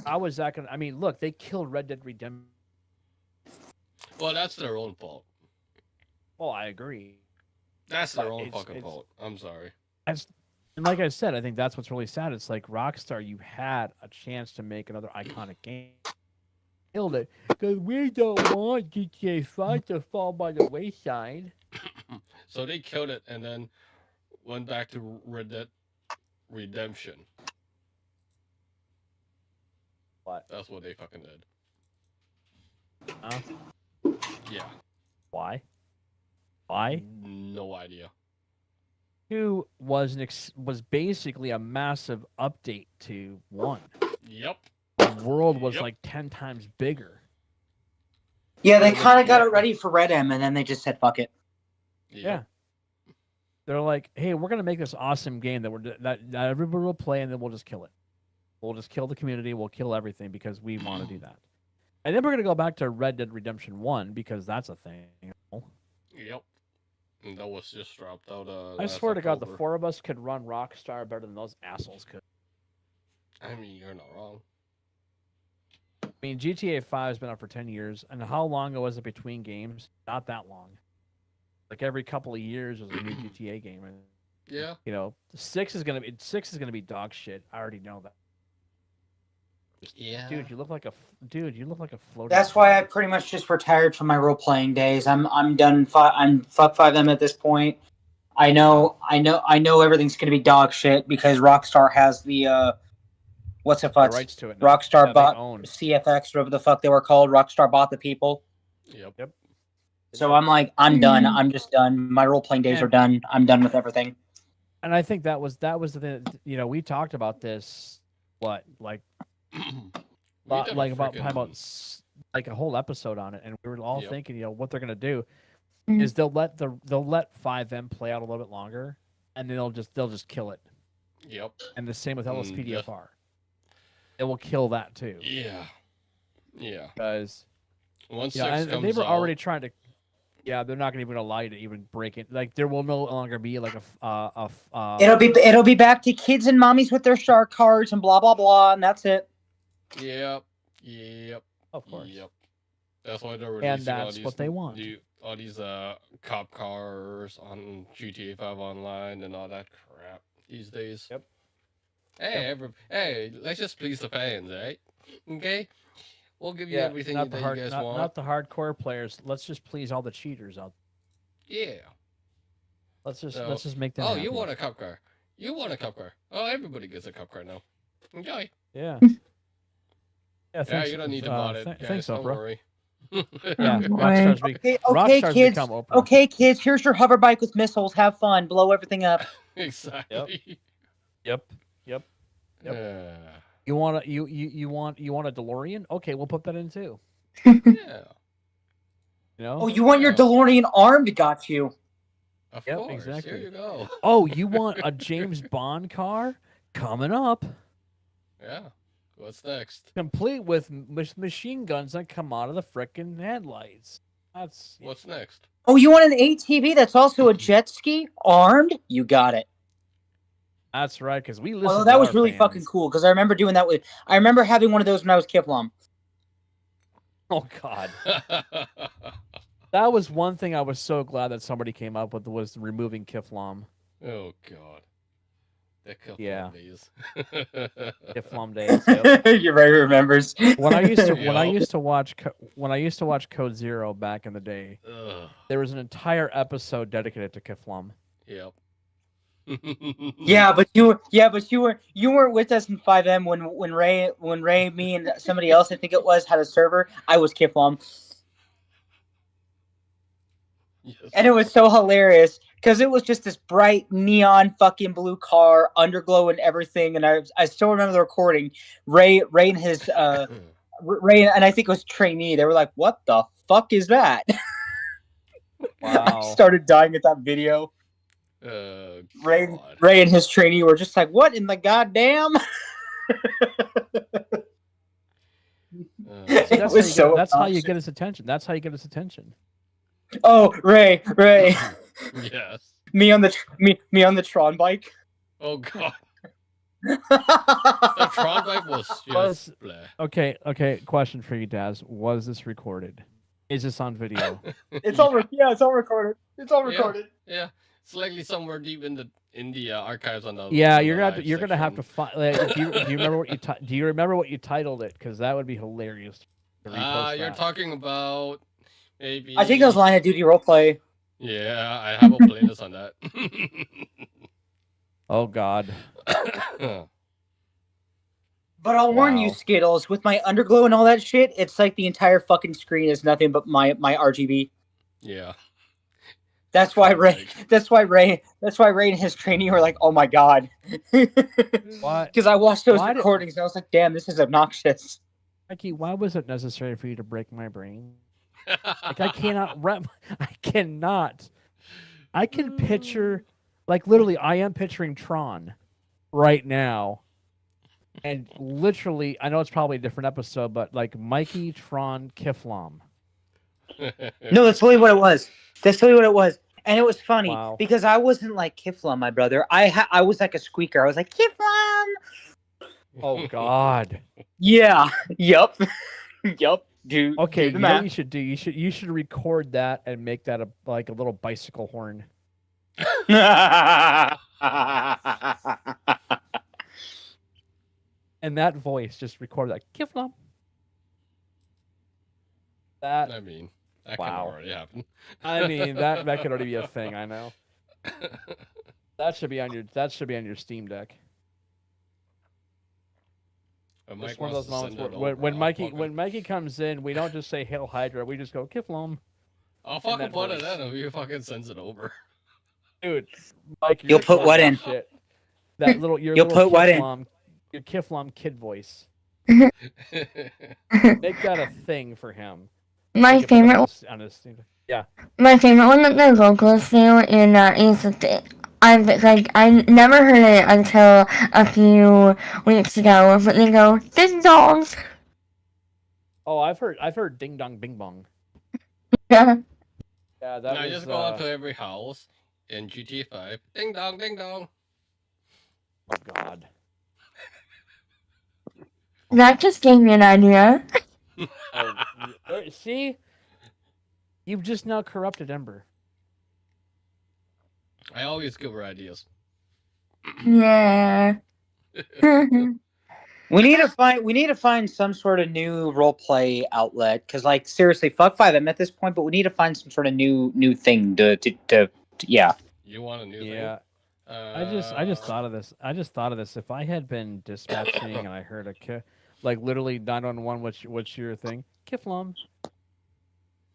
How is that gonna? I mean, look, they killed Red Dead Redemption. Well, that's their own fault. Well, I agree. That's their own fucking fault. I'm sorry. And like I said, I think that's what's really sad. It's like Rockstar, you had a chance to make another iconic game. Killed it. Because we don't want GTA 5 to fall by the wayside. So they killed it and then went back to Red Dead Redemption. What? That's what they fucking did. Yeah. Why? Why? No idea. 2 was basically a massive update to 1. Yep. The world was like 10 times bigger. Yeah, they kind of got it ready for Red M, and then they just said, "Fuck it." Yeah. They're like, "Hey, we're gonna make this awesome game that everybody will play, and then we'll just kill it. We'll just kill the community. We'll kill everything because we want to do that." And then we're gonna go back to Red Dead Redemption 1 because that's a thing. Yep. And that was just dropped out. I swear to God, the 4 of us could run Rockstar better than those assholes could. I mean, you're not wrong. I mean, GTA 5 has been out for 10 years, and how long was it between games? Not that long. Like every couple of years, there's a new GTA game, and Yeah. 6 is gonna be dog shit. I already know that. Yeah. Dude, you look like a floating. That's why I pretty much just retired from my role playing days. I'm done. I'm fuck 5M at this point. I know everything's gonna be dog shit because Rockstar has the what's the fuck? rights to it now. Rockstar bought CFX, whatever the fuck they were called. Rockstar bought the people. Yep. So I'm like, I'm done. I'm just done. My role playing days are done. I'm done with everything. And I think that was the thing. We talked about this. What like about a whole episode on it, and we were all thinking, what they're gonna do is they'll let 5M play out a little bit longer, and they'll just kill it. Yep. And the same with LSPDFR. It will kill that too. Yeah. Yeah. Because once and they were already trying to. Yeah, they're not even gonna allow you to even break it. Like there will no longer be like It'll be back to kids and mommies with their shark cards and blah blah blah, and that's it. Yep. Of course. Yep. That's why they're and releasing that's what they want. all these cop cars on GTA 5 Online and all that crap these days. Yep. Hey, let's just please the fans, right? Okay. We'll give you everything that you guys want. Not the hardcore players. Let's just please all the cheaters out there. Yeah. Let's just make them. You want a cop car? You want a cop car? Oh, everybody gets a cop car now. Enjoy. Yeah. Yeah, you don't need to mod it. Thanks, don't bro. worry. Yeah, Rockstar's become open. Okay, kids. Here's your hover bike with missiles. Have fun. Blow everything up. Exactly. Yep. You want a DeLorean? Okay, we'll put that in too. Yeah. Oh, you want your DeLorean armed? Got you. Of course. Exactly. Here you go. Oh, you want a James Bond car? Coming up. Yeah. What's next? Complete with machine guns that come out of the frickin' headlights. What's next? Oh, you want an ATV that's also a jet ski? Armed? You got it. That's right, because we listened. Oh, that was really fucking cool. Because I remember doing that with. I remember having one of those when I was Kiflom. Oh God. That was one thing I was so glad that somebody came up with was removing Kiflom. Oh God. The Kiflom days. Kiflom days. Yep. Your Ray remembers. When I used to watch Code Zero back in the day, there was an entire episode dedicated to Kiflom. Yep. Yeah, but you weren't with us in 5M when Ray, me, and somebody else, I think it was, had a server. I was Kiflom. Yes. And it was so hilarious because it was just this bright neon fucking blue car, underglow and everything. And I still remember the recording. Ray and his Ray and I think it was trainee. They were like, "What the fuck is that?" Wow. I started dying at that video. Ray and his trainee were just like, "What in the goddamn?" That's how you get his attention. That's how you get his attention. Oh, Ray. Yes. Me on the Tron bike. Oh God. The Tron bike was just okay. Question for you, Dazz. Was this recorded? Is this on video? It's all recorded. It's all recorded. Yeah. It's likely somewhere deep in the archives on the. Yeah, you're gonna have to find. Do you remember what you titled it? Because that would be hilarious. You're talking about maybe. I think it was Line of Duty roleplay. Yeah, I have a playlist on that. Oh God. But I'll warn you, Skittles, with my underglow and all that shit, it's like the entire fucking screen is nothing but my RGB. Yeah. That's why Ray and his trainee were like, "Oh my god," because I watched those recordings and I was like, "Damn, this is obnoxious." Mikey, why was it necessary for you to break my brain? Like I cannot. I can picture, like literally, I am picturing Tron right now, and literally, I know it's probably a different episode, but like Mikey, Tron, Kiflam. No, that's totally what it was. And it was funny because I wasn't like Kiflam, my brother. I was like a squeaker. I was like Kiflam. Oh God. Yeah. Yup. Dude. Okay. You know what you should do? You should record that and make that a little bicycle horn. And that voice, just record that. Kiflam. That. I mean, that can already happen. I mean, that could already be a thing. I know. That should be on your Steam Deck. It's one of those moments where when Mikey comes in, we don't just say Hail Hydra, we just go Kiflam. I'll fucking put it in if he fucking sends it over. Dude, Mike, you'll put what in? Shit. That little you'll put what in? Your Kiflam kid voice. Make that a thing for him. My favorite on his Steam Deck. Yeah. My favorite one that the vocalists do in is I never heard it until a few weeks ago, but they go ding dong. Oh, I've heard ding dong bing bong. Yeah. Yeah, that I was, just go up to every house in GTA 5. Ding dong, ding dong. Oh God. That just gave me an idea. See? You've just now corrupted Ember. I always give her ideas. Yeah. We need to find some sort of new roleplay outlet because, like, seriously, fuck 5M at this point. But we need to find some sort of new thing to yeah. You want a new thing? Yeah. I just thought of this. If I had been dispatching and I heard like literally 911, what's your thing? Kiflam.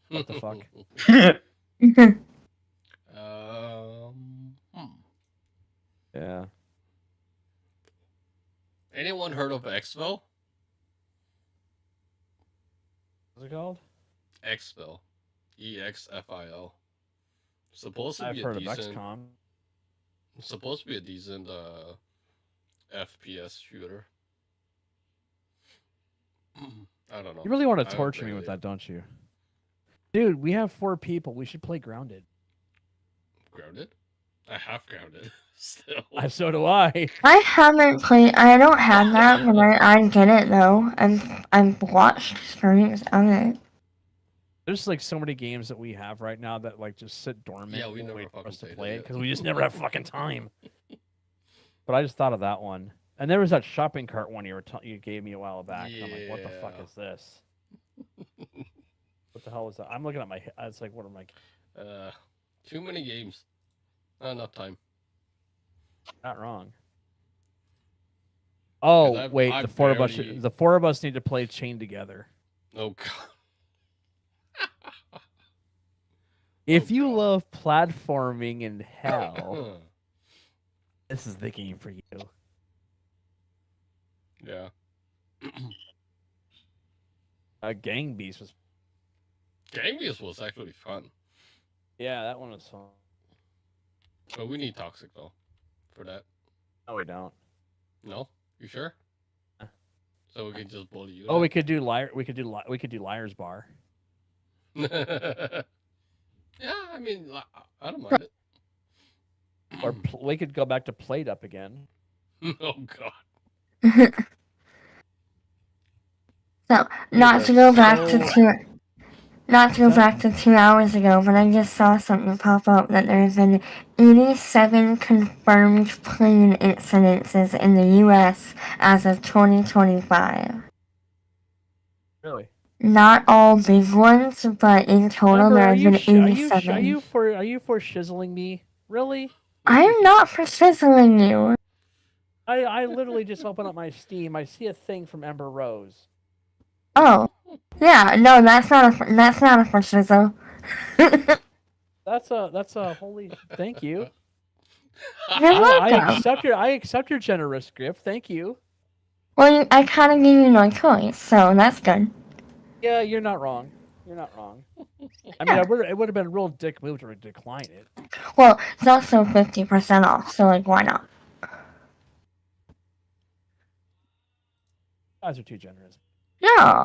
What the fuck? Yeah. Anyone heard of Exfil? What's it called? Exfil. EXFIL. Supposed to I've be heard a decent. Of XCOM. Supposed to be a decent FPS shooter. I don't know. You really want to torture me with that, don't you? Dude, we have 4 people. We should play Grounded. Grounded? I have Grounded. Still. So do I. I haven't played. I don't have that, but I get it though. I've watched streams of it. There's like so many games that we have right now that like just sit dormant. Yeah, we never wait for us to fucking play played it it. because we just never have fucking time. But I just thought of that one, and there was that shopping cart one you gave me a while back. And I'm like, what the fuck is this? What the hell is that? I'm looking at my. It's like, what am I? Too many games. Not enough time. Not wrong. Oh wait, the four of us need to play Chain Together. Oh God. If you love platforming in hell, this is the game for you. Yeah. Gang Beast was. Gang Beast was actually fun. Yeah, that one was fun. But we need Toxic though, for that. No, we don't. No, you sure? So we can just bully you. Oh, we could do Liar's Bar. Yeah, I mean, I don't mind it. Or we could go back to Played Up again. Oh God. So not to go back to 2 hours ago, but I just saw something pop up that there's been 87 confirmed plane incidences in the U.S. as of 2025. Really? Not all big ones, but in total there have been 87. Are you for shizzling me? Really? I am not for sizzling you. I literally just open up my Steam. I see a thing from Ember Rose. Oh, yeah. No, that's not a Frizzle. That's a holy. Thank you. You're I welcome. accept your generous gift. Thank you. Well, I kind of gave you no choice, so that's good. Yeah, you're not wrong. You're not wrong. I mean, it would have been a real dick move to decline it. Well, it's also 50% off, so like, why not? You guys are too generous. Yeah.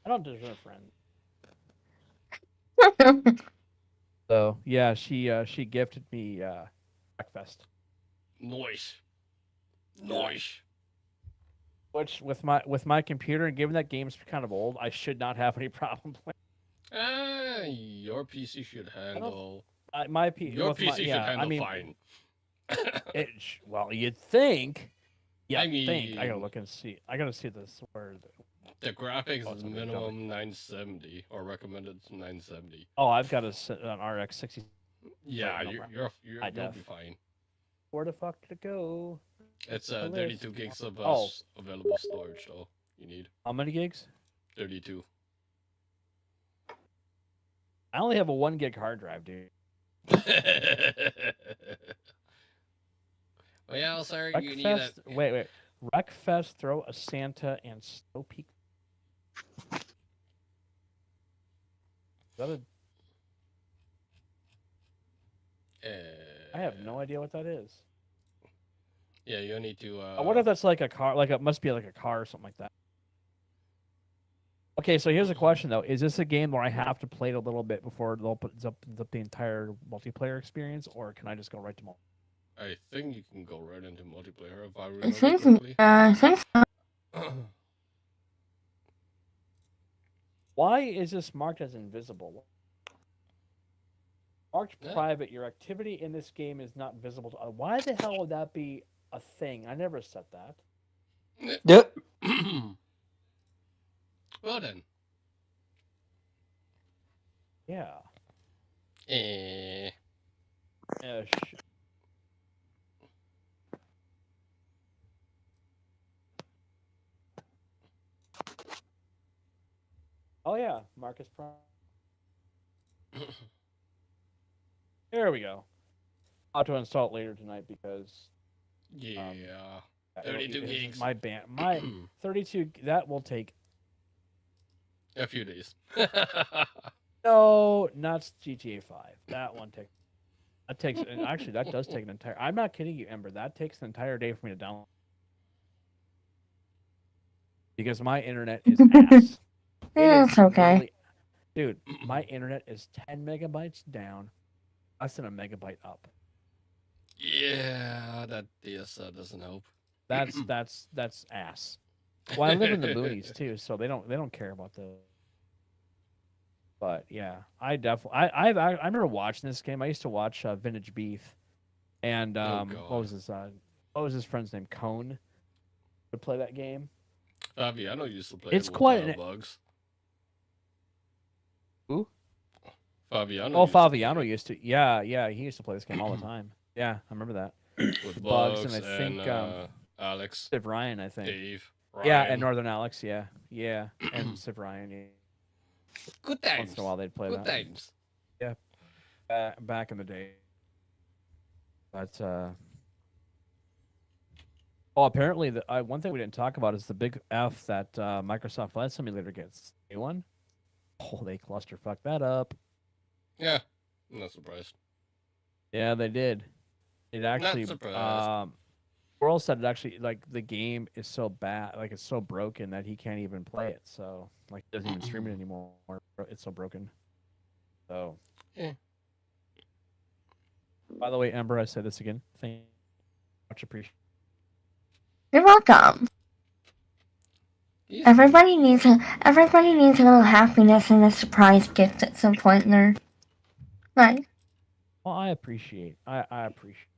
I don't deserve friends. So yeah, she gifted me breakfast. Nice. Which with my computer and given that game's kind of old, I should not have any problem playing. Your PC should handle. Your PC should handle fine. Well, you'd think. Yeah, I mean, I gotta look and see. I gotta see this word. The graphics is minimum 970 or recommended 970. Oh, I've got an RX 60. Yeah, you'll be fine. Where the fuck to go? It's 32 gigs of available storage, though. You need. How many gigs? 32. I only have a 1 gig hard drive, dude. Well, sir, you need a... Wait. Wreckfest, Throw a Santa, and Snow Peak. Is that I have no idea what that is. Yeah, you need to. I wonder if that's like a car. Like it must be like a car or something like that. Okay, so here's a question though: is this a game where I have to play it a little bit before it opens up the entire multiplayer experience, or can I just go right to multiplayer? I think you can go right into multiplayer if I remember correctly. I think so. Why is this marked as invisible? Marked private. Your activity in this game is not visible to others. Why the hell would that be a thing? I never said that. Yep. Well then. Yeah. Oh yeah, Marcus Prime. There we go. I'll have to install it later tonight because 32 gigs. My 32. That will take a few days. No, not GTA 5. That one takes. That takes actually that does take an entire. I'm not kidding you, Ember. That takes an entire day for me to download because my internet is ass. It's okay. Dude, my internet is 10 megabytes down, less than a megabyte up. Yeah, that doesn't help. That's ass. Well, I live in the boonies too, so they don't care about the. But yeah, I definitely I remember watching this game. I used to watch Vintage Beef, and what was his friend's name? Cone would play that game. Fabiano used to play. It's quite bugs. Who? Fabiano. Oh, Fabiano used to. Yeah, he used to play this game all the time. Yeah, I remember that. With bugs and I think Alex, Civ Ryan, I think. Dave. Ryan. Yeah, and Northern Alex. Yeah, and Civ Ryan. Yeah. Good times. Once in a while they'd play Good that. times. Yeah, back in the day. But apparently the one thing we didn't talk about is the big F that Microsoft Flight Simulator gets. New one. Oh, they clusterfucked that up. Yeah, I'm not surprised. Yeah, they did. It actually. Not surprised. World said it actually like the game is so bad, like it's so broken that he can't even play it. So like he doesn't even stream it anymore. It's so broken. So. Yeah. By the way, Amber, I said this again. Thank you. Much appreciated. You're welcome. Everybody needs a little happiness and a surprise gift at some point in their life. Well, I appreciate. I appreciate.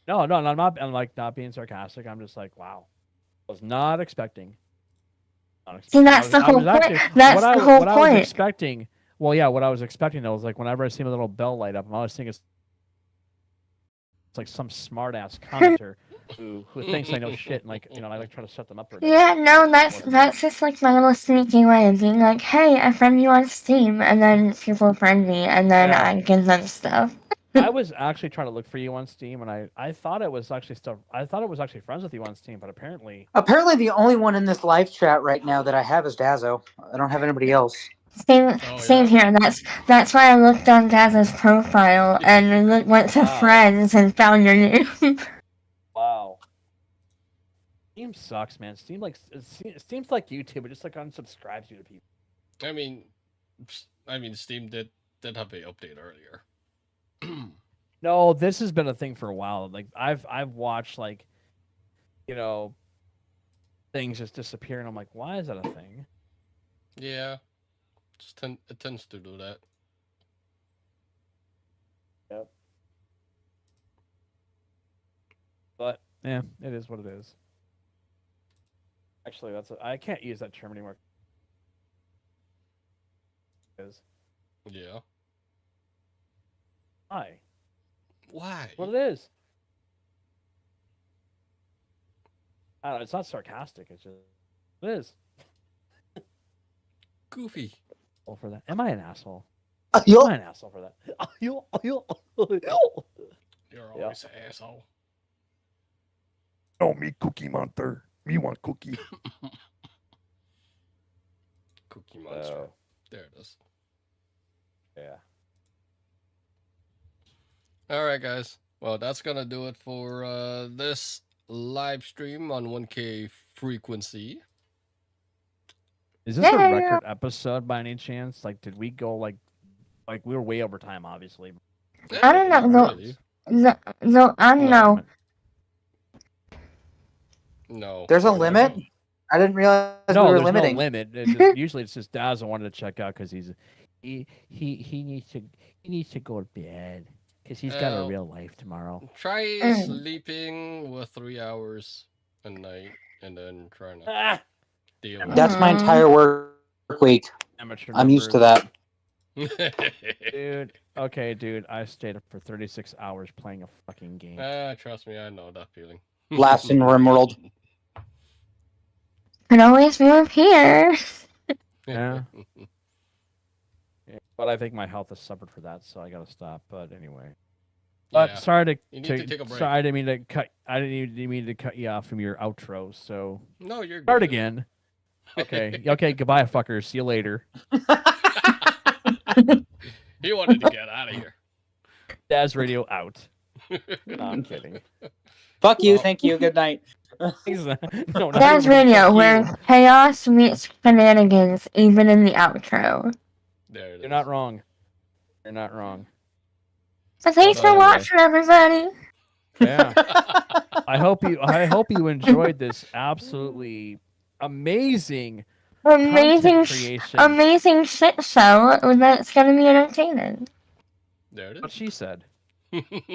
No, I'm not. I'm like not being sarcastic. I'm just like, wow, I was not expecting. See, that's the whole point. That's the whole point. I was expecting. Well, yeah, what I was expecting though was like whenever I see a little bell light up, I'm always thinking it's like some smart ass commenter who thinks I know shit, and like I like try to set them up. Yeah, no, that's just like my little sneaky way of being like, hey, I friend you on Steam, and then people friend me, and then I give them stuff. I was actually trying to look for you on Steam, and I thought it was actually friends with you on Steam, but apparently the only one in this live chat right now that I have is Dazzo. I don't have anybody else. Same here. That's why I looked on Dazz's profile and went to friends and found your name. Wow. Steam sucks, man. Steam seems like YouTube, it just like unsubscribes you to people. I mean, Steam did have an update earlier. No, this has been a thing for a while. Like I've watched like, things just disappear, and I'm like, why is that a thing? Yeah, it tends to do that. Yep. But yeah, it is what it is. Actually, I can't use that term anymore. Yeah. Why? Why? What it is? I don't know. It's not sarcastic. It's just it is. Goofy. Oh, for that. Am I an asshole? Yup. Am I an asshole for that? You're always an asshole. Oh, me Cookie Monster. Me want cookie. Cookie Monster. There it is. Yeah. All right, guys. Well, that's gonna do it for this live stream on 1K frequency. Is this a record episode by any chance? Like, did we go like we were way over time, obviously. I don't know. No, I don't know. No. There's a limit? I didn't realize we were limiting. No limit. Usually it's just Dazz wanted to check out because he needs to go to bed because he's got a real life tomorrow. Try sleeping with 3 hours a night and then trying to deal with That's my entire work week. I'm used to that. Dude, I stayed up for 36 hours playing a fucking game. Trust me, I know that feeling. Laughs in RimWorld. Can always move here. Yeah. But I think my health has suffered for that, so I gotta stop. But anyway. But Yeah. sorry to You need to take a break. sorry, I didn't mean to cut you off from your outro. So No, you're good. start again. Okay. Okay, goodbye, fuckers. See you later. He wanted to get out of here. Dazz Radio out. No, I'm kidding. Fuck you, thank you, good night. No, Dazz Radio, where chaos meets shenanigans, even in the outro. There it is. You're not wrong. You're not wrong. But thanks for watching, everybody. Yeah. I hope you enjoyed this absolutely amazing content creation. Amazing shit show that's gonna be entertaining. There it is. What she said.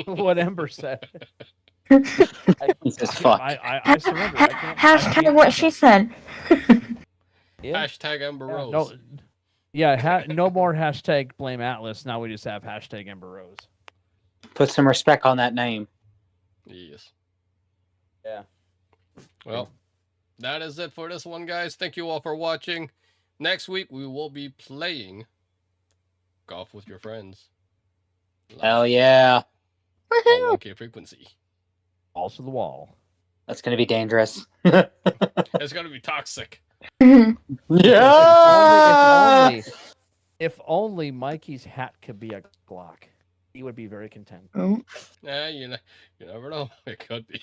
What Ember said. Jesus fuck. I surrender. Hashtag what she said. Yeah. Hashtag Ember Rose. No, yeah, no more hashtag blame Atlas. Now we just have hashtag Ember Rose. Put some respect on that name. Yes. Yeah. Well, that is it for this one, guys. Thank you all for watching. Next week, we will be playing Golf with Your Friends. Hell yeah. On 1K frequency. Balls to the wall. That's going to be dangerous. It's going to be toxic. Yeah. If only Mikey's hat could be a Glock, he would be very content. You never know. It could be.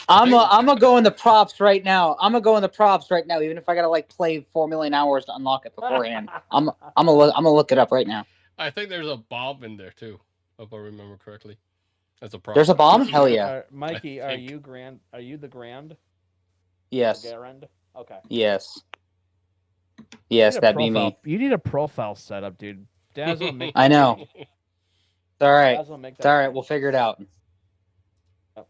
I'm gonna go in the props right now. Even if I gotta like play 4 million hours to unlock it beforehand. I'm gonna look it up right now. I think there's a bomb in there too, if I remember correctly. That's a prop. There's a bomb? Hell yeah. Mikey, are you the Grand? Yes. Garand? Okay. Yes. Yes, that'd be me. You need a profile setup, dude. Dazz will make I know. It's all right. Dazz will make It's all right. We'll figure it out. All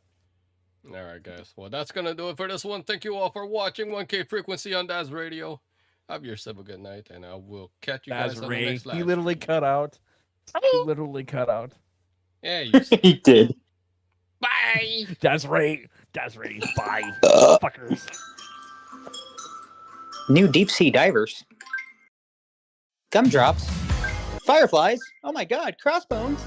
right, guys. Well, that's going to do it for this one. Thank you all for watching 1K Frequency on Dazz Radio. Have yourself a good night, and I will catch you guys on the next live. He literally cut out. He literally cut out. Yeah, you He did. Bye. That's right. Bye, fuckers. New deep sea divers. Gumdrops. Fireflies. Oh my god, crossbones.